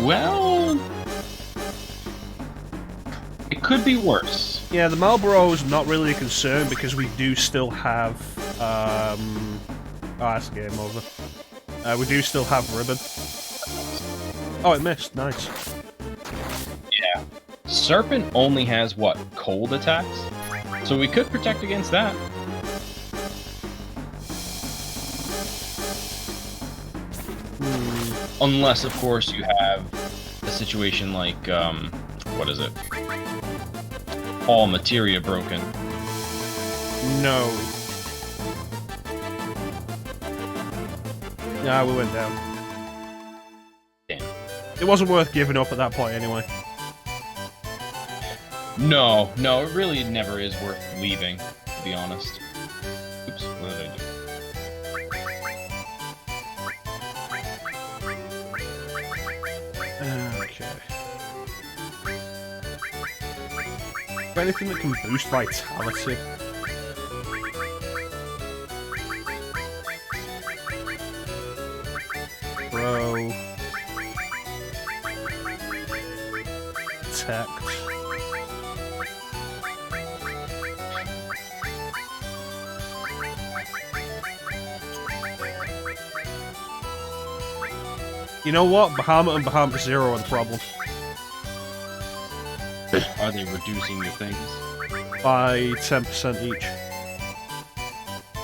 Well, it could be worse. Yeah, the Marlboro is not really a concern because we do still have. Oh, that's game over. We do still have ribbon. Oh, it missed. Nice. Yeah. Serpent only has, what, cold attacks? So we could protect against that. Unless, of course, you have a situation like, what is it? All materia broken. No. Nah, we went down. Damn. It wasn't worth giving up at that point anyway. No, it really never is worth leaving, to be honest. Oops, what did I do? Okay. Anything that can boost vitality? Bro. Protect. You know what? Bahamut and Bahamut Zero are the problem. Are they reducing your things? By 10% each.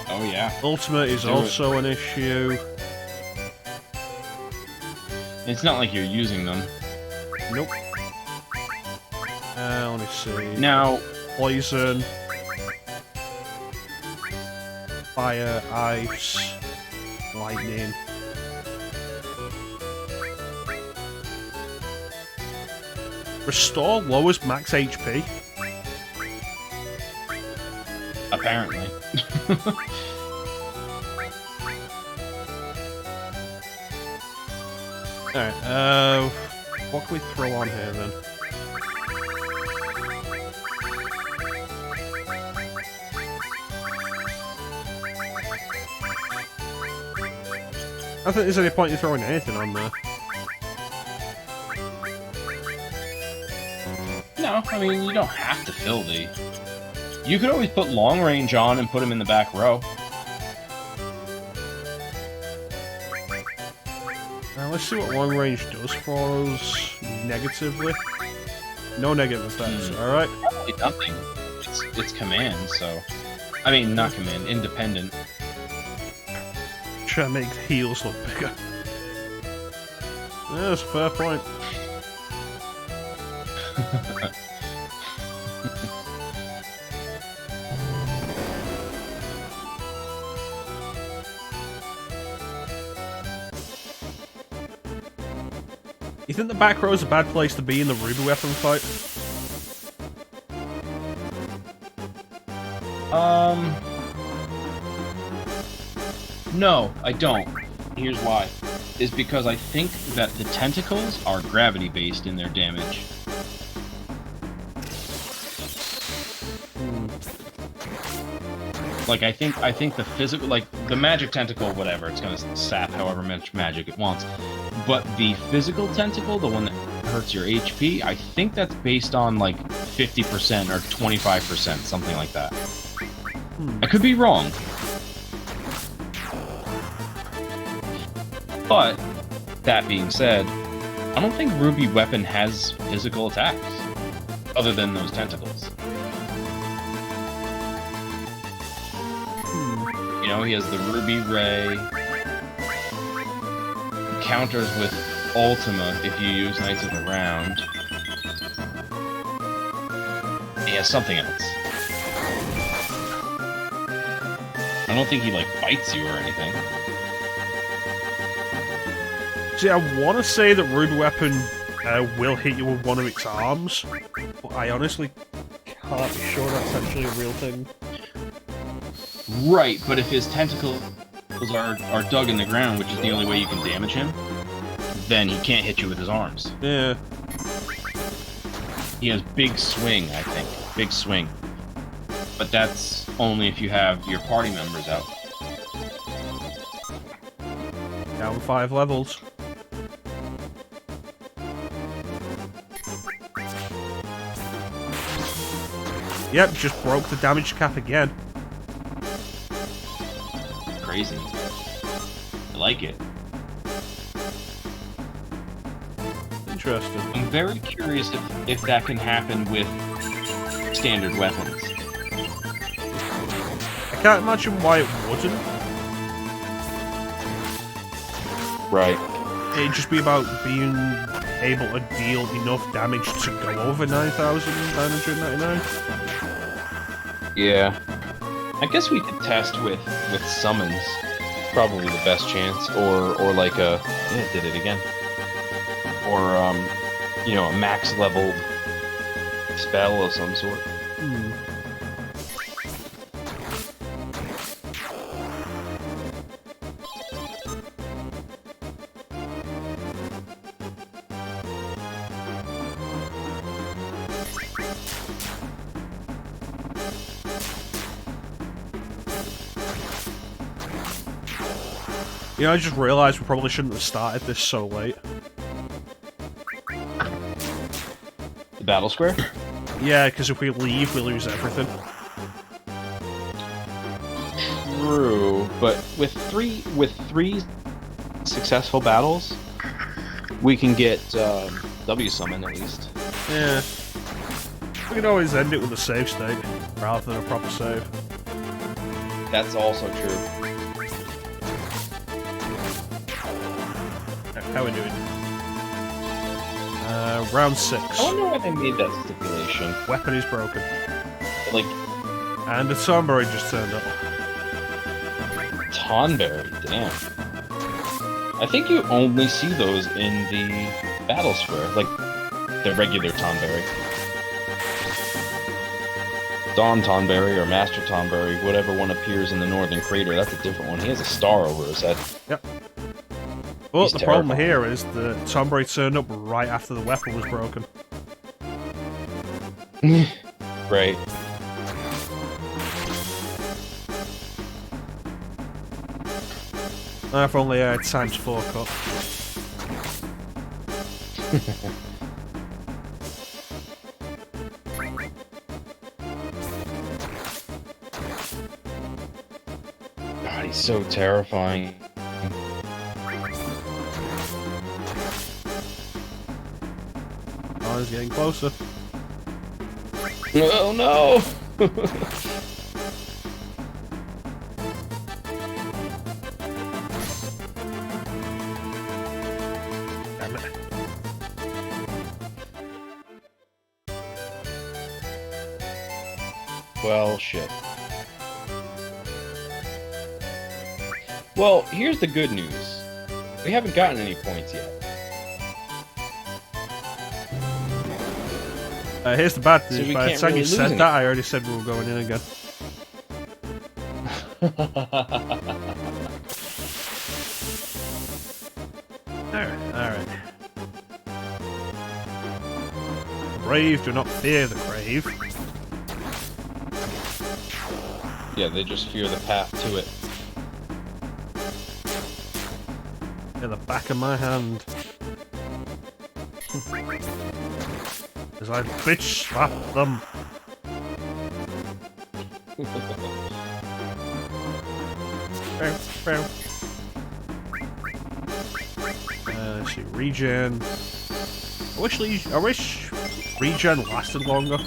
Oh yeah. Ultimate is also an issue. It's not like you're using them. Nope. Let me see. Now... Poison. Fire, ice, lightning. Restore lowers max HP. Apparently. Alright, what can we throw on here then? I don't think there's any point in throwing anything on there. No, I mean, you don't have to fill the... You could always put long range on and put him in the back row. Let's see what long range does for us negatively. No negative effects, alright? Probably nothing. It's command, so... I mean, not command, independent. Try to make the heals look bigger. Yeah, that's a fair point. You think the back row is a bad place to be in the Ruby weapon fight? No, I don't. Here's why. Is because I think that the tentacles are gravity-based in their damage. Like, I think the physical, like, the magic tentacle, whatever, it's gonna sap however much magic it wants. But the physical tentacle, the one that hurts your HP, I think that's based on, like, 50% or 25%, something like that. I could be wrong. But, that being said, I don't think Ruby Weapon has physical attacks, other than those tentacles. You know, he has the Ruby Ray, counters with Ultima if you use Knights of the Round. He has something else. I don't think he, like, bites you or anything. See, I want to say that Ruby Weapon will hit you with one of its arms, but I honestly can't be sure that's actually a real thing. Right, but if his tentacles are dug in the ground, which is the only way you can damage him, then he can't hit you with his arms. Yeah. He has big swing, I think. Big swing. But that's only if you have your party members out. Down 5 levels. Yep, just broke the damage cap again. Crazy. I like it. Interesting. I'm very curious if that can happen with standard weapons. I can't imagine why it wouldn't. Right. It'd just be about being able to deal enough damage to go over 9,999. Yeah. I guess we could test with summons. Probably the best chance. Or like a... Yeah, it did it again. Or, you know, a max leveled spell of some sort. You know, I just realised we probably shouldn't have started this so late. The battle square? Yeah, because if we leave, we lose everything. True, but with three successful battles, we can get W summon at least. Yeah. We can always end it with a save state, rather than a proper save. That's also true. How are we doing? Round 6. I wonder why they made that stipulation. Weapon is broken. Like... And a Tomberry just turned up. Tonberry, damn. I think you only see those in the battle square, like the regular Tonberry. Dawn Tonberry or Master Tonberry, whatever one appears in the northern crater, that's a different one. He has a star over his head. Yep. But He's the terrifying. problem here is the Tomberry turned up right after the weapon was broken. Right. If only I had times 4 cut. God, he's so terrifying. Oh, he's getting closer. Oh no! Damn it. Well, shit. Well, here's the good news. We haven't gotten any points yet. Here's the bad So news. we By the can't time really you lose said any. that, I already said we were going in again. Alright. Brave do not fear the grave. Yeah, they just fear the path to it. In the back of my hand. As I bitch slap them. Let's see, regen. I wish regen lasted longer.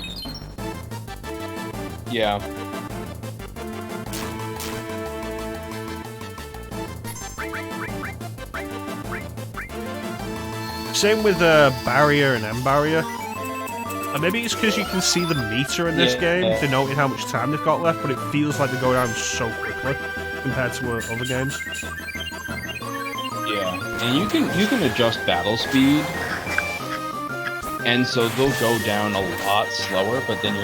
Yeah. Same with barrier and end barrier. And maybe it's because you can see the meter in this game, denoting how much time they've got left, but it feels like they go down so quickly compared to other games. Yeah, and you can adjust battle speed, and so they'll go down a lot slower. But then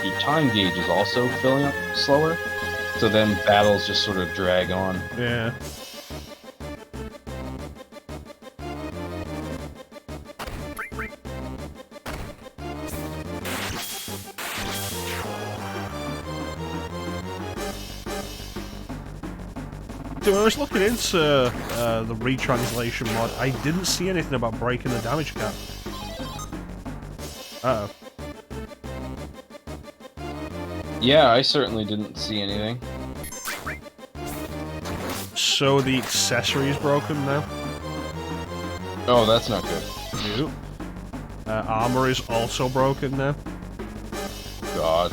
your time gauge is also filling up slower, so then battles just sort of drag on. Yeah. When I was looking into the retranslation mod, I didn't see anything about breaking the damage cap. Uh-oh. Yeah, I certainly didn't see anything. So the accessory is broken now? Oh, that's not good. Nope. Armor is also broken now. God.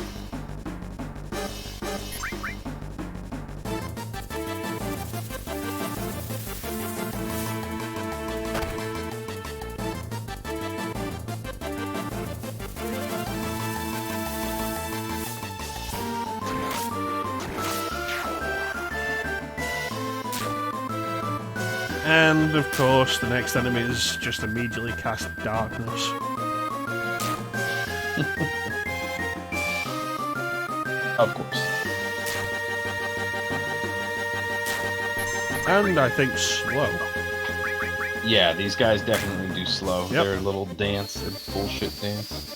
And, of course, the next enemy is just immediately cast darkness. Of course. And, I think, slow. Yeah, these guys definitely do slow. Yep. Their little dance, their bullshit dance.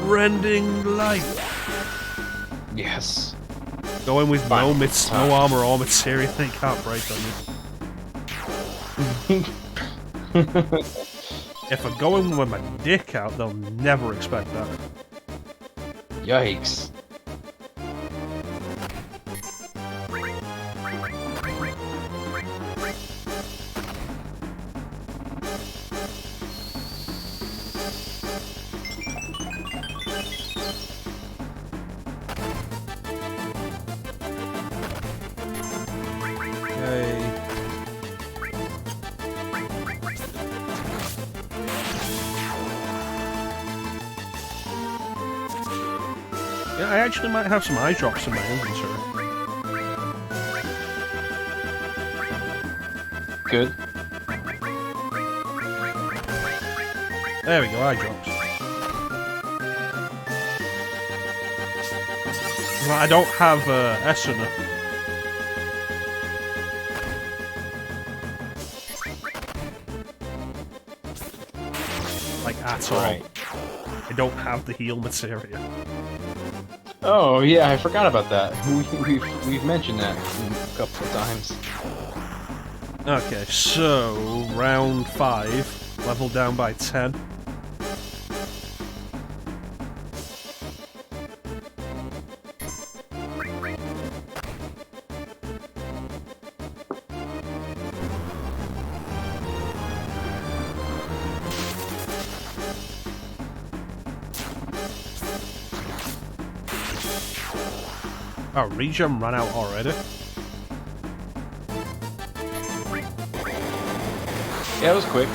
Rending light. Yes. Going with no armor or materia, they can't break on you. If I go in with my dick out, they'll never expect that. Yikes. Yeah, I actually might have some eye drops in my inventory. Good. There we go, eye drops. Well, I don't have Essener. Like, at all. Right. I don't have the heal materia. Oh yeah, I forgot about that. We've mentioned that a couple of times. Okay, so round 5, level down by 10. Oh, regen ran out already? Yeah, it was quick.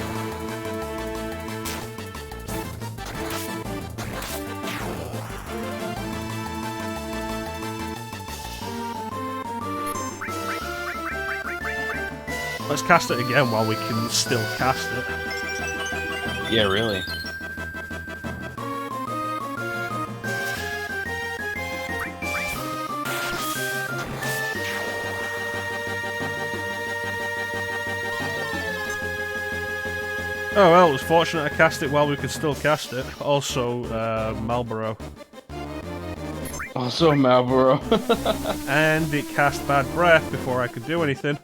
Let's cast it again while we can still cast it. Yeah, really. Oh well, it was fortunate I cast it while we could still cast it. Also, Marlboro. Also Marlboro. And it cast Bad Breath before I could do anything.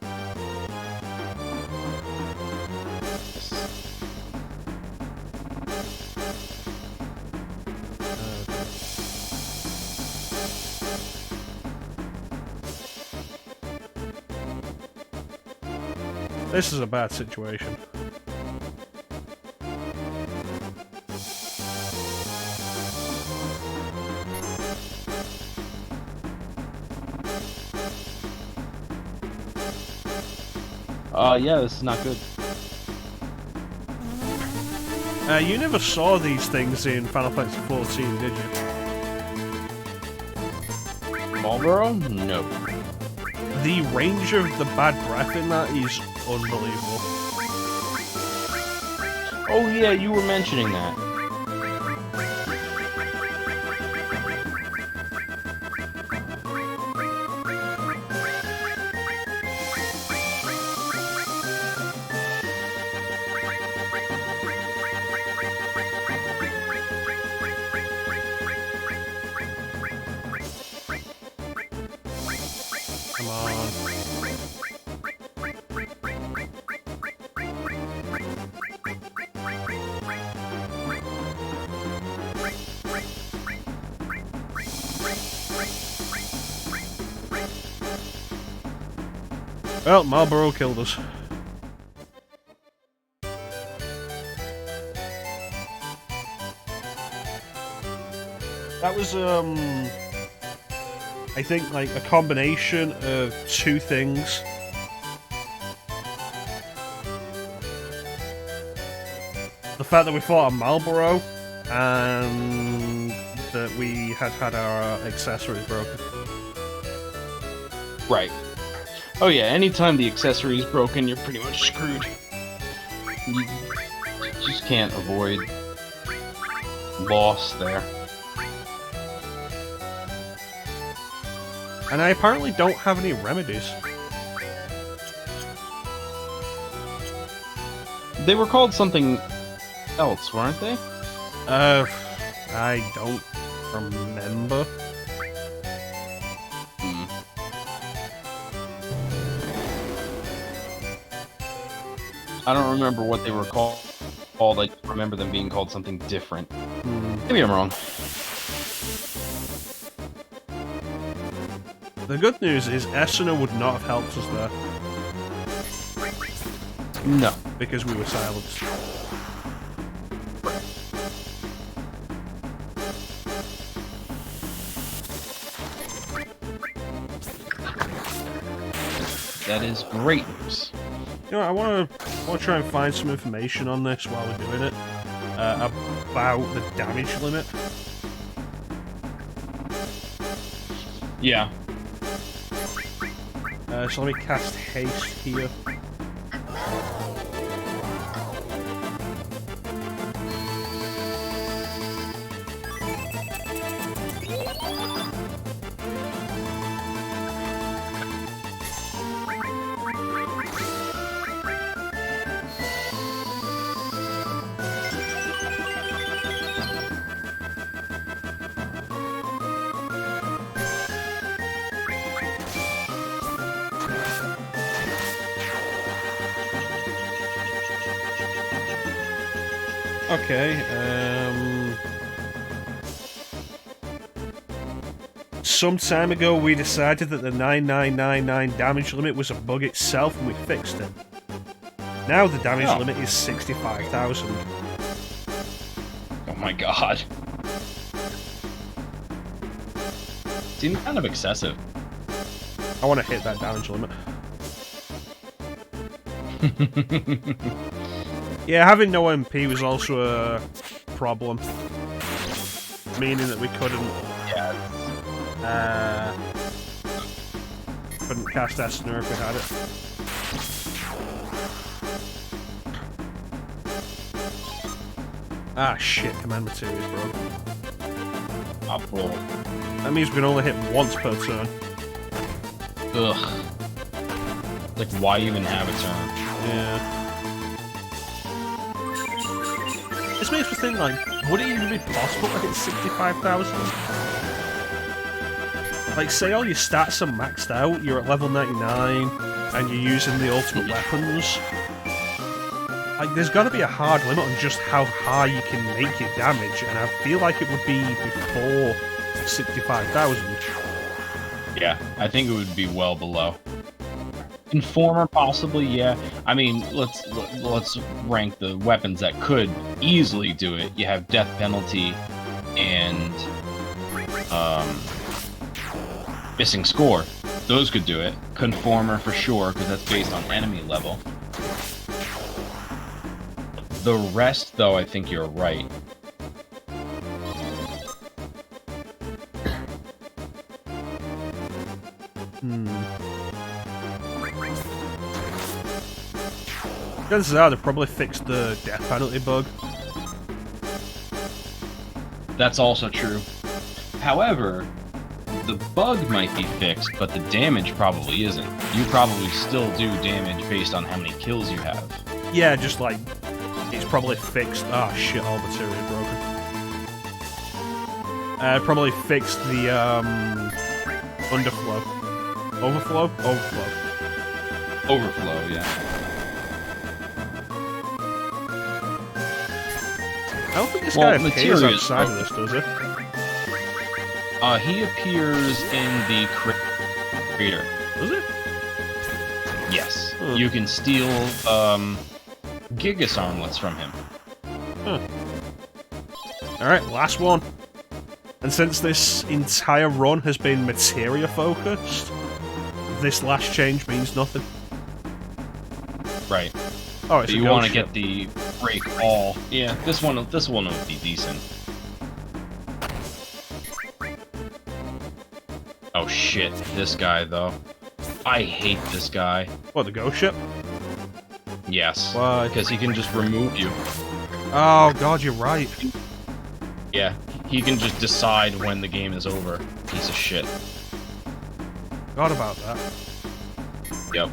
This is a bad situation. Yeah, this is not good. You never saw these things in Final Fantasy XIV, did you? Marlboro? No. The range of the bad breath in that is unbelievable. Oh yeah, you were mentioning that. Come on. Well, Marlboro killed us. That was, I think, like, a combination of two things. The fact that we fought a Marlboro, and that we had our accessories broken. Right. Oh yeah, anytime the accessory is broken, you're pretty much screwed. You just can't avoid loss there. And I apparently don't have any remedies. They were called something else, weren't they? I don't remember. I don't remember what they were called. I remember them being called something different. Maybe I'm wrong. The good news is Esuna would not have helped us there. No. Because we were silenced. That is great news. You know, I want to try and find some information on this while we're doing it. About the damage limit. Yeah. So let me cast haste here. Okay, some time ago we decided that the 9999 damage limit was a bug itself and we fixed it. Now the damage limit is 65,000. Oh my god. Seems kind of excessive. I want to hit that damage limit. Yeah, having no MP was also a problem. Meaning that we couldn't... couldn't cast Esuna if we had it. Ah, shit, command material is broken. Apple. That means we can only hit once per turn. Ugh. Like, why even have a turn? Yeah. This makes me think, like, would it even be possible to hit 65,000? Like, say all your stats are maxed out, you're at level 99, and you're using the ultimate weapons. Like, there's gotta be a hard limit on just how high you can make your damage, and I feel like it would be before 65,000. Yeah, I think it would be well below. Informer, possibly, yeah. I mean, let's rank the weapons that could easily do it. You have death penalty and missing score. Those could do it. Conformer for sure, because that's based on enemy level. The rest, though, I think you're right. Chances are they've probably fixed the death penalty bug. That's also true. However, the bug might be fixed, but the damage probably isn't. You probably still do damage based on how many kills you have. Yeah, just like, it's probably fixed. Ah, shit, all material broken. Probably fixed the, underflow. Overflow? Overflow. Overflow, yeah. I don't think this guy appears outside of this, does he? He appears in the crater. Does it? Yes. You can steal, Gigas armlets from him. Alright, last one. And since this entire run has been materia focused, this last change means nothing. Right. Oh, it's you want to get the break all. Yeah, this one would be decent. Oh shit, this guy though. I hate this guy. What, the ghost ship? Yes. Why? Because he can just remove you. Oh god, you're right. Yeah, he can just decide when the game is over. Piece of shit. Forgot about that. Yep.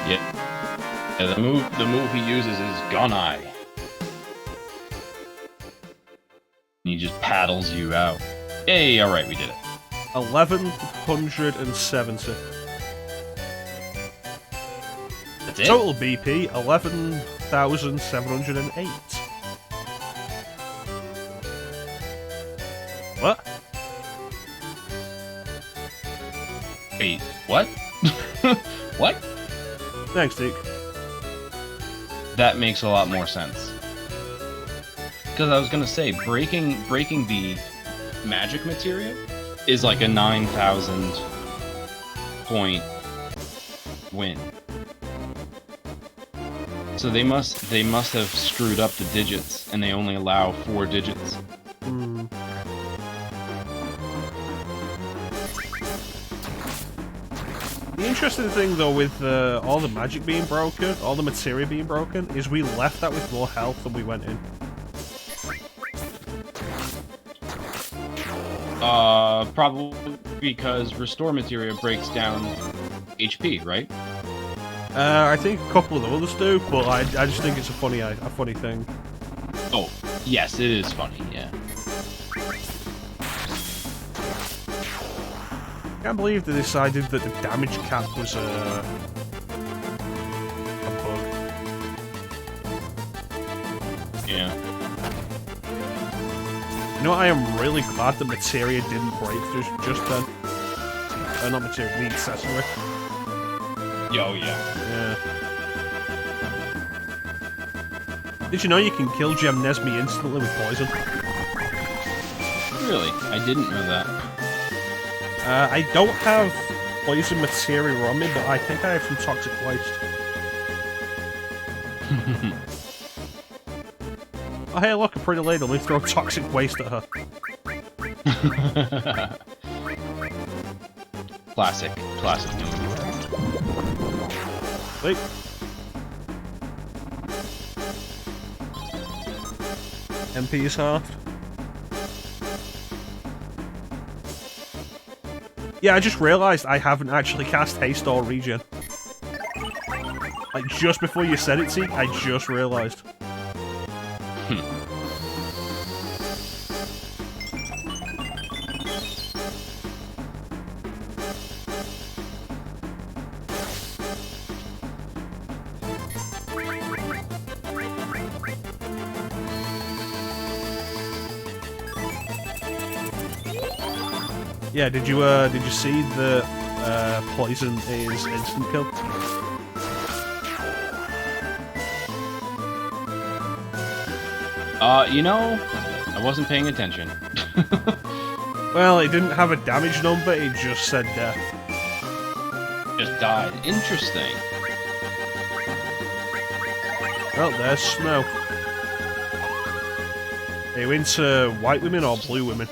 Yeah, the move he uses is Gun Eye. He just paddles you out. Hey, alright, we did it. 1170. That's it? Total BP, 11,708. What? Wait, what? What? Thanks, Duke. That makes a lot more sense. Because I was gonna say, breaking the magic materia is like a 9,000 point win. So they must have screwed up the digits, and they only allow 4 digits. The interesting thing, though, with all the magic being broken, all the materia being broken, is we left that with more health than we went in. Probably because restore materia breaks down HP, right? I think a couple of the others do, but I just think it's a funny thing. Oh, yes, it is funny, yeah. I can't believe they decided that the damage cap was a bug. Yeah. You know what, I am really glad that materia didn't break just then. Not materia, the accessory. Oh, yeah. Yeah. Did you know you can kill Gem Nesme instantly with poison? Really? I didn't know that. I don't have poison materia on me, but I think I have some toxic waste. Oh hey, look, a pretty lady. Let me throw toxic waste at her. Classic move. Wait. MP is halved. Yeah, I just realised I haven't actually cast Haste or Regen. Like, just before you said it, T, I just realised. Yeah, did you see the poison is instant kill? You know, I wasn't paying attention. Well, it didn't have a damage number, it just said death. Just died. Interesting. Well, there's Snow. Are you into white women or blue women?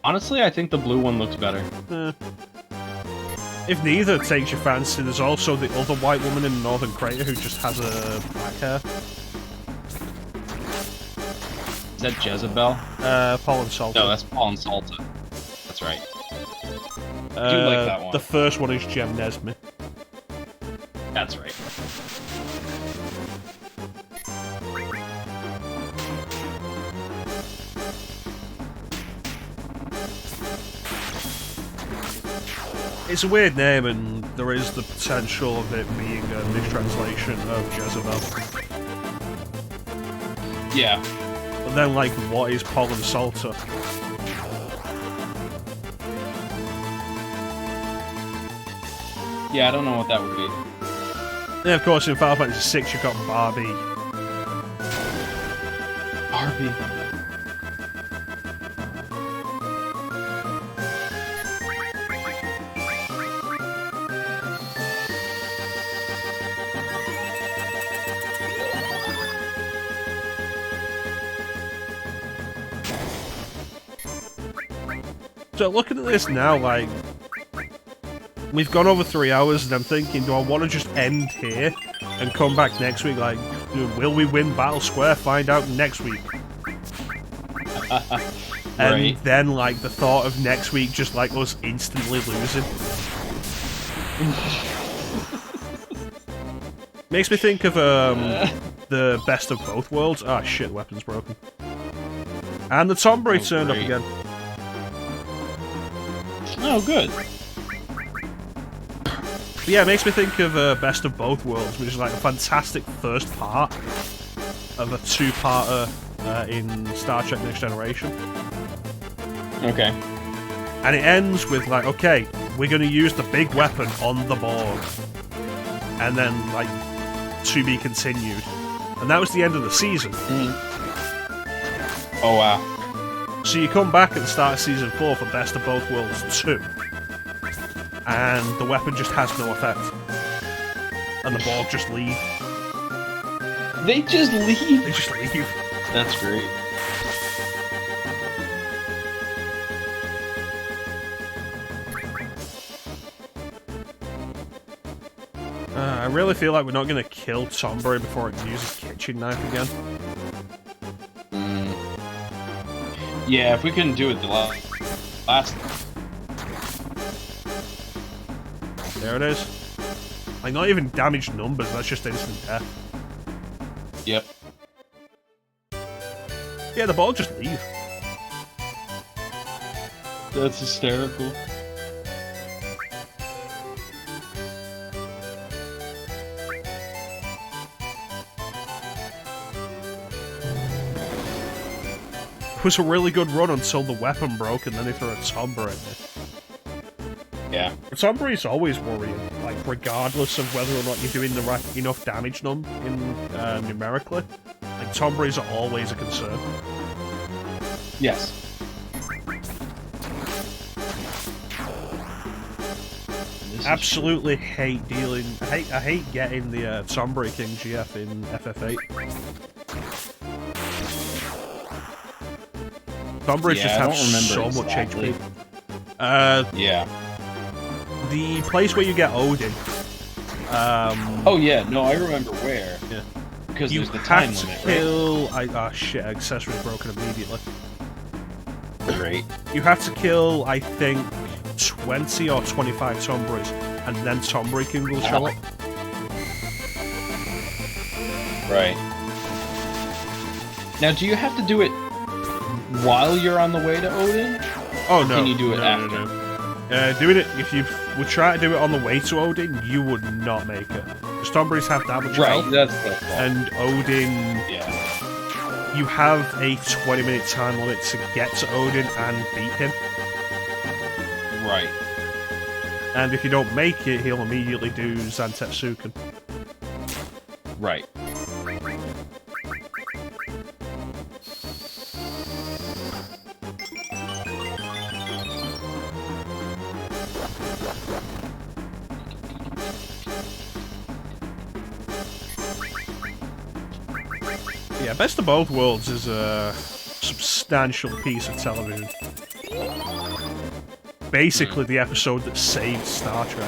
Honestly, I think the blue one looks better. If neither takes your fancy, there's also the other white woman in the Northern Crater who just has a black hair. Is that Jezebel? Paul and Salter. No, that's Paul and Salter. That's right. I do like that one. The first one is Gem Nesmith. That's right. It's a weird name, and there is the potential of it being a mistranslation of Jezebel. Yeah. But then, like, what is Paul and Salter? Yeah, I don't know what that would be. Yeah, of course, in Final Fantasy VI, you've got Barbie. Barbie. So looking at this now, like, we've gone over 3 hours, and I'm thinking, do I want to just end here and come back next week? Like, will we win Battle Square? Find out next week. And then, like, the thought of next week just, like, us instantly losing. Makes me think of, the Best of Both Worlds. Ah, shit, weapon's broken. And the Tombury turned up again. Oh, good. But yeah, it makes me think of Best of Both Worlds, which is like a fantastic first part of a two-parter in Star Trek Next Generation. Okay. And it ends with like, okay, we're going to use the big weapon on the Borg. And then, like, to be continued. And that was the end of the season. Oh, wow. So you come back at the start of Season 4 for Best of Both Worlds 2. And the weapon just has no effect. And the Borg just leave. They just leave? They just leave. That's great. I really feel like we're not going to kill Tombury before it uses kitchen knife again. Yeah, if we couldn't do it the last... There it is. Like, not even damaged numbers, that's just instant death. Yep. Yeah, the Borg just leave. That's hysterical. It was a really good run until the weapon broke and then they threw a Tombury in there. Yeah. Tombury's always worrying, like, regardless of whether or not you're doing the right enough damage numerically. Like, Tombury's are always a concern. Yes. Absolutely hate dealing. I hate getting the Tombury King GF in FF8. Tombury just have so much HP. Yeah. The place where you get Odin Oh yeah, no, I remember where. Yeah. Because You there's the time have to limit, kill... Oh shit, accessory broken immediately. Great. You have to kill, I think, 20 or 25 Tomberries, and then Tomberry King will show up. Right. Now, do you have to do it while you're on the way to Odin? Oh no. Can you do it after? No. Doing it, if you would try to do it on the way to Odin, you would not make it. Because Tomberries have damage Right, health, that's the fault. and Odin... Yeah. You have a 20-minute time limit to get to Odin and beat him. Right. And if you don't make it, he'll immediately do Zantetsuken. Right. Yeah, Best of Both Worlds is a substantial piece of television. Basically the episode that saved Star Trek.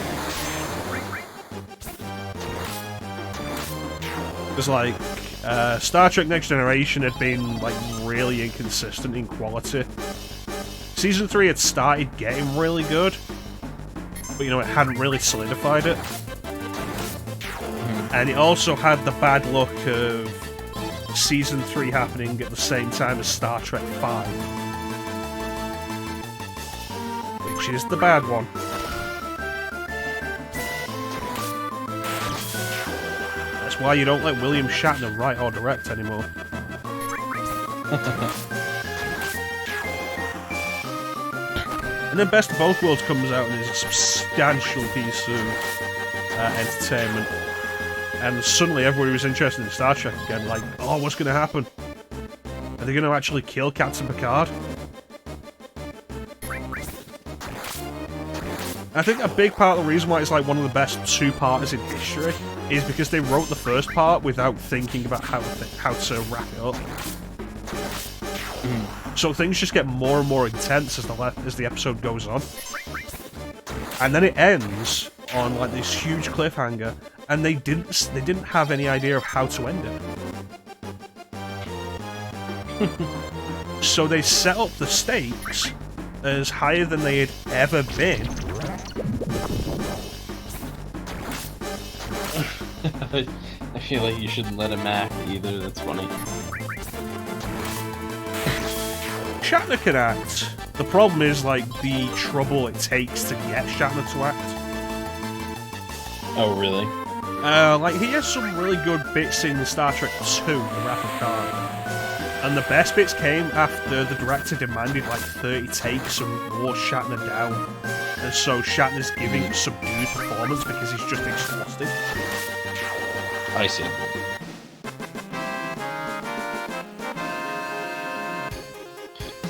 Because, like, Star Trek Next Generation had been, like, really inconsistent in quality. Season 3 had started getting really good, but, you know, it hadn't really solidified it. And it also had the bad luck of Season 3 happening at the same time as Star Trek V. Which is the bad one. That's why you don't let William Shatner write or direct anymore. And then Best of Both Worlds comes out and is a substantial piece of entertainment. And suddenly everybody was interested in Star Trek again, like, oh, what's going to happen? Are they going to actually kill Captain Picard? I think a big part of the reason why it's like one of the best two-parters in history is because they wrote the first part without thinking about how to wrap it up. So things just get more and more intense as the episode goes on. And then it ends on like this huge cliffhanger, and they didn't have any idea of how to end it. So they set up the stakes as higher than they had ever been. I feel like you shouldn't let him act either, that's funny. Shatner can act. The problem is, like, the trouble it takes to get Shatner to act. Oh, really? Like, he has some really good bits in Star Trek 2, The Wrath of Khan. And the best bits came after the director demanded, like, 30 takes and wore Shatner down. And so Shatner's giving a subdued performance because he's just exhausted. I see.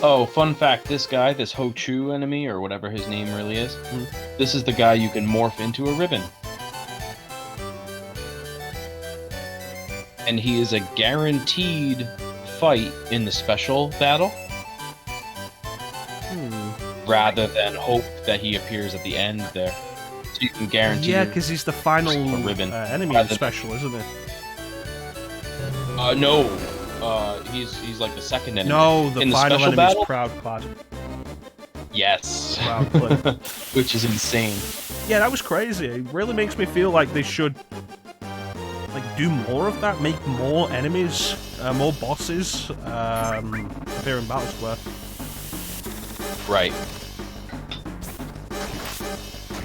Oh, fun fact, this guy, this Ho Chu enemy, or whatever his name really is, this is the guy you can morph into a ribbon. And he is a guaranteed fight in the special battle, rather than hope that he appears at the end there. So you can guarantee. Yeah, because he's the final enemy in the special, isn't he? No. He's like the second enemy. No, the final enemy battle? is Proudclad. Yes. Proudclad. Which is insane. Yeah, that was crazy. It really makes me feel like they should like do more of that, make more enemies, more bosses appear in Battle Square. Right.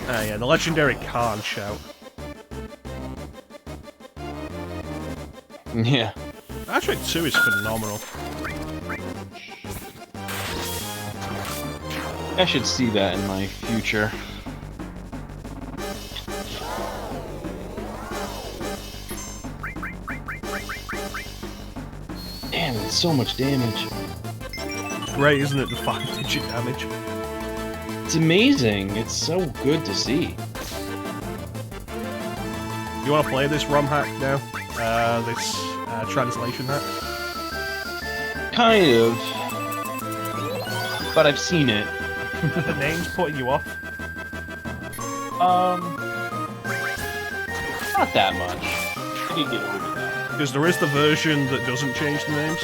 Yeah, the legendary Khan shout. Yeah. Star Trek 2 is phenomenal. I should see that in my future. Damn, it's so much damage. It's great, isn't it, the 5-digit damage? It's amazing. It's so good to see. You want to play this ROM hack now? This translation hack? Kind of. But I've seen it. The name's putting you off? Not that much. I can get over that. Because there is the version that doesn't change the names.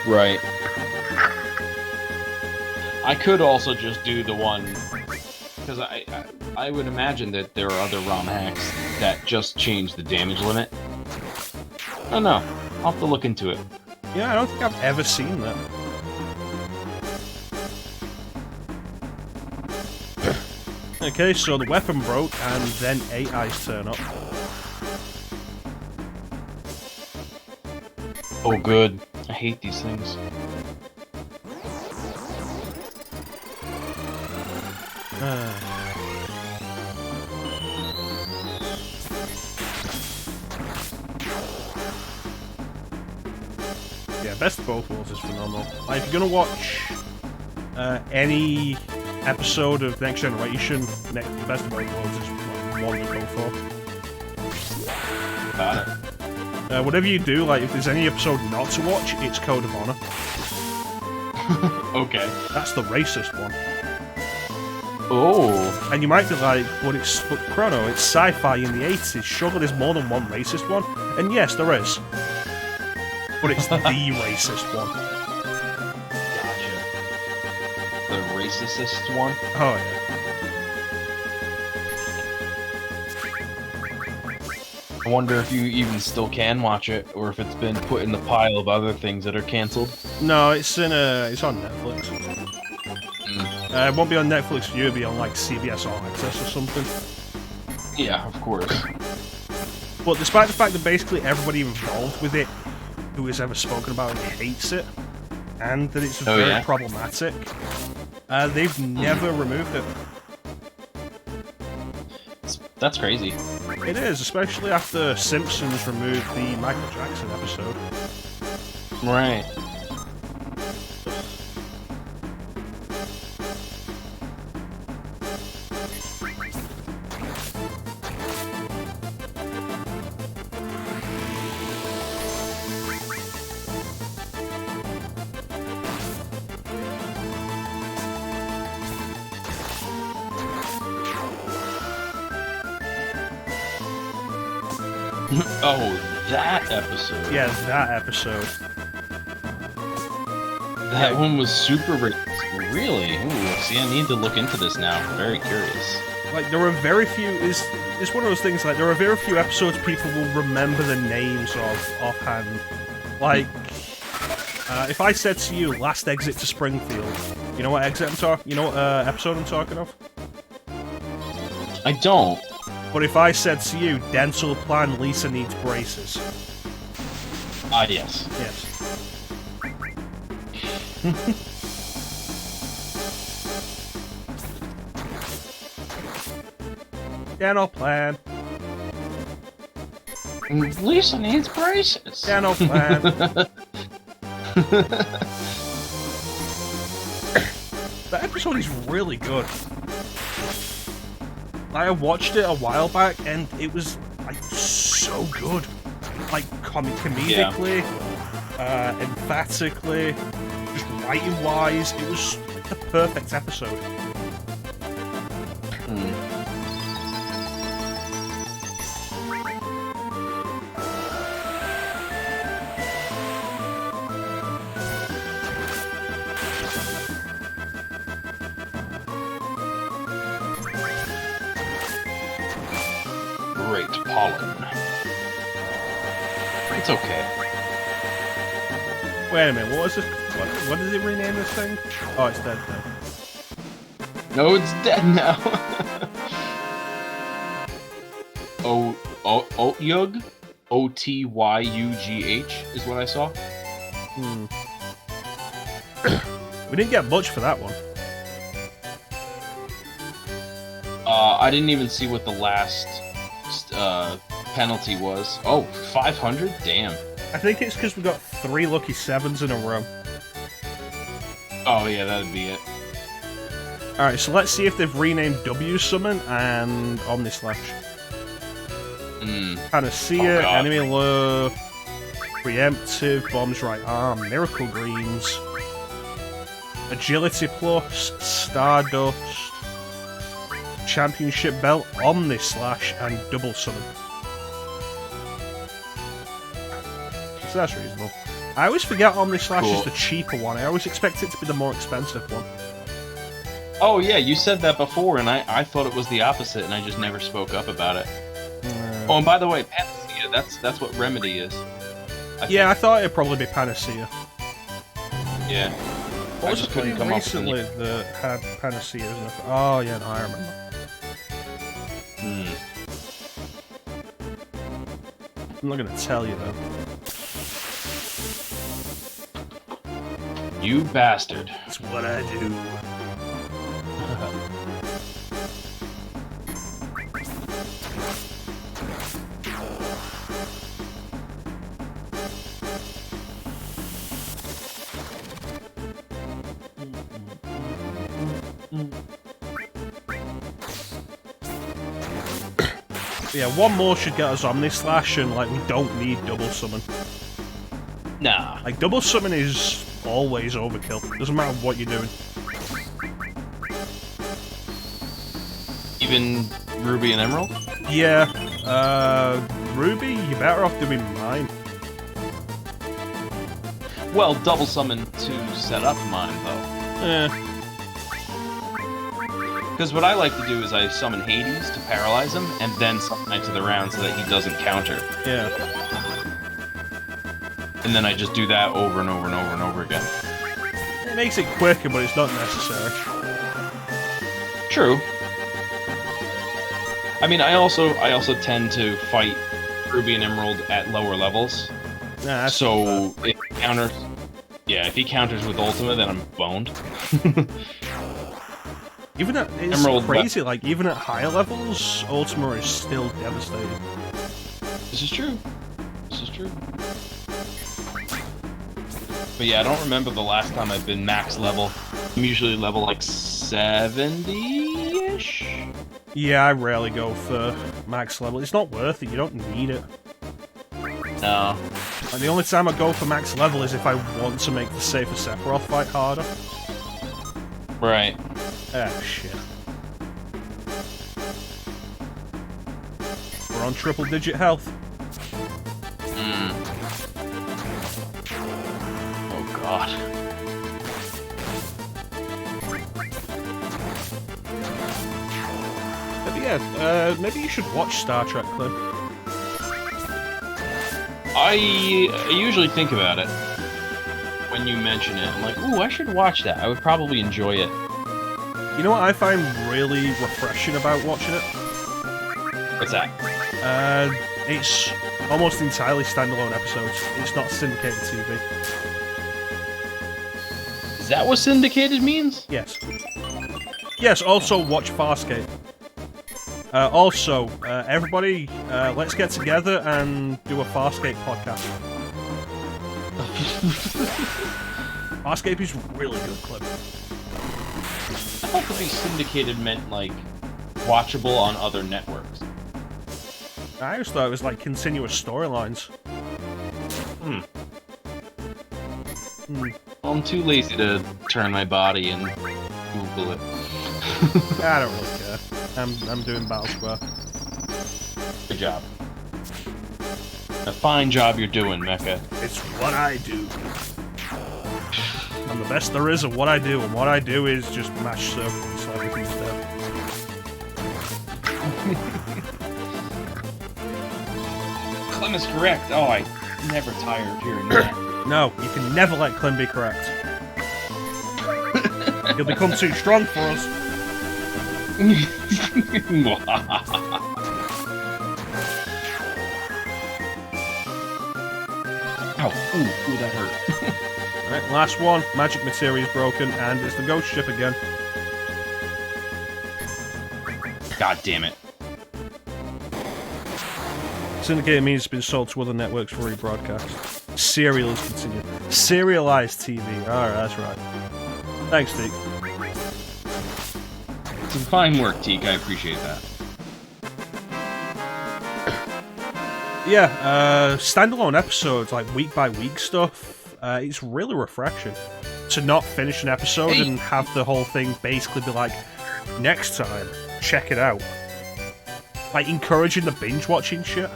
Right. I could also just do the one, because I would imagine that there are other ROM hacks that just change the damage limit. I don't know. I'll have to look into it. Yeah, I don't think I've ever seen that. Okay, so the weapon broke, and then 8 eyes turn up. Oh, good. I hate these things. Yeah, Best of Both Worlds is phenomenal. Like, if you're gonna watch any episode of Next Generation, Best of Both Worlds is one to go for. Got it. Whatever you do, like, if there's any episode not to watch, it's Code of Honor. Okay. That's the racist one. Oh. And you might be like, but Chrono, it's sci-fi in the 80s, surely there's more than one racist one? And yes, there is. But it's the racist one. Gotcha. The racist one? Oh, yeah. I wonder if you even still can watch it, or if it's been put in the pile of other things that are cancelled. No, it's on Netflix. It won't be on Netflix for you, it'll be on like CBS All Access or something. Yeah, of course. But despite the fact that basically everybody involved with it who has ever spoken about it hates it, and that it's very problematic, they've never removed it. That's crazy. It is, especially after Simpsons removed the Michael Jackson episode. Right. Oh, that episode. Yeah, that episode. That one was super really? Ooh, see, I need to look into this now. I'm very curious. Like, there are very few... It's one of those things, like, there are very few episodes people will remember the names of offhand. Like, if I said to you, last exit to Springfield, you know what episode I'm talking of? I don't. But if I said to you, dental plan, Lisa needs braces. Ah, yes. Yes. Dental plan. Lisa needs braces. Dental plan. That episode is really good. I watched it a while back, and it was, like, so good. Like, comedically, emphatically, just writing-wise, it was like, the perfect episode. Great pollen. It's okay. Wait a minute, what was this? What did it rename this thing? Oh, it's dead now. No, it's dead now. Otyugh? Otyugh is what I saw. We didn't get much for that one. I didn't even see what the last penalty was. Oh, 500? Damn. I think it's because we got 3 lucky 7s in a row. Oh yeah, that'd be it. Alright, so let's see if they've renamed W Summon and Omnislash. Panacea, Enemy Lure, Preemptive, Bombs Right Arm, Miracle Greens, Agility Plus, Stardust, Championship Belt, Omnislash, and Double Summon. so that's reasonable. I always forget Omni Slash Cool. is the cheaper one. I always expect it to be the more expensive one. Oh yeah, you said that before, and I thought it was the opposite, and I just never spoke up about it. Oh, and by the way, Panacea, that's what Remedy is. I thought it'd probably be Panacea. Yeah. What I was just it couldn't come up with recently that had Panacea? Oh yeah, no, I remember. I'm not gonna tell you though. You bastard. That's what I do. Yeah, one more should get us Omni Slash, and like we don't need double summon. Nah. Like double summon is always overkill. Doesn't matter what you're doing. Even Ruby and Emerald? Yeah, Ruby, you're better off doing mine. Well, double summon to set up mine, though. Because what I like to do is I summon Hades to paralyze him, and then summon Knight to the round so that he doesn't counter. Yeah. And then I just do that over and over and over and over again. It makes it quicker, but it's not necessary. True. I mean, I also tend to fight Ruby and Emerald at lower levels. Nah, so if he counters, if he counters with Ultima, then I'm boned. Even at it's Emerald crazy. Like even at higher levels, Ultima is still devastating. This is true. This is true. But yeah, I don't remember the last time I've been max level. I'm usually level like 70-ish. Yeah, I rarely go for max level. It's not worth it. You don't need it. No. Like, the only time I go for max level is if I want to make the safer Sephiroth fight harder. Right. Ah, shit. We're on triple-digit health. Oh god. Maybe you should watch Star Trek, Clim. I usually think about it when you mention it. I'm like, ooh, I should watch that. I would probably enjoy it. You know what I find really refreshing about watching it? What's that? It's almost entirely standalone episodes. It's not syndicated TV. Is that what syndicated means? Yes. Yes, also watch Farscape. Also, everybody, let's get together and do a Farscape podcast. Farscape is really good, Clim. I thought to be syndicated meant, like, watchable on other networks. I always thought it was like continuous storylines. Well, I'm too lazy to turn my body and Google it. I don't really care. I'm doing Battle Square. Good job. A fine job you're doing, Mecha. It's what I do. I'm the best there is at what I do, and what I do is just mash circles so everything's dead. Clim is correct. Oh, I never tire of hearing that. No, you can never let Clim be correct. He'll become too strong for us. Ow. Ooh, that hurt. Alright, last one. Magic material is broken, and it's the ghost ship again. God damn it. Syndicated means it's been sold to other networks for rebroadcast. Serial is continued. Serialized TV. Alright, that's right. Thanks, Deke. Some fine work, Teak. I appreciate that. Yeah, standalone episodes, like week-by-week stuff, it's really refreshing. To not finish an episode and have the whole thing basically be like, next time, check it out. Like, encouraging the binge-watching shit.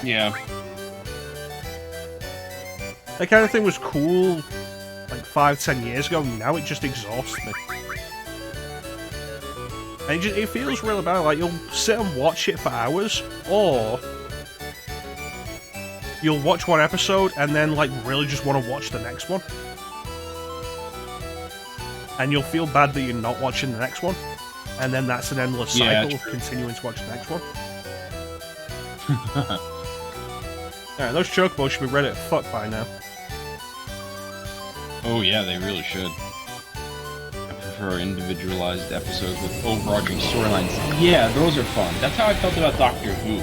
Yeah. That kind of thing was cool like 5-10 years ago. Now it just exhausts me. And it feels really bad. Like, you'll sit and watch it for hours, or you'll watch one episode and then, like, really just want to watch the next one. And you'll feel bad that you're not watching the next one. And then that's an endless cycle of continuing to watch the next one. Alright, those Chocobos should be ready to fuck by now. Oh yeah, they really should. I prefer individualized episodes with overarching storylines. Yeah, those are fun. That's how I felt about Doctor Who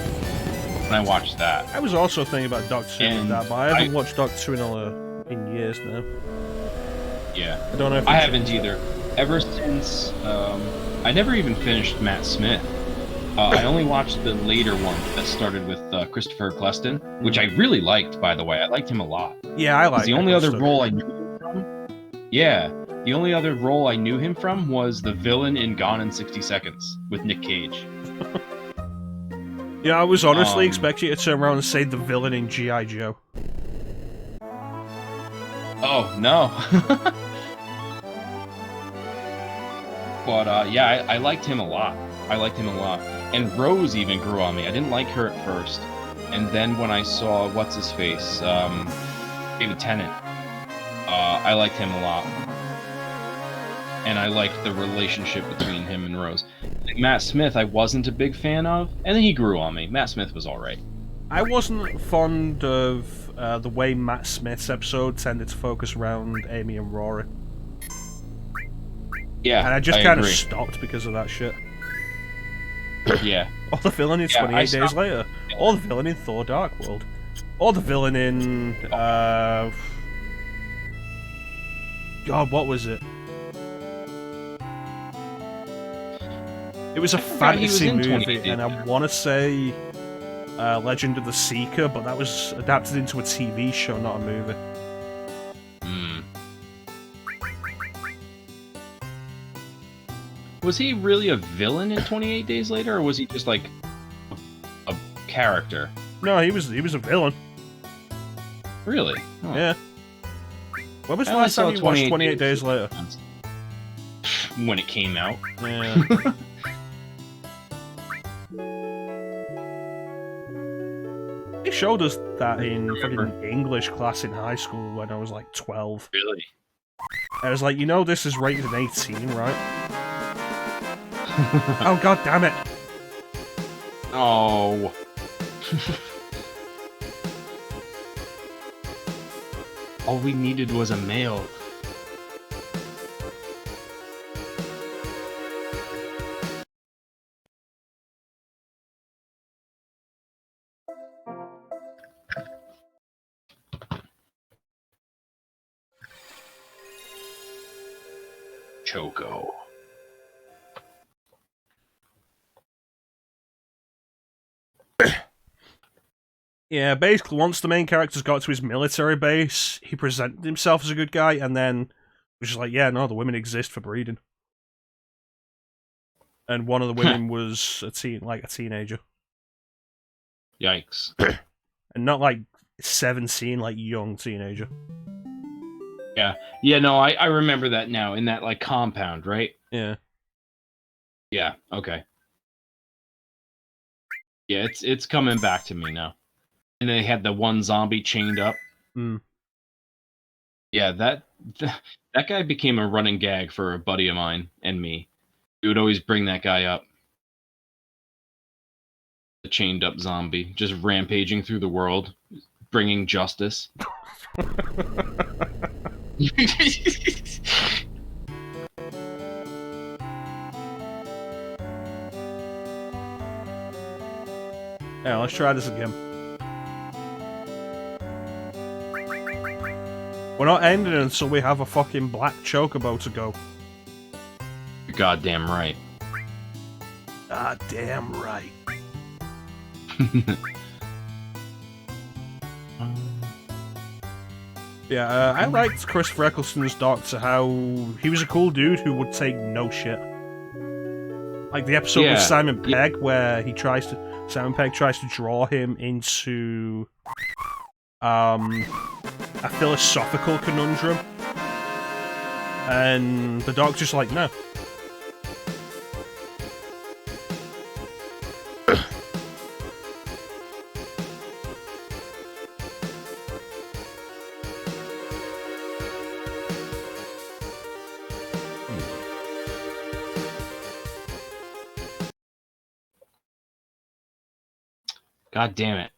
when I watched that. I was also thinking about Doctor Who that, but I haven't watched Doctor Who in years now. Yeah. I don't know if I haven't either. Ever since, I never even finished Matt Smith. I only watched the later one that started with Christopher Eccleston, which I really liked, by the way. I liked him a lot. Yeah, I liked the only other role I knew him from. Yeah, the only other role I knew him from was the villain in Gone in 60 Seconds with Nick Cage. Yeah, I was honestly expecting you to turn around and say the villain in G.I. Joe. Oh, no. But, yeah, I liked him a lot. And Rose even grew on me. I didn't like her at first. And then when I saw, what's-his-face, David Tennant, I liked him a lot. And I liked the relationship between him and Rose. Matt Smith, I wasn't a big fan of, and then he grew on me. Matt Smith was alright. I wasn't fond of the way Matt Smith's episode tended to focus around Amy and Rory. Yeah, and I just kind of stopped because of that shit. Yeah. Or the villain in 28 Days Later. Or the villain in Thor Dark World. Or the villain in... God, what was it? It was a fantasy movie, and I want to say Legend of the Seeker, but that was adapted into a TV show, not a movie. Was he really a villain in 28 Days Later, or was he just like a character? No, he was a villain. Really? Oh. Yeah. When was the last time you watched 28 Days Later? When it came out. Yeah. They showed us that in fucking English class in high school when I was like 12. Really? I was like, you know this is rated 18, right? Oh, god damn it! Oh. All we needed was a male. Choco. Yeah, basically, once the main characters got to his military base, he presented himself as a good guy, and then was just like, yeah, no, the women exist for breeding. And one of the women was a teenager. Yikes. And not like 17, like young teenager. Yeah. Yeah, no, I remember that now, in that, like, compound, right? Yeah. Yeah, okay. Yeah, it's coming back to me now. And they had the one zombie chained up. Yeah, that guy became a running gag for a buddy of mine and me. We would always bring that guy up. The chained up zombie, just rampaging through the world, bringing justice. Yeah, let's try this again. We're not ending until we have a fucking black Chocobo to go. You're goddamn right. Goddamn right. Yeah, I liked Christopher Eccleston's Doctor, how he was a cool dude who would take no shit. Like the episode with Simon Pegg, where Simon Pegg tries to draw him into a philosophical conundrum, and the Doctor's like, no. God damn it.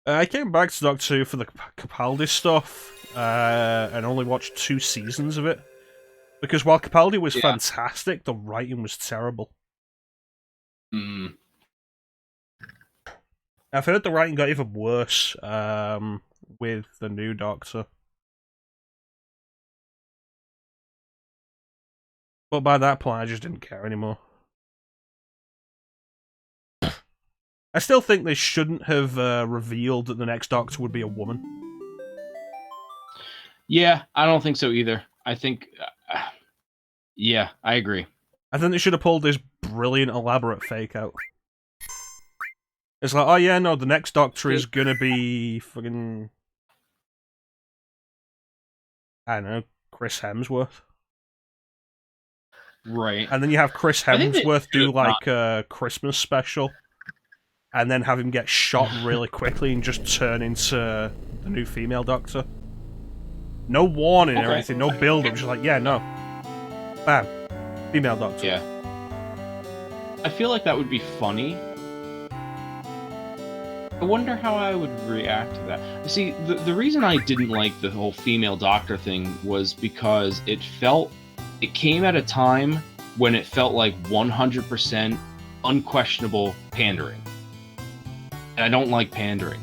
I came back to Doctor Who for the Capaldi stuff, and only watched 2 seasons of it. Because while Capaldi was fantastic, the writing was terrible. Mm. I've heard the writing got even worse with the new Doctor. But by that point, I just didn't care anymore. I still think they shouldn't have revealed that the next Doctor would be a woman. Yeah, I don't think so either. I think... yeah, I agree. I think they should have pulled this brilliant, elaborate fake out. It's like, oh yeah, no, the next Doctor is gonna be fucking... I don't know, Chris Hemsworth. Right. And then you have Chris Hemsworth do like a Christmas special, and then have him get shot really quickly and just turn into the new female Doctor. No warning or anything, no build-up, just like, yeah, no. Bam. Female Doctor. Yeah. I feel like that would be funny. I wonder how I would react to that. See, the reason I didn't like the whole female Doctor thing was because it came at a time when it felt like 100% unquestionable pandering. And I don't like pandering.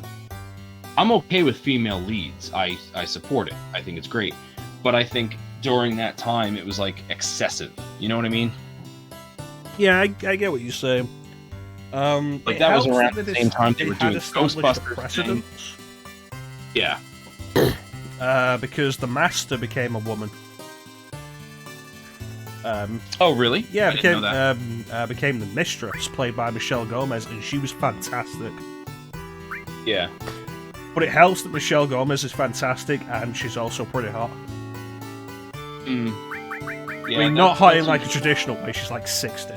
I'm okay with female leads. I support it. I think it's great. But I think during that time it was like excessive. You know what I mean? Yeah, I get what you're saying. Like that was around the same time they were doing Ghostbusters precedents. Yeah. Because the Master became a woman. Oh really? Yeah, became the Mistress, played by Michelle Gomez, and she was fantastic. Yeah. But it helps that Michelle Gomez is fantastic, and she's also pretty hot. Mm. Yeah, I mean, not hot in like a traditional way. She's like 60.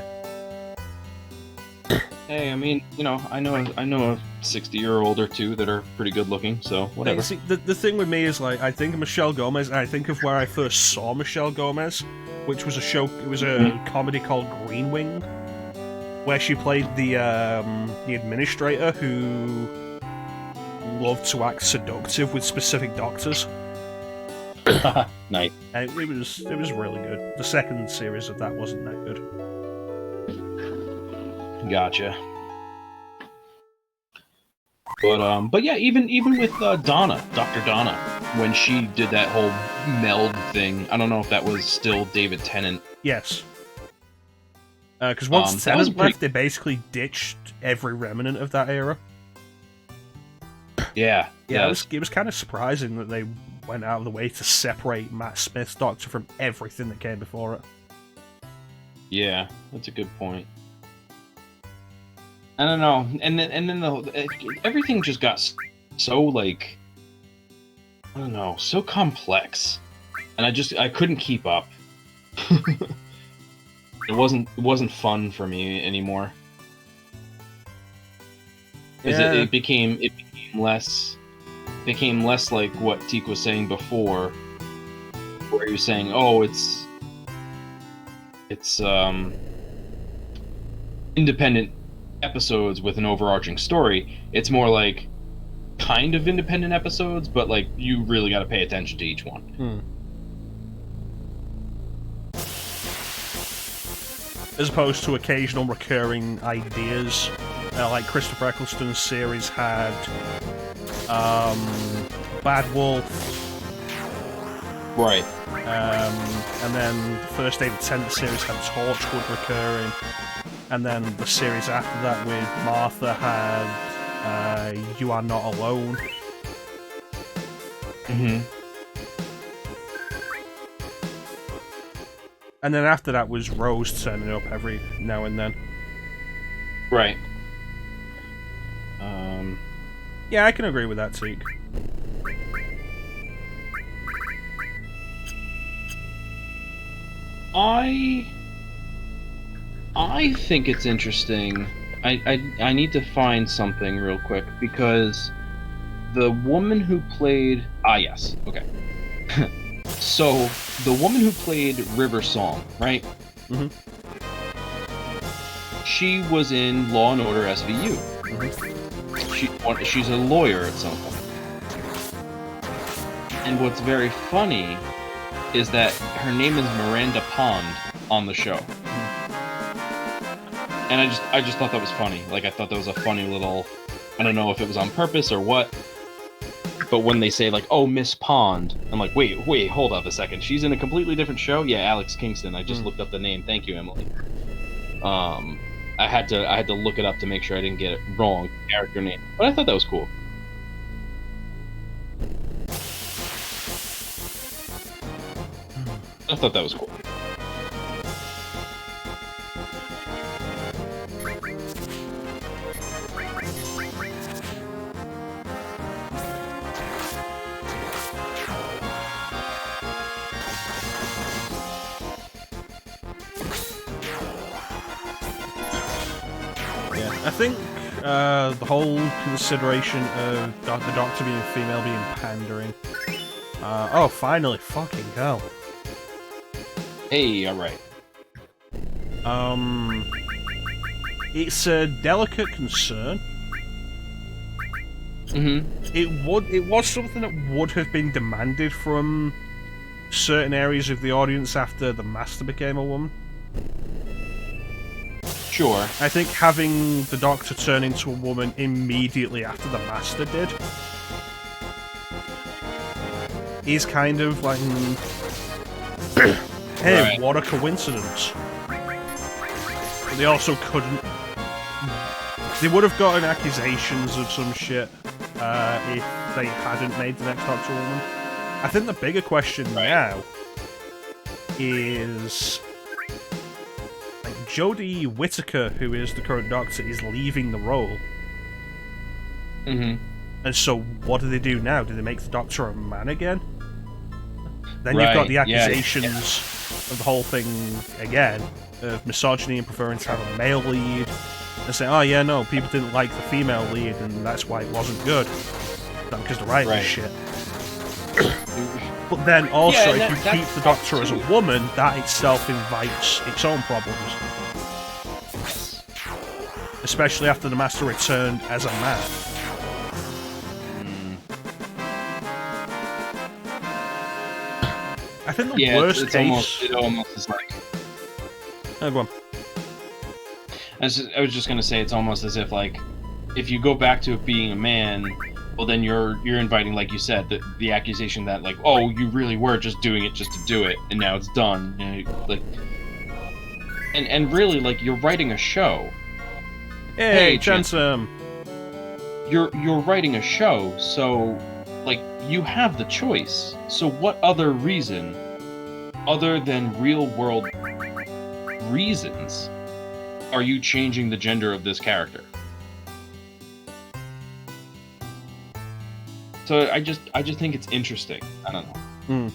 Hey, I mean, you know, I know a 60-year-old or two that are pretty good looking, so whatever. See, the thing with me is, like, I think of Michelle Gomez, and I think of where I first saw Michelle Gomez, which was a comedy called Green Wing, where she played the administrator who loved to act seductive with specific doctors. Nice. And it was really good. The second series of that wasn't that good. Gotcha. But yeah, even with Donna, Dr. Donna, when she did that whole meld thing, I don't know if that was still David Tennant. Yes. Because once Tennant left, they basically ditched every remnant of that era. Yeah. Yeah, it was kind of surprising that they went out of the way to separate Matt Smith's Doctor from everything that came before it. Yeah, that's a good point. I don't know, and then everything just got so like, I don't know, so complex, and I couldn't keep up. It wasn't fun for me anymore. Because it became less like what Teak was saying before, where he was saying, oh, it's independent episodes with an overarching story. It's more like kind of independent episodes, but like you really got to pay attention to each one. As opposed to occasional recurring ideas, like Christopher Eccleston's series had Bad Wolf, right? And then the first David Tennant series had Torchwood recurring. And then the series after that with Martha had You Are Not Alone. Mm-hmm. And then after that was Rose turning up every now and then. Right. Yeah, I can agree with that, Teak. I think it's interesting. I need to find something real quick, because the woman who played... Ah, yes. Okay. So, the woman who played River Song, right? Mm-hmm. She was in Law and Order SVU. Mm-hmm. She's a lawyer at some point. And what's very funny is that her name is Miranda Pond on the show. And I just thought that was funny. Like, I thought that was a funny little... I don't know if it was on purpose or what. But when they say, like, oh, Miss Pond, I'm like, wait, hold up a second. She's in a completely different show? Yeah, Alex Kingston. I just looked up the name. Thank you, Emily. I had to look it up to make sure I didn't get it wrong, character name. But I thought that was cool. I thought that was cool. I think the whole consideration of the Doctor being female being pandering. Oh, finally, fucking hell. Hey, alright. It's a delicate concern. Mm-hmm. It was something that would have been demanded from certain areas of the audience after the Master became a woman. Sure. I think having the Doctor turn into a woman immediately after the Master did is kind of like, hey, right. What a coincidence. But they also couldn't. They would have gotten accusations of some shit if they hadn't made the next Doctor a woman. I think the bigger question now is... Jodie Whittaker, who is the current Doctor, is leaving the role. Mm-hmm. And so, what do they do now? Do they make the Doctor a man again? Then right. you've got the accusations of the whole thing again, of misogyny and preferring to have a male lead. And saying, oh yeah, no, people didn't like the female lead, and that's why it wasn't good. Not because the writing is shit. But then also, if you keep the Doctor as a woman, that itself invites its own problems. Especially after the Master returned as a man. I think the worst case... it almost is like... Oh, go on. I was just gonna say, it's almost as if, like, if you go back to it being a man... Well, then you're inviting, like you said, the accusation that, like, oh, you really were just doing it just to do it, and now it's done. You know, like, and really, like, you're writing a show. Hey, Chansum! You're writing a show, so, like, you have the choice. So what other reason, other than real-world reasons, are you changing the gender of this character? So I just think it's interesting. I don't know.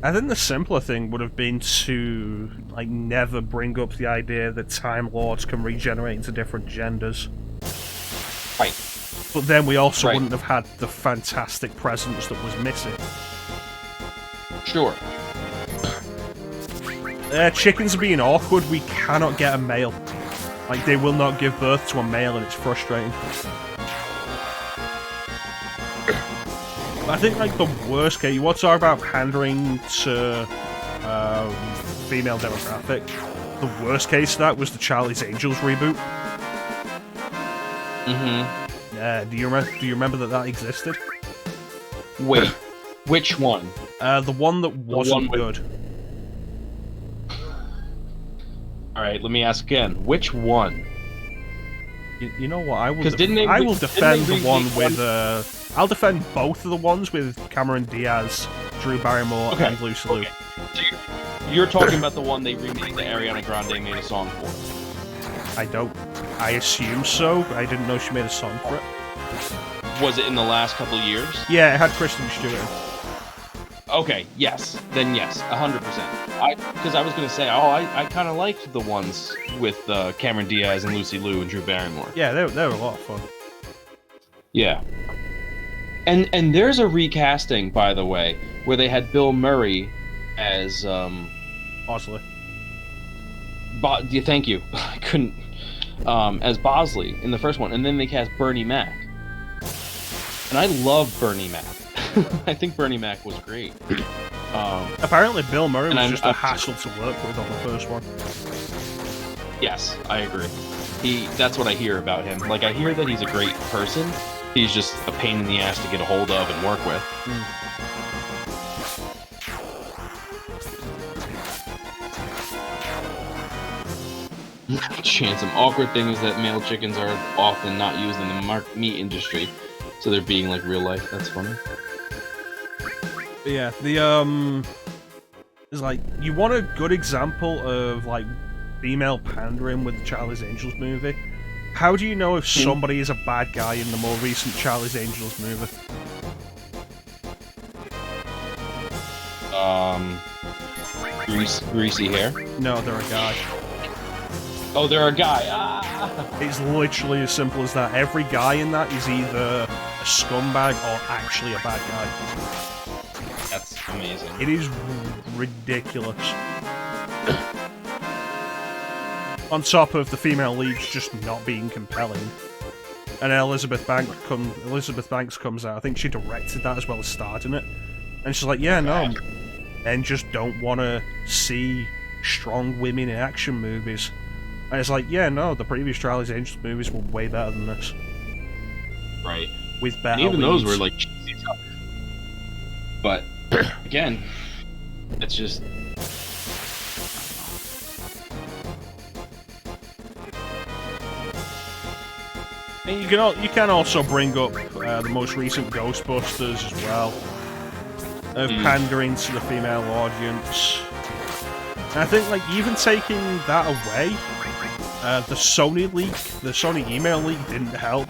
I think the simpler thing would have been to, like, never bring up the idea that Time Lords can regenerate into different genders. Right. But then we also wouldn't have had the fantastic presence that was missing. Sure. Chickens are being awkward. We cannot get a male. Like, they will not give birth to a male, and it's frustrating. I think, like, the worst case... You want to talk about pandering to female demographic? The worst case of that was the Charlie's Angels reboot. Mm-hmm. Yeah, do you remember that existed? Wait, which one? The one that wasn't good. Alright, let me ask again. Which one? You know what? I will defend the one with I'll defend both of the ones with Cameron Diaz, Drew Barrymore, and Lucy Liu. So you're talking about the one they remade that Ariana Grande made a song for? I assume so, but I didn't know she made a song for it. Was it in the last couple of years? Yeah, it had Kristen Stewart. Okay, yes. Then yes, 100%. Because I was going to say, I kind of liked the ones with Cameron Diaz and Lucy Liu and Drew Barrymore. Yeah, they were a lot of fun. Yeah. And there's a recasting, by the way, where they had Bill Murray as... Bosley. Thank you. I couldn't... as Bosley in the first one, and then they cast Bernie Mac. And I love Bernie Mac. I think Bernie Mac was great. Apparently Bill Murray was just a hassle to work with on the first one. Yes, I agree. That's what I hear about him. Like, I hear that he's a great person. He's just a pain in the ass to get a hold of and work with. Chance, some awkward things that male chickens are often not used in the meat industry, so they're being like real life. That's funny. Yeah, it's like, you want a good example of like female pandering with the Charlie's Angels movie? How do you know if somebody is a bad guy in the more recent Charlie's Angels movie? Greasy hair? No, they're a guy. Oh, they're a guy. Ah! It's literally as simple as that. Every guy in that is either a scumbag or actually a bad guy. That's amazing. It is ridiculous. On top of the female leads just not being compelling. And Elizabeth Banks comes out. I think she directed that as well as starred in it. And she's like, yeah, no. And just don't want to see strong women in action movies. And it's like, yeah, no, the previous Charlie's Angels movies were way better than this. Right. With better even leads. those were like cheesy stuff. But again, it's just and you can also bring up the most recent Ghostbusters as well, of pandering to the female audience. And I think, like, even taking that away, the Sony email leak didn't help,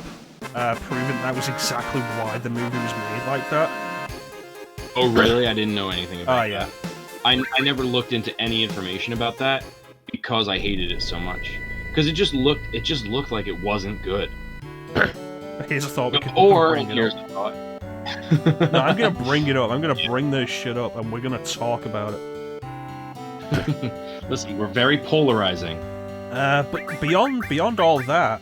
proving that was exactly why the movie was made like that. Oh, really? I didn't know anything about yeah. that. I never looked into any information about that because I hated it so much. Because it just looked like it wasn't good. Here's a thought. Here's a thought. No, I'm gonna bring it up. I'm gonna bring this shit up, and we're gonna talk about it. Listen, we're very polarizing. But beyond all that,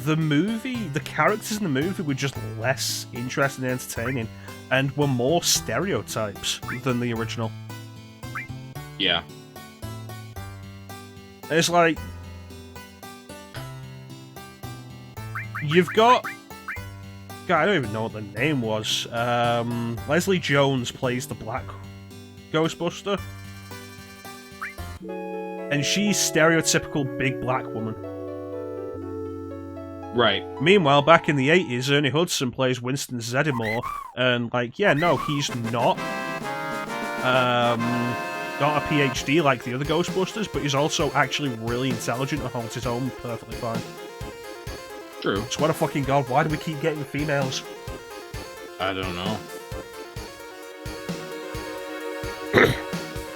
the characters in the movie were just less interesting and entertaining, and were more stereotypes than the original. Yeah. It's like, you've got... God, I don't even know what the name was. Leslie Jones plays the Black Ghostbuster. And she's stereotypical big black woman. Right. Meanwhile, back in the 80s, Ernie Hudson plays Winston Zeddemore, and, like, yeah, no, he's not a PhD like the other Ghostbusters, but he's also actually really intelligent and holds his own perfectly fine. True. Swear to fucking God, why do we keep getting females? I don't know.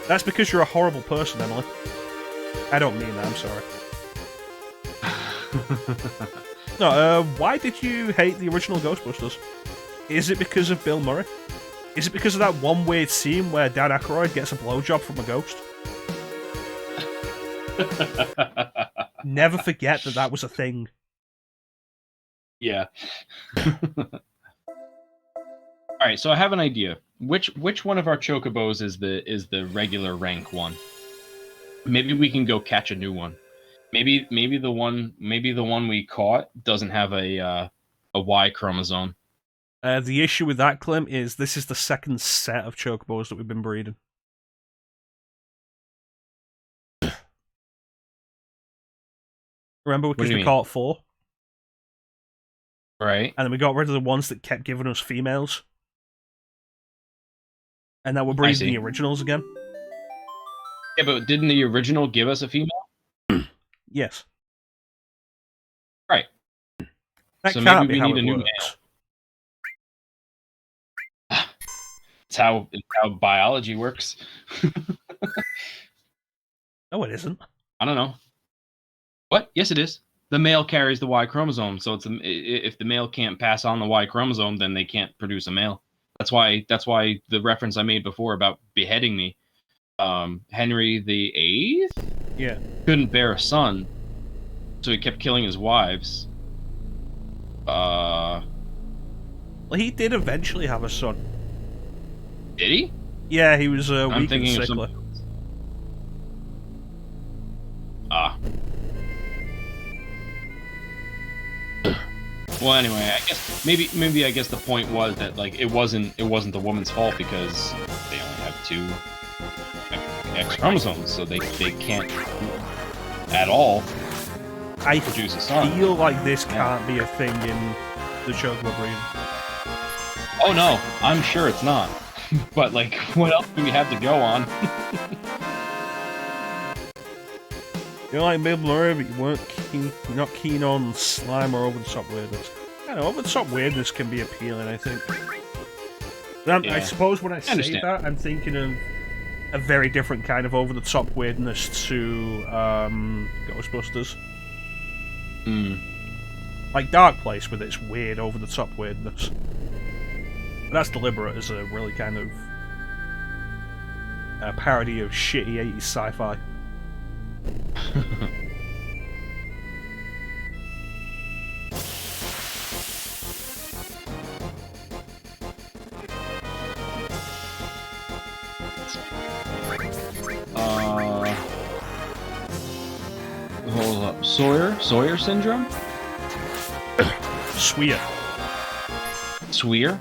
That's because you're a horrible person, Emily. I don't mean that, I'm sorry. No, why did you hate the original Ghostbusters? Is it because of Bill Murray? Is it because of that one weird scene where Dan Aykroyd gets a blowjob from a ghost? Never forget that was a thing. Yeah. Alright, so I have an idea. Which one of our chocobos is the regular rank one? Maybe we can go catch a new one. Maybe the one we caught doesn't have a Y chromosome. The issue with that, Clim, is this is the second set of chocobos that we've been breeding. Remember, because we caught 4? Right. And then we got rid of the ones that kept giving us females. And now we're breeding the originals again. Yeah, but didn't the original give us a female? Yes. Right. That so can't maybe be we how need it a new works. male. It's how biology works. No, it isn't. I don't know. What? Yes, it is. The male carries the Y chromosome, so if the male can't pass on the Y chromosome, then they can't produce a male. That's why the reference I made before about beheading me, Henry VIII, couldn't bear a son, so he kept killing his wives. Well, he did eventually have a son. Did he? Yeah, he was I'm weak and thinking of sickly. Well, anyway, I guess maybe the point was that like it wasn't the woman's fault because they only have 2 X chromosomes, so they can't at all produce a son. I feel like this can't be a thing in the Chocobo breed. Oh no, I'm sure it's not. But like, what else do we have to go on? You know, like Bill Murray, but you weren't not keen on slime or over-the-top weirdness. I know, over-the-top weirdness can be appealing, I think. But I suppose when I say that, I'm thinking of a very different kind of over-the-top weirdness to Ghostbusters. Like Dark Place with its weird over-the-top weirdness. But that's deliberate as a really kind of parody of shitty 80s sci-fi. Hold up. Sawyer syndrome? Swear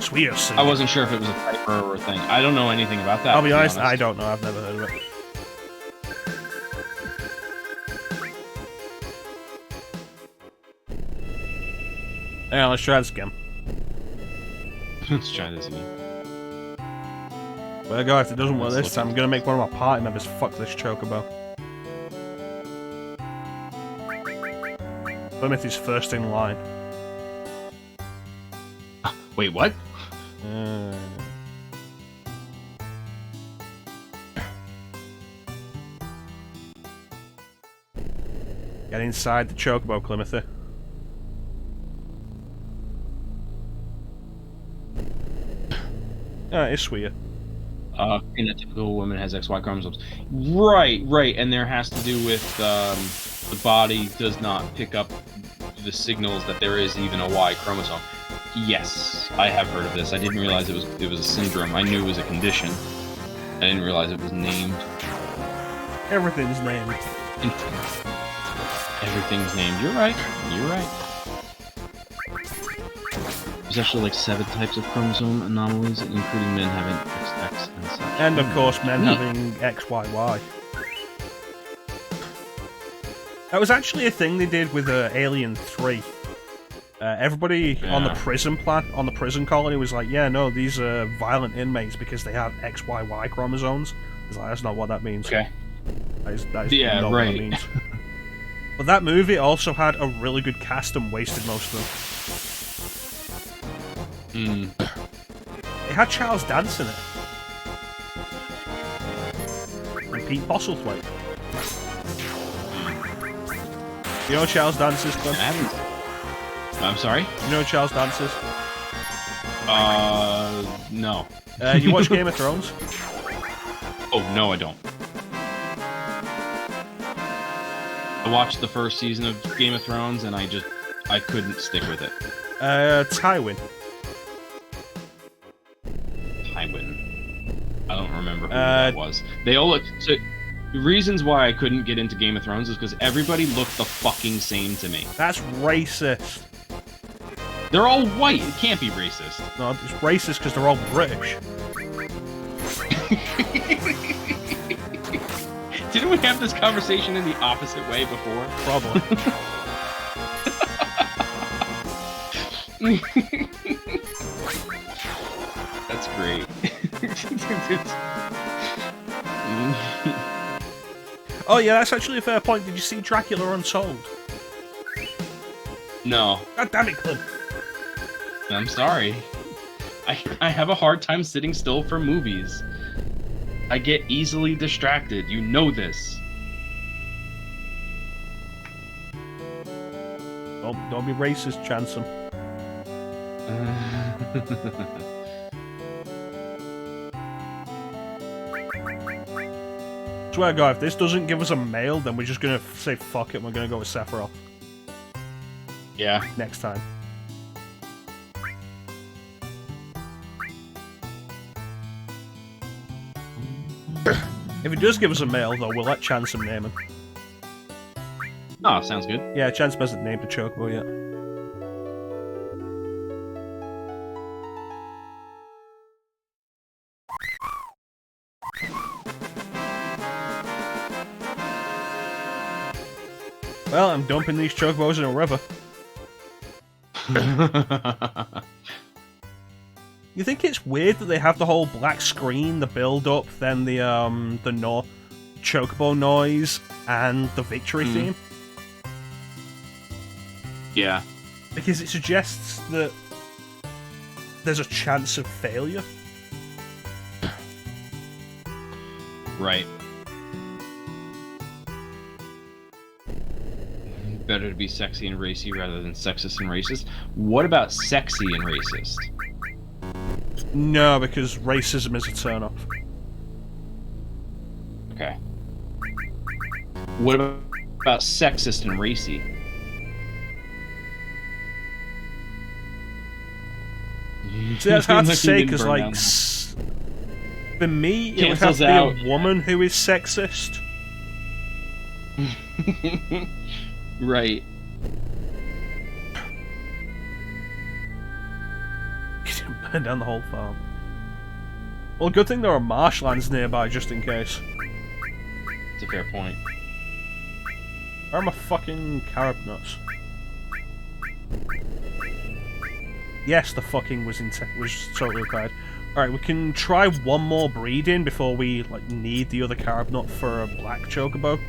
syndrome. I wasn't sure if it was a typo or a thing. I don't know anything about that. I'll be honest, I don't know. I've never heard of it. Yeah, let's try this again. Let's try this again. Well, guys, if it doesn't work this time, I'm gonna make one of my party members fuck this Chocobo. Plymouth is first in line. Wait, what? Get inside the Chocobo, Climothy. It's sweet. In a typical woman has XY chromosomes. Right, and there has to do with the body does not pick up the signals that there is even a Y chromosome. Yes, I have heard of this. I didn't realize it was a syndrome. I knew it was a condition. I didn't realize it was named. Everything's named. Everything's named. You're right. There's actually like 7 types of chromosome anomalies, including men having XX and such. And of course, men having XYY. That was actually a thing they did with Alien 3. Everybody on the prison colony was like, yeah, no, these are violent inmates because they have XYY chromosomes. It's like, that's not what that means. Okay. That is not what that means. But that movie also had a really good cast and wasted most of them. It had Charles Dance in it. And Pete Postlethwaite. You know Charles Dance is, Clem? I'm sorry? You know Charles Dance is? No. You watch Game of Thrones? Oh, no, I don't. I watched the first season of Game of Thrones, and I couldn't stick with it. Tywin. I don't remember who that was. They all look... So, the reasons why I couldn't get into Game of Thrones is because everybody looked the fucking same to me. That's racist. They're all white. It can't be racist. No, it's racist because they're all British. Didn't we have this conversation in the opposite way before? Probably. That's great. Oh yeah, that's actually a fair point. Did you see Dracula Untold? No. God damn it, Clim. I'm sorry. I have a hard time sitting still for movies. I get easily distracted. You know this. Don't be racist, Chanson. Swear to God, if this doesn't give us a male, then we're just gonna say fuck it and we're gonna go with Sephiroth. Yeah. Next time. If it does give us a male, though, we'll let Chanson name him. Oh, sounds good. Yeah, Chance hasn't named a Chocobo yet. Well, I'm dumping these Chocobos in a river. You think it's weird that they have the whole black screen, the build-up, then the Chocobo noise, and the victory theme? Yeah. Because it suggests that there's a chance of failure. Right. Better to be sexy and racy rather than sexist and racist. What about sexy and racist? No, because racism is a turn-off. Okay. What about sexist and racy? See, that's hard to say, because, like, for me, it would have to be a woman who is sexist. Right. You didn't burn down the whole farm. Well, good thing there are marshlands nearby, just in case. It's a fair point. Where are my fucking carrot nuts? Yes, the fucking was totally required. Alright, we can try one more breeding before we, like, need the other carob nut for a black Chocobo.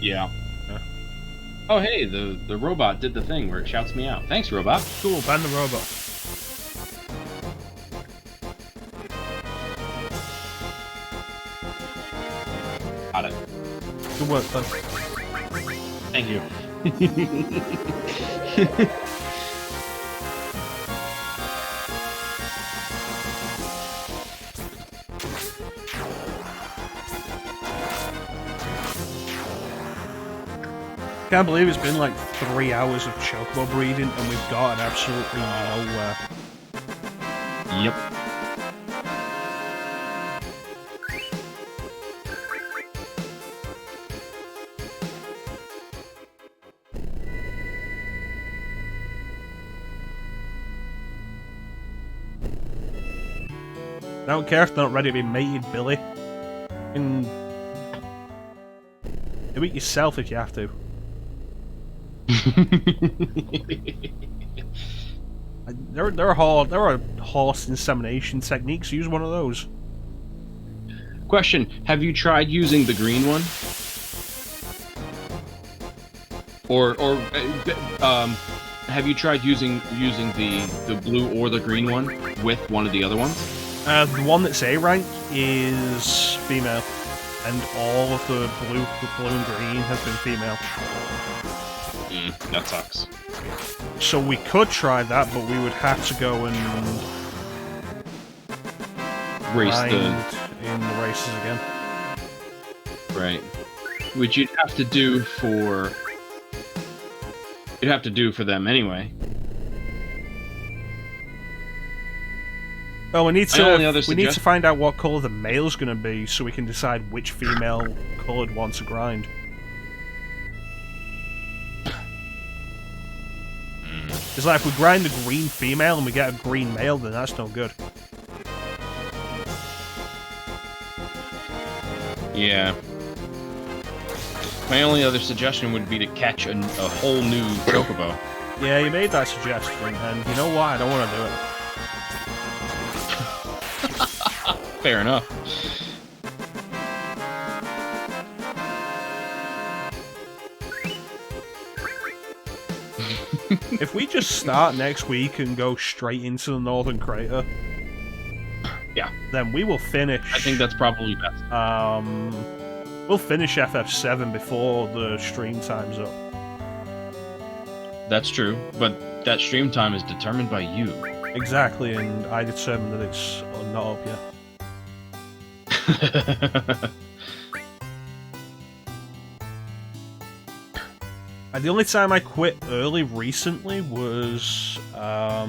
Yeah. Oh, hey, the robot did the thing where it shouts me out. Thanks, robot. Cool, ban the robot. Got it. Good work, bud. Thank you. Can't believe it's been like 3 hours of Chocobo breeding and we've gotten absolutely nowhere. Yep. I don't care if they're not ready to be mated, Billy. And do it yourself if you have to. There are horse insemination techniques. Use one of those. Question: have you tried using the green one? Or have you tried using the blue or the green one with one of the other ones? The one that's A rank is female, and all of the blue and green has been female. That sucks. So we could try that, but we would have to go and race in the races again. Right. Which you'd have to do for them anyway. Well, we need to find out what colour the male's going to be, so we can decide which female coloured one to grind. It's like if we grind a green female and we get a green male, then that's no good. Yeah. My only other suggestion would be to catch a whole new Chocobo. Yeah, you made that suggestion, and you know what? I don't want to do it. Fair enough. If we just start next week and go straight into the Northern Crater, yeah, then we will finish. I think that's probably best. We'll finish FF7 before the stream time's up. That's true, but that stream time is determined by you. Exactly, and I determined that it's not up yet. And the only time I quit early recently was, I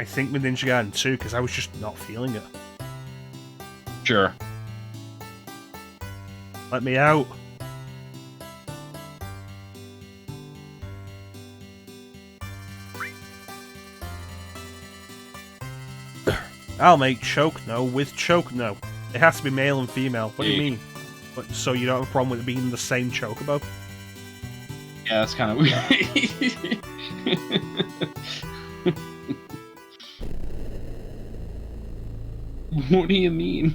think with Ninja Gaiden 2, because I was just not feeling it. Sure. Let me out. I'll make Chocobo with Chocobo. It has to be male and female. What do you mean? So you don't have a problem with it being the same Chocobo? Yeah, that's kind of weird. What do you mean?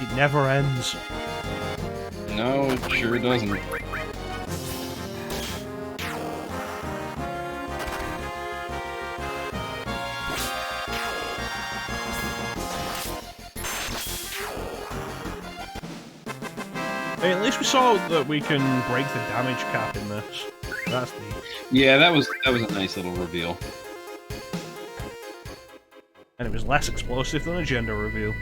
It never ends. No, it sure doesn't. Hey, at least we saw that we can break the damage cap in this. That's neat. Yeah, that was a nice little reveal. And it was less explosive than a gender reveal.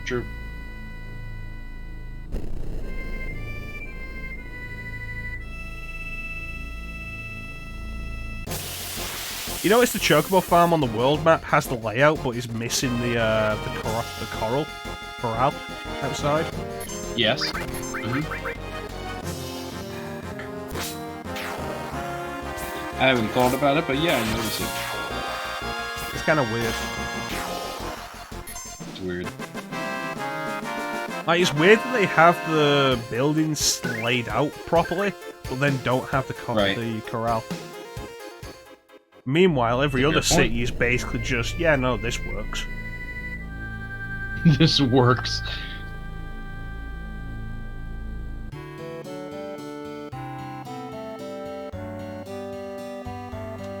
True. You notice the Chocobo farm on the world map has the layout, but is missing the corral outside. Yes. I haven't thought about it, but yeah, I noticed it. It's kind of weird. It's weird. Like, it's weird that they have the buildings laid out properly, but then don't have the corral. Meanwhile, every other city is basically just, yeah, no, this works. This works.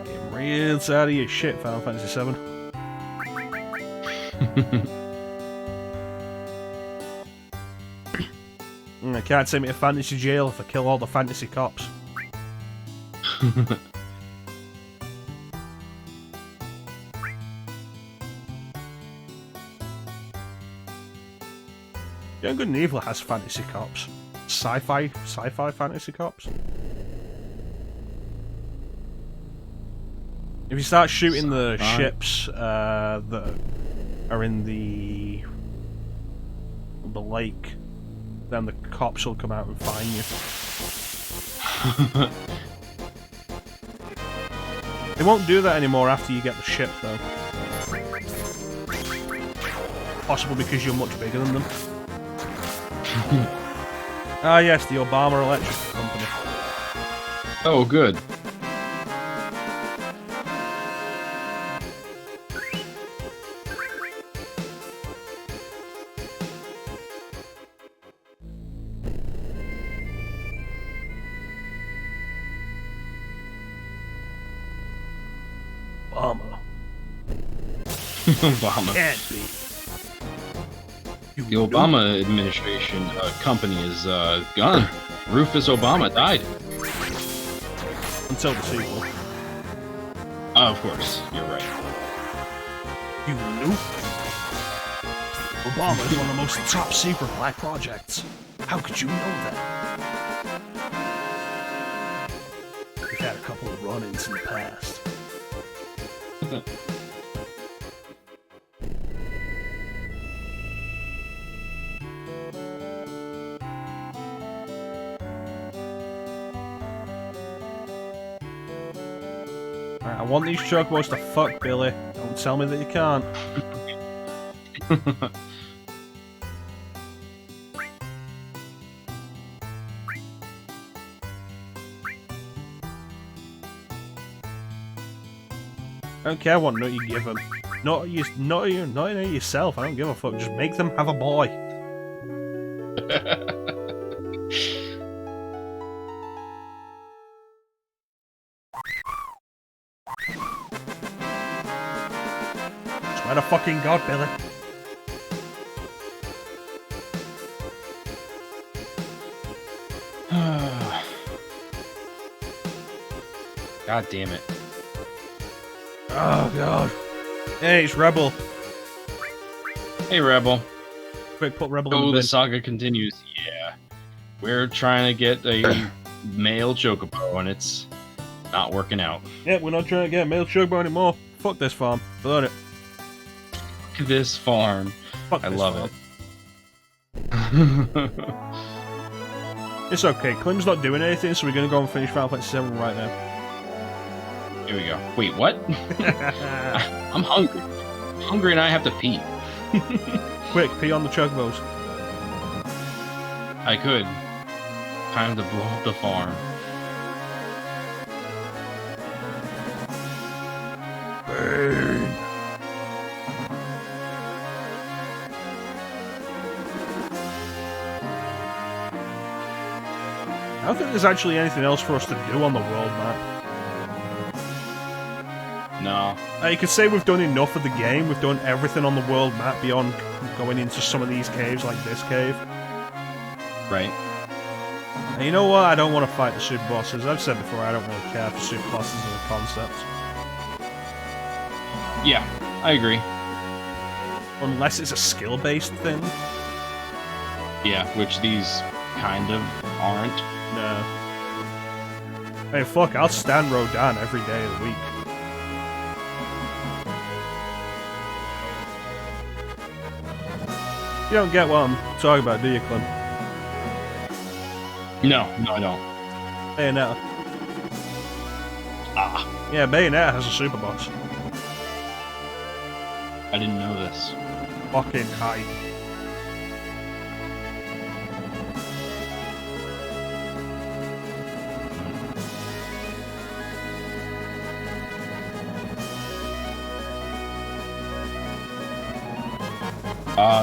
Getting real out of your shit, Final Fantasy VII. I can't send me to fantasy jail if I kill all the fantasy cops. Yeah, Good and Evil has fantasy cops. Sci-fi fantasy cops. If you start shooting the ships that are in the lake, then the cops will come out and find you. They won't do that anymore after you get the ship, though. Possible because you're much bigger than them. Ah yes, the Obama Electric Company. Oh, good. Obama. Obama. Can't be. The Obama administration company is gone. Rufus Obama died. Until the sequel. Of course, you're right. You knew? Obama is one of the most top secret black projects. How could you know that? We've had a couple of run-ins in the past. Right, I want these chocobos to fuck Billy. Don't tell me that you can't. I don't care what nut you give them. Not yourself. I don't give a fuck. Just make them have a boy. Swear to fucking God, Billy. God damn it. Oh, God. Hey, it's Rebel. Hey, Rebel. Quick, put Rebel in Oh, the the bin. saga continues. Yeah. We're trying to get a male Chocobo, and it's not working out. Yeah, we're not trying to get a male chocobo anymore. Fuck this farm. Burn it. This farm. Fuck I this love farm. it. It's okay. Clim's not doing anything, so we're gonna go and finish Final Fantasy 7 right now. Here we go. Wait, what? I'm hungry. I'm hungry and I have to pee. Quick, pee on the chocobos. I could. Time to blow up the farm. Burn. I don't think there's actually anything else for us to do on the world map. No. You could say we've done enough of the game. We've done everything on the world map beyond going into some of these caves, like this cave. Right. And you know what? I don't want to fight the super bosses. I've said before, I don't really care for super bosses as a concept. Yeah, I agree. Unless it's a skill-based thing. Yeah, which these kind of aren't. No. Hey, fuck, I'll stand Rodan every day of the week. You don't get what I'm talking about, do you, Clim? No, I don't. Bayonetta. Ah, Yeah, Bayonetta has a super boss. I didn't know this. Fucking hype.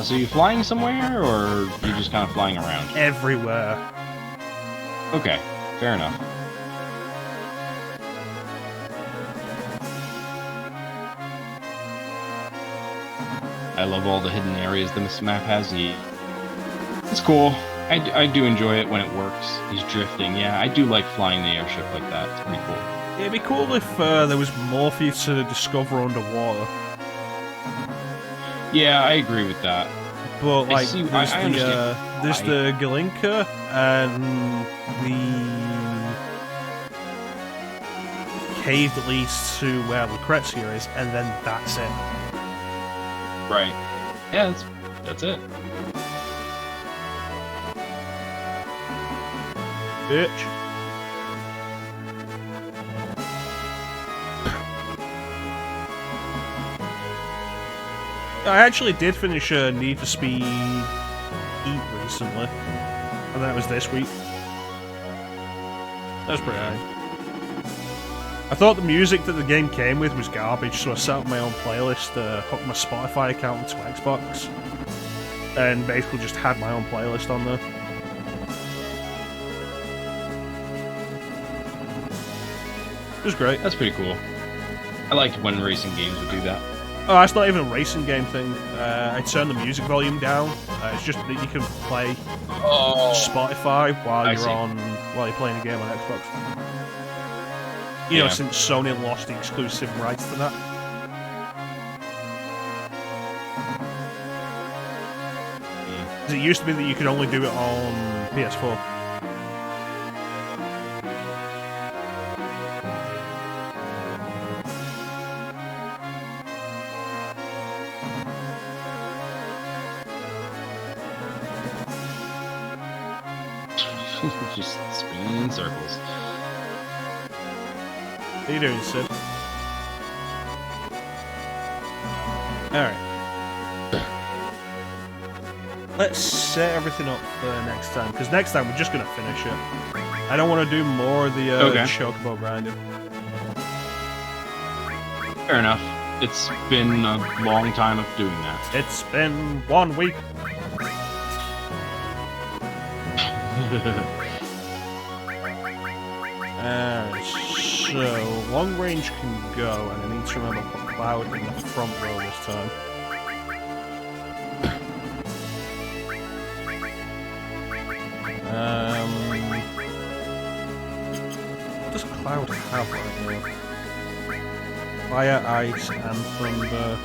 So you flying somewhere, or you just kind of flying around? Everywhere. Okay, fair enough. I love all the hidden areas this map has. It's cool. I do enjoy it when it works. He's drifting. Yeah, I do like flying the airship like that. It's pretty cool. It'd be cool if there was more for you to discover underwater. Yeah, I agree with that. But like, I there's the Galinka and the cave that leads to where Lucrezia is, and then that's it. Right. Yeah, that's it. Bitch. I actually did finish Need for Speed Heat recently, and that was this week. That was pretty high. I thought the music that the game came with was garbage, so I set up my own playlist, hooked my Spotify account into Xbox, and basically just had my own playlist on there. It was great. That's pretty cool. I liked when racing games would do that. Oh, it's not even a racing game thing. I turned the music volume down. It's just that you can play Spotify while you're playing a game on Xbox. You know, since Sony lost the exclusive rights to that. Because it used to be that you could only do it on PS4. Just spinning in circles. How you doing, Sid? Alright. Let's set everything up for next time, because next time we're just going to finish it. I don't want to do more of the Chocobo grinding. Fair enough. It's been a long time of doing that. It's been 1 week. So, long range can go, and I need to remember to put Cloud in the front row this time. What does Cloud have right now? Fire, ice, and thunder.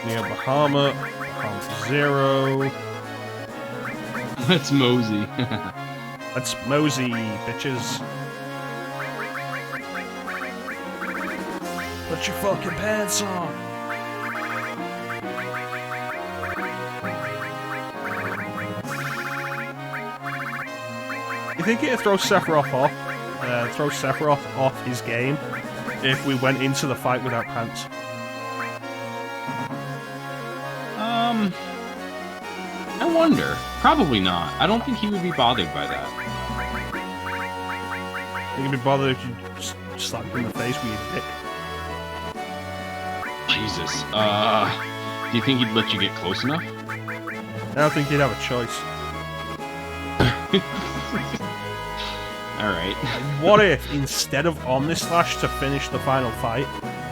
Yeah, Bahamut, Bahamut Zero. That's Mosey. That's Mosey, bitches. Put your fucking pants on! You think it'd throw Sephiroth off his game if we went into the fight without pants? I wonder. Probably not. I don't think he would be bothered by that. Think he'd be bothered if you just slapped him in the face with your dick? Jesus. Do you think he'd let you get close enough? I don't think he'd have a choice. Alright. What if, instead of Omnislash to finish the final fight,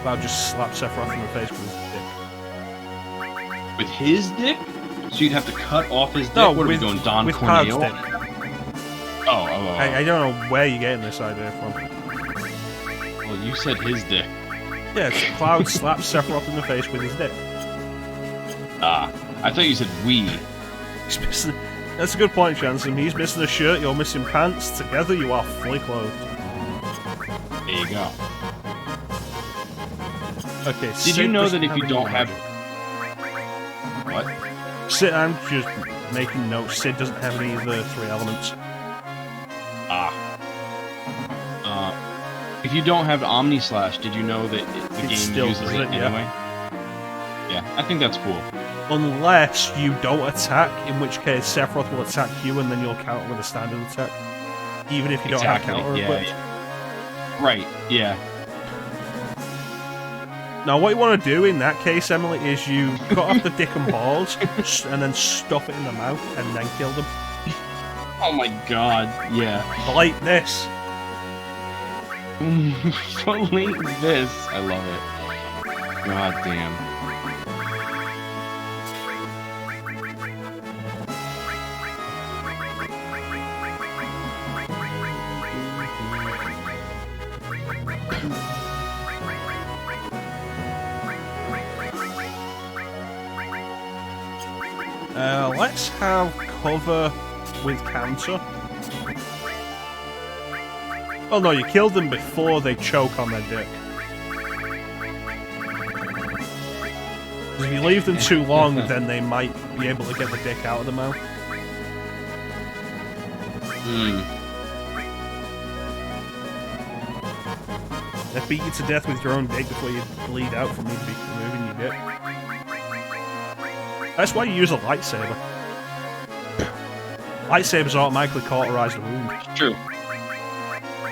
I'll just slap Sephiroth in the face with his dick? With his dick? So you'd have to cut off his dick? No, what are we with, going, Don with Corneo? Cloud's dick. Oh. I don't know where you're getting this idea from. Well, you said his dick. Yeah, it's Cloud slaps Sephiroth in the face with his dick. I thought you said we. That's a good point, Chanson. He's missing a shirt, you're missing pants. Together, you are fully clothed. There you go. Okay, Did you know that if you don't have... What? Sid, I'm just making notes. Sid doesn't have any of the 3 elements. If you don't have Omnislash, did you know that the game still uses it anyway? Yeah, I think that's cool. Unless you don't attack, in which case Sephiroth will attack you and then you'll counter with a standard attack. Even if you don't have counter equipped. Yeah. Right, yeah. Now what you want to do in that case, Emily, is you cut off the dick and balls and then stuff it in the mouth and then kill them. Oh my god, yeah. Like this. Like this. I love it. God damn. Let's have cover with counter. Oh no, you killed them before they choke on their dick. Because if you leave them too long, then they might be able to get the dick out of the mouth. They beat you to death with your own dick before you bleed out from me to be removing your dick. That's why you use a lightsaber. Lightsabers automatically cauterize the wound. True.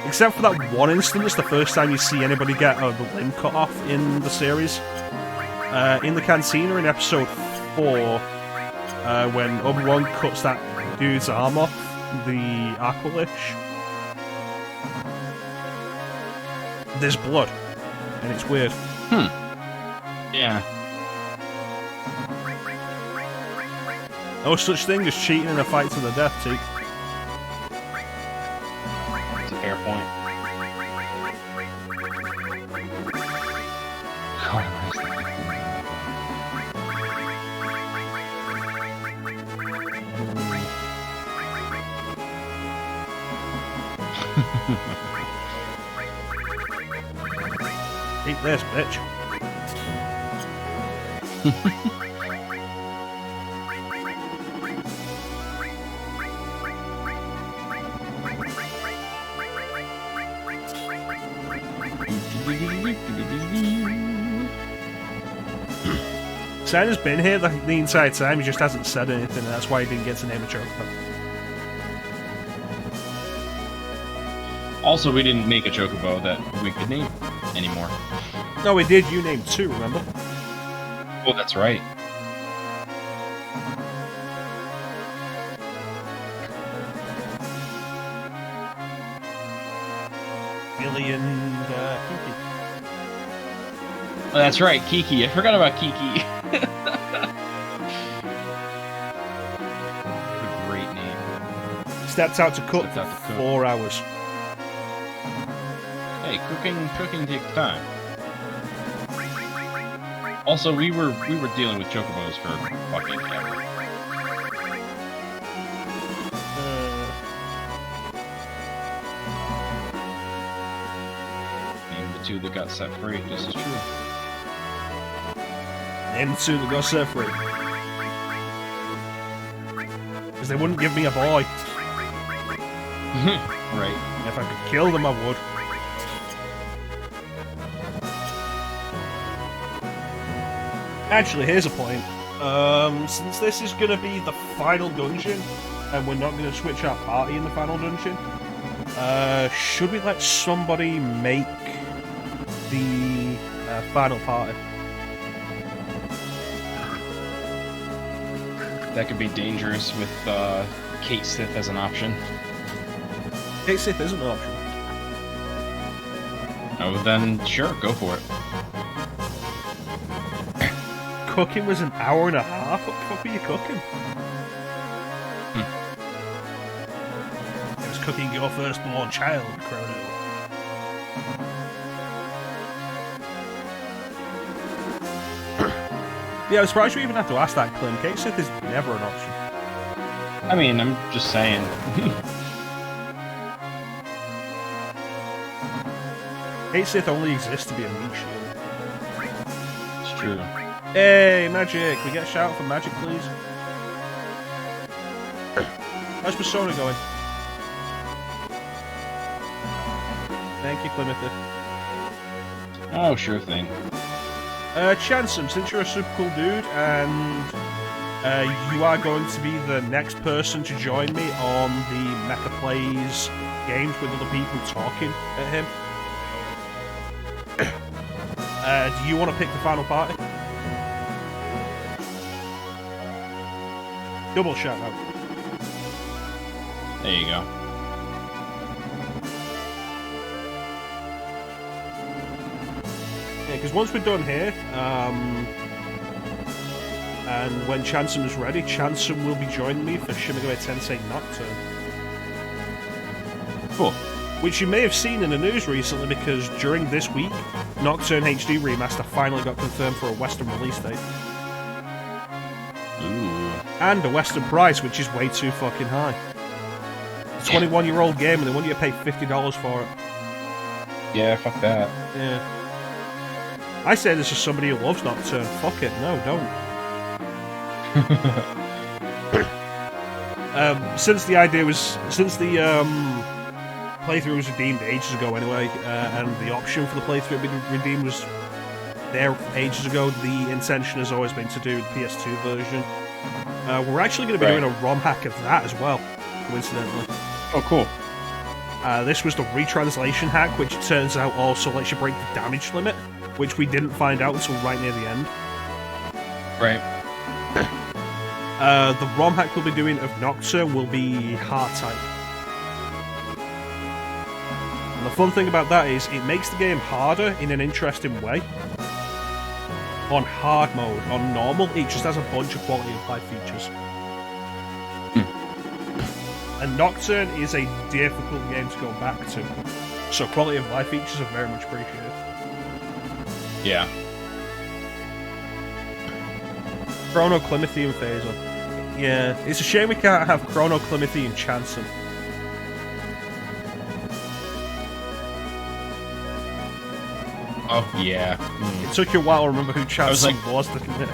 Except for that one instance, the first time you see anybody get the limb cut off in the series. In the cantina in episode 4, when Obi-Wan cuts that dude's arm off, the Aqualish, there's blood, and it's weird. Yeah. No such thing as cheating in a fight to the death, Teak. It's a fair point. Eat this, bitch. Santa's been here the entire time, he just hasn't said anything, and that's why he didn't get to name a Chocobo. Also, we didn't make a Chocobo that we could name anymore. No, we did. You named 2, remember? Oh, that's right. Billy and Kiki. Oh, that's right, Kiki. I forgot about Kiki. What a great name. Stepped out to cook for 4 hours. Hey, cooking takes time. Also, we were dealing with Chocobos for fucking ever. Name the 2 that got set free. This is true. Name the 2 that got set free. Because they wouldn't give me a boy. Right. If I could kill them, I would. Actually, here's a point. Since this is going to be the final dungeon, and we're not going to switch our party in the final dungeon, should we let somebody make the final party? That could be dangerous with Kate Sith as an option. Kate Sith is an option. Oh, then sure, go for it. Cooking was an hour and a half? What the fuck were you cooking? It was cooking your firstborn child, Chrono. Yeah, I'm surprised you even have to ask that, Clim. Kate Sith is never an option. I mean, I'm just saying. Kate Sith only exists to be a meat shield. It's true. Hey, Magic! We get a shout out for Magic, please. How's Persona going? Thank you, Climothy. Oh, sure thing. Chansum, since you're a super cool dude, and you are going to be the next person to join me on the Mecha Plays games with other people talking at him. Do you want to pick the final party? Double shout out. There you go. Yeah, because once we're done here, and when Chansum is ready, Chansum will be joining me for Shin Megami Tensei Nocturne. Cool. Which you may have seen in the news recently, because during this week, Nocturne HD Remaster finally got confirmed for a Western release date. Ooh. And a Western price, which is way too fucking high. It's a 21-year-old game, and they want you to pay $50 for it. Yeah, fuck that. Yeah. I say this as somebody who loves Nocturne. Fuck it. No, don't. Since the playthrough was redeemed ages ago anyway, and the option for the playthrough being redeemed was there ages ago, the intention has always been to do the PS2 version. We're actually going to be doing a ROM hack of that as well, coincidentally. Oh, cool. This was the retranslation hack, which it turns out also lets you break the damage limit, which we didn't find out until right near the end. Right. The ROM hack we'll be doing of Nocturne will be hard type. And the fun thing about that is it makes the game harder in an interesting way. On hard mode, on normal, it just has a bunch of quality of life features. And Nocturne is a difficult game to go back to, so quality of life features are very much appreciated. Yeah. Chrono, Climothy, and Phaser. Yeah, it's a shame we can't have Chrono, Climothy, and Chansum. Oh, yeah. It took you a while to remember who Chansum was, didn't it?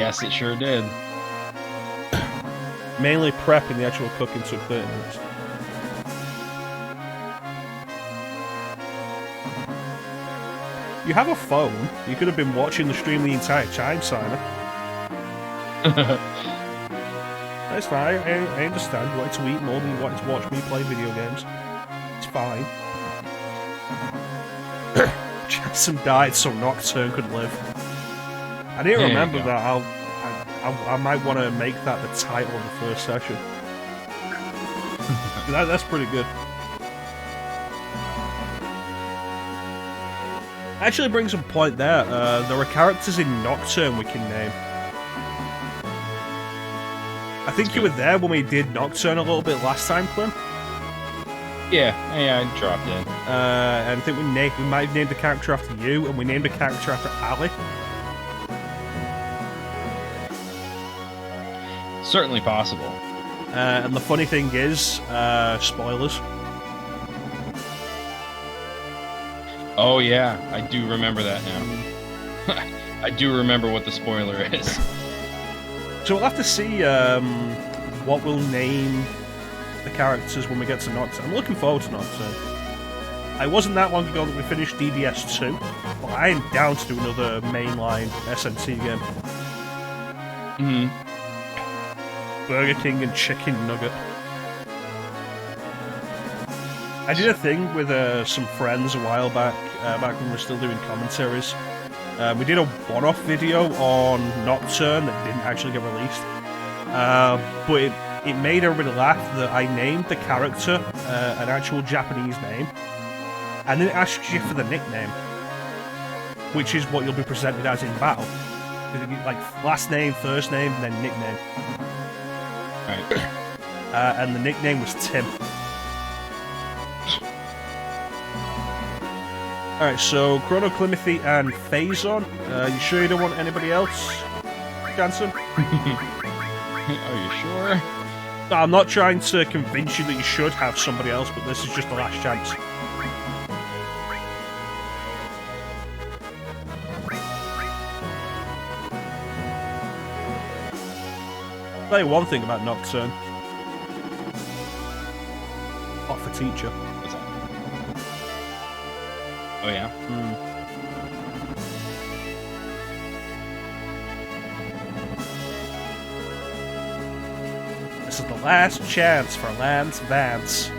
Yes, it sure did. Mainly prepping the actual cooking took 30 minutes. You have a phone. You could have been watching the stream the entire time, Simon. That's fine. I understand. You wanted to eat more than you wanted to watch me play video games. It's fine. Jansen died so Nocturne could live. I didn't remember that. I might want to make that the title of the first session. That's pretty good. Actually brings up a point there. There are characters in Nocturne we can name. I think you were there when we did Nocturne a little bit last time, Clim. Yeah, I dropped in. And I think we might have named a character after you, and we named a character after Ali. Certainly possible. And the funny thing is, spoilers. Oh yeah, I do remember that now. I do remember what the spoiler is. So we'll have to see what we'll name the characters when we get to Nocturne. I'm looking forward to Nocturne. It wasn't that long ago that we finished DDS 2, but I am down to do another mainline SNT game. Burger King and Chicken Nugget. I did a thing with some friends a while back, back when we were still doing commentaries. We did a one-off video on Nocturne that didn't actually get released. But it made everybody laugh that I named the character an actual Japanese name, and then it asks you for the nickname, which is what you'll be presented as in battle. Like last name, first name, and then nickname. Right. And the nickname was Tim. Alright, so Chrono Climothy and Phazon. You sure you don't want anybody else, Jansen? Are you sure? No, I'm not trying to convince you that you should have somebody else, but this is just the last chance. I'll tell you one thing about Nocturne. Off a teacher. What's that? Oh yeah? This is the last chance for Lance Vance.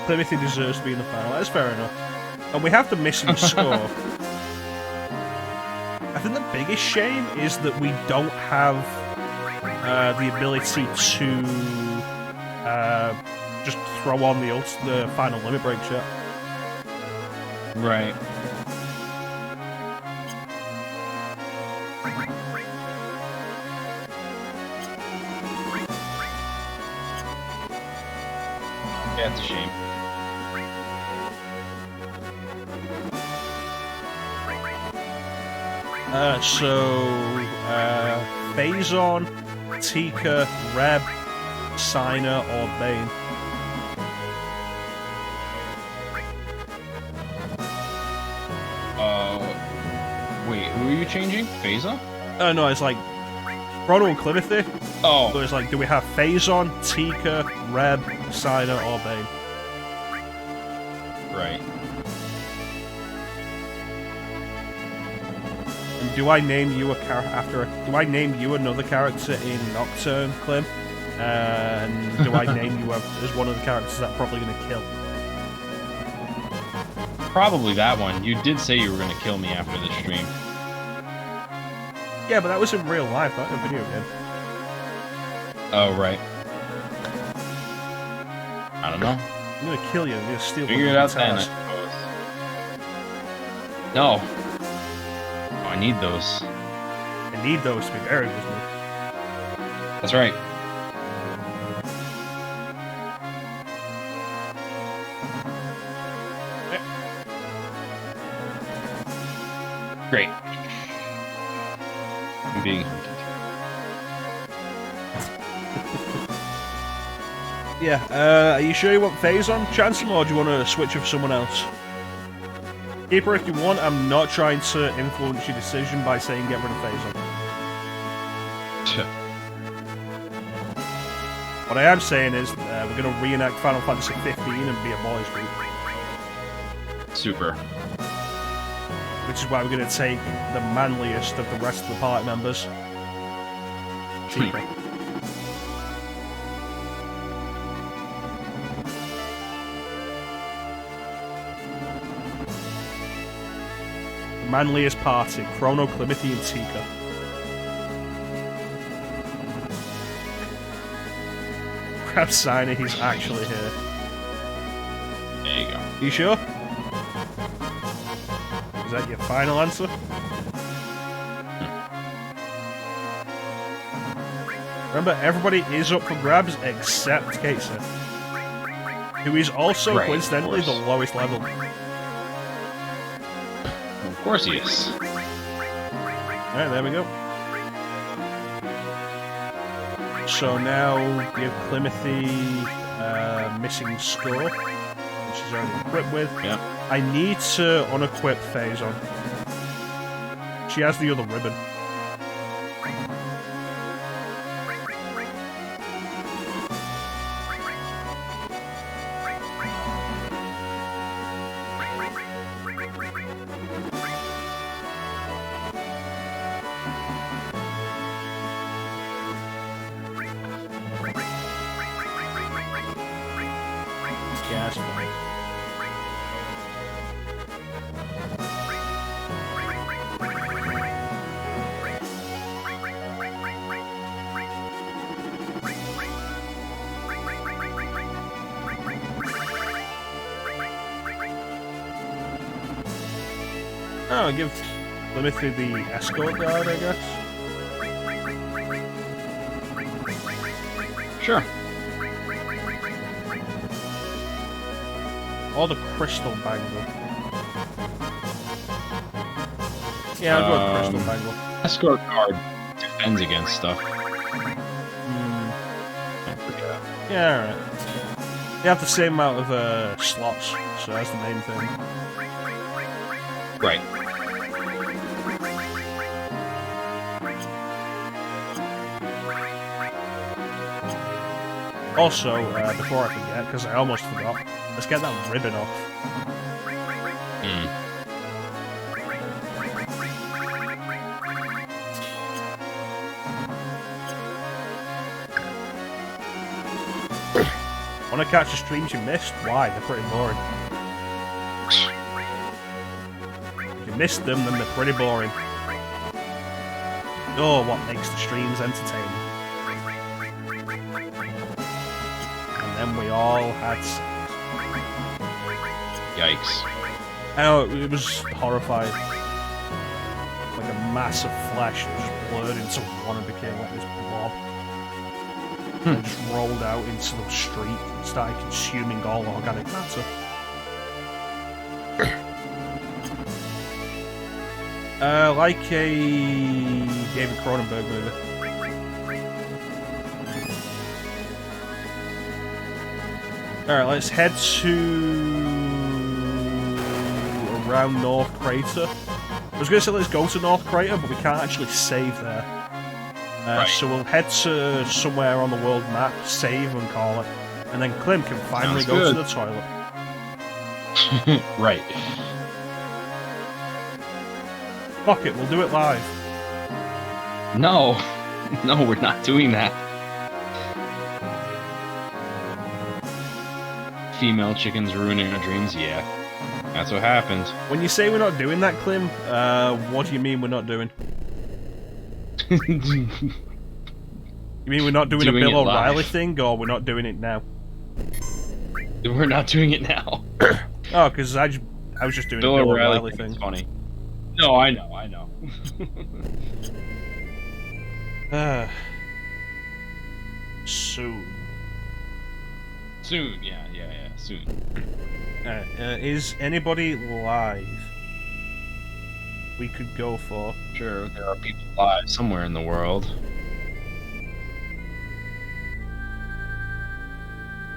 Timothy deserves to be in the final. That's fair enough. And we have the missing score. I think the biggest shame is that we don't have the ability to just throw on the final limit break yet. Right. Yeah, it's a shame. Phazon, Tika, Reb, Signer, or Bane. Wait, who are you changing? Phazon? No, it's like Chrono and Climothy. Oh. So it's like, do we have Phazon, Tika, Reb, Signer, or Bane? Right. And do I name you do I name you another character in Nocturne, Clim? And do I name you as one of the characters that I'm probably going to kill? Probably that one. You did say you were going to kill me after the stream. Yeah, but that was in real life, not in a video game. Oh, right. I don't know. I'm going to kill you. I'm going to steal Figure it out then, I suppose. No. Oh, I need those. I need those to be buried with me. That's right. Great. I'm being hunted. Yeah, are you sure you want phase on, Chancellor, or do you want to switch with someone else? Keeper, if you want, I'm not trying to influence your decision by saying get rid of phase on. What I am saying is we're going to reenact Final Fantasy 15 and be a boys group. Super. Which is why we're going to take the manliest of the rest of the party members. Keeper. The manliest party, Chrono, Climity, and Tika. Grab Signer, he's actually here. There you go. You sure? Is that your final answer? Remember, everybody is up for grabs except Kaitsa, who is also coincidentally the lowest level. Of course he is. Alright, there we go. So now we have Climity missing score, which she's already equipped with. Yep. I need to unequip phase on. She has the other ribbon. Oh, give Climity the escort guard, I guess. Sure. Or the crystal bangle. Yeah, I'll go with crystal bangle. Escort guard defends against stuff. Yeah, alright. They have the same amount of slots, so that's the main thing. Right. Also, before I forget, because I almost forgot, let's get that ribbon off. Want to catch the streams you missed? Why? They're pretty boring. If you missed them, then they're pretty boring. Oh, what makes the streams entertaining? And then we all had sex. Yikes. I know, it was horrifying. Like a mass of flesh that just blurred into one and became like this blob. And just rolled out into the street and started consuming all organic matter. Like a David Cronenberg movie. Alright, let's head to around North Crater. I was going to say let's go to North Crater, but we can't actually save there. So we'll head to somewhere on the world map, save and call it, and then Clim can finally go to the toilet. Right. Fuck it, we'll do it live. No. No, we're not doing that. Female chickens ruining our dreams, yeah. That's what happens. When you say we're not doing that, Clim, what do you mean we're not doing? You mean we're not doing a Bill O'Reilly thing, or we're not doing it now? We're not doing it now. Oh, because I was just doing a Bill O'Reilly thing. Funny. No, I know. Soon. Soon, yeah, soon. Is anybody live? We could go for. Sure, there are people live somewhere in the world.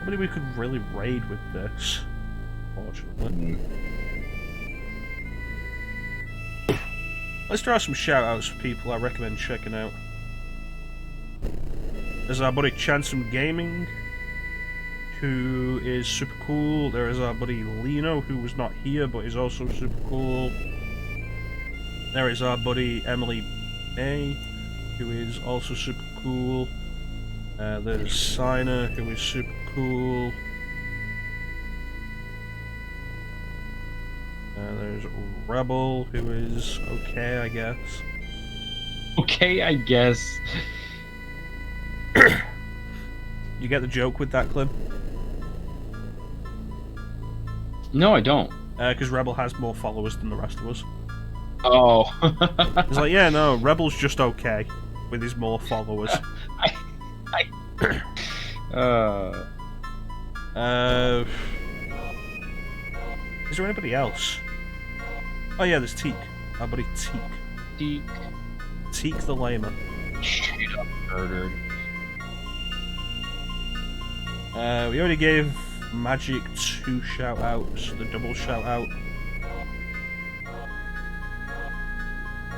Nobody we could really raid with this, fortunately. Let's try some shout-outs for people I recommend checking out. There's our buddy Chansum Gaming, who is super cool. There is our buddy Lino, who was not here, but is also super cool. There is our buddy Emily May, who is also super cool. There's Sina, who is super cool. There's Rebel, who is okay, I guess. Okay, I guess. You get the joke with that, Clim? No, I don't. Because Rebel has more followers than the rest of us. Oh. It's like, yeah, no, Rebel's just okay with his more followers. Is there anybody else? Oh yeah, there's Teak. Our buddy Teak. Teak. Teak the Lamer. Straight up murdered. We already gave Magic 2 shout-outs, the double shout-out.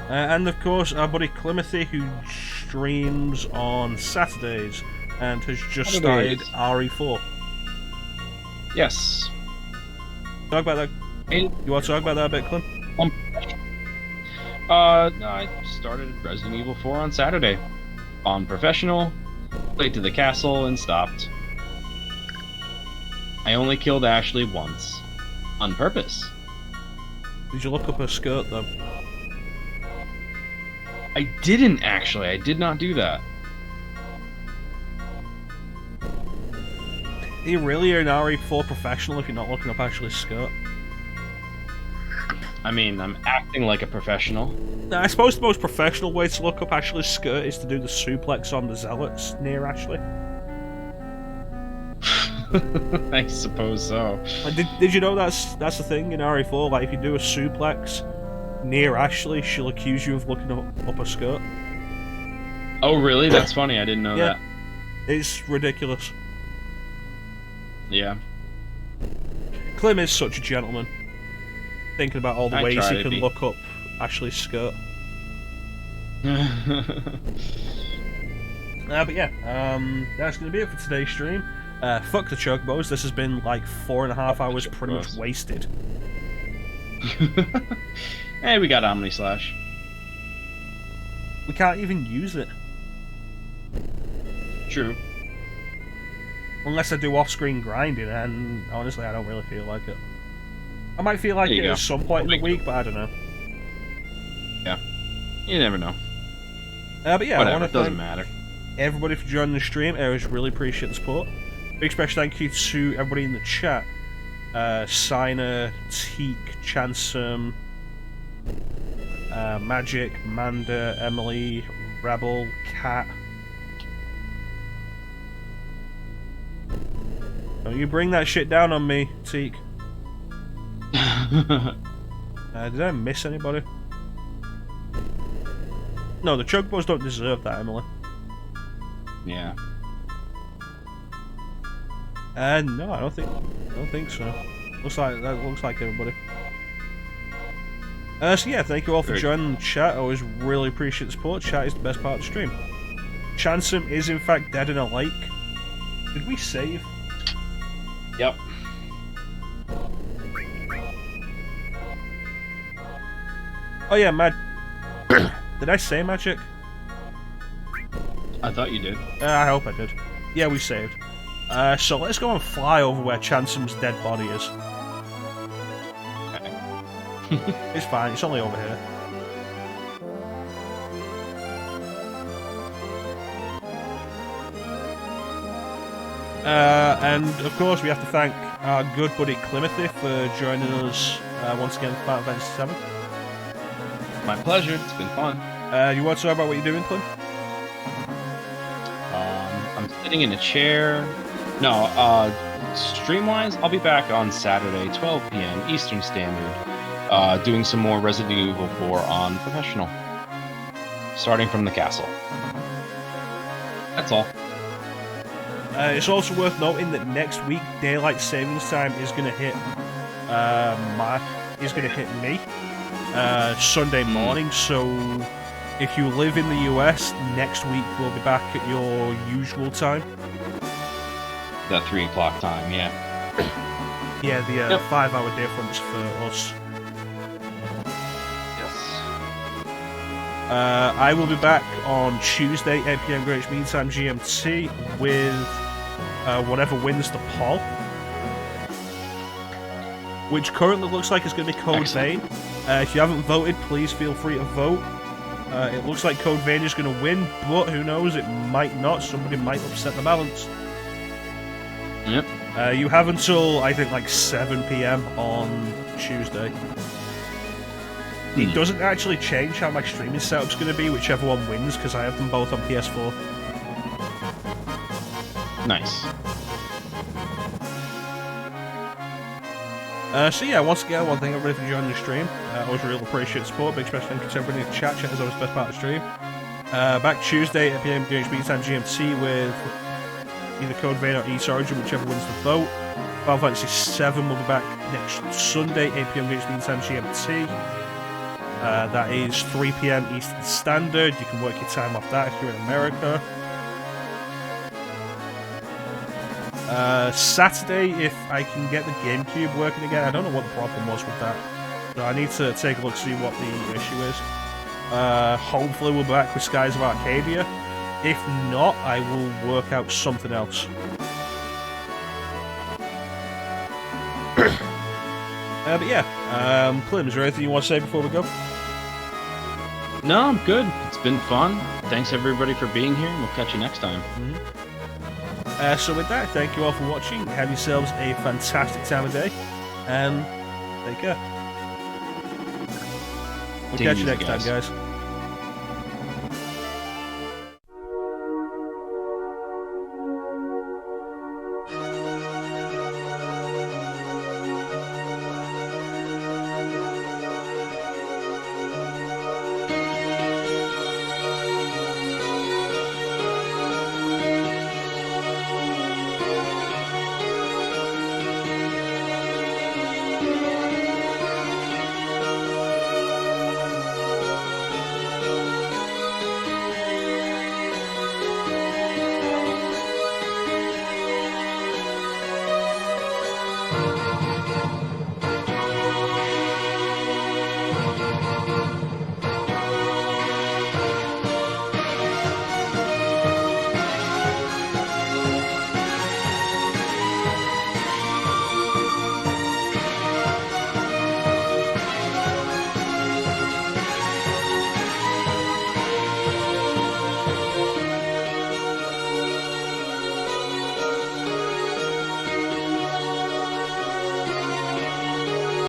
And of course, our buddy Climothy, who streams on Saturdays and has just started RE4. Yes. Talk about that. You want to talk about that a bit, Clim? No, I started Resident Evil 4 on Saturday. On Professional, played to the castle, and stopped. I only killed Ashley once. On purpose. Did you look up her skirt, though? I didn't, actually. I did not do that. Are you really an RE4 professional if you're not looking up Ashley's skirt? I mean, I'm acting like a professional. Now, I suppose the most professional way to look up Ashley's skirt is to do the suplex on the zealots near Ashley. I suppose so. Like, did you know that's the thing in RE4? Like, if you do a suplex near Ashley, she'll accuse you of looking up her skirt. Oh, really? That's funny. I didn't know that. It's ridiculous. Yeah. Clim is such a gentleman. Thinking about all the ways he can look up Ashley's skirt. But yeah, that's going to be it for today's stream. Fuck the Chocobos, this has been like 4.5 hours pretty much wasted. Hey, we got Omni Slash. We can't even use it. True. Unless I do off-screen grinding, and honestly I don't really feel like it. I might feel like it at some point in the week, but I don't know. Yeah. You never know. But yeah, whatever, I want to doesn't matter. Everybody for joining the stream. I always really appreciate the support. Big special thank you to everybody in the chat. Sina, Teak, Chansum, Magic, Manda, Emily, Rebel, Cat. Don't you bring that shit down on me, Teak. Did I miss anybody? No, the Chocobos don't deserve that, Emily. Yeah. No, I don't think so. Looks like everybody. So yeah, thank you all for joining the chat. I always really appreciate the support. Chat is the best part of the stream. Chansum is in fact dead in a lake. Did we save? Yep. Oh yeah, Did I say magic? I thought you did. I hope I did. Yeah, we saved. So let's go and fly over where Chansum's dead body is. Okay. It's fine, it's only over here. And of course we have to thank our good buddy Climothy for joining us once again for Final Fantasy VII. My pleasure, it's been fun. You want to talk about what you're doing, Clim? I'm sitting in a chair. No, stream-wise, I'll be back on Saturday, 12 p.m. Eastern Standard, doing some more Resident Evil 4 on Professional. Starting from the castle. That's all. It's also worth noting that next week daylight savings time is going to hit me Sunday morning. So if you live in the US, next week we'll be back at your usual time. That 3 o'clock time, yeah. Yeah, the 5-hour difference for us. I will be back on Tuesday, 8 PM Greenwich Mean Time GMT, with whatever wins the poll, which currently looks like it's going to be Code Vein. If you haven't voted, please feel free to vote. It looks like Code Vein is going to win, but who knows, it might not. Somebody might upset the balance. Yep. You have until, I think, like 7 PM on Tuesday. It doesn't actually change how my streaming setup's going to be, whichever one wins, because I have them both on PS4. Nice. So yeah, once again, I want to thank everybody for joining the stream. I always really appreciate the support. Big special thank you to everybody in the chat. Chat is always the best part of the stream. Back Tuesday at PM Greenwich Time GMT with either Code Vein or East Origin, whichever wins the vote. Final Fantasy VII will be back next Sunday, 8 PM Greenwich Time GMT. That is 3 PM Eastern Standard. You can work your time off that if you're in America. Saturday, if I can get the GameCube working again. I don't know what the problem was with that. So I need to take a look to see what the issue is. Hopefully we'll be back with Skies of Arcadia. If not, I will work out something else. But yeah, Clim, is there anything you want to say before we go? No, I'm good. It's been fun. Thanks everybody for being here, and we'll catch you next time. So with that, thank you all for watching. Have yourselves a fantastic time of day, and take care. We'll catch you next time, guys.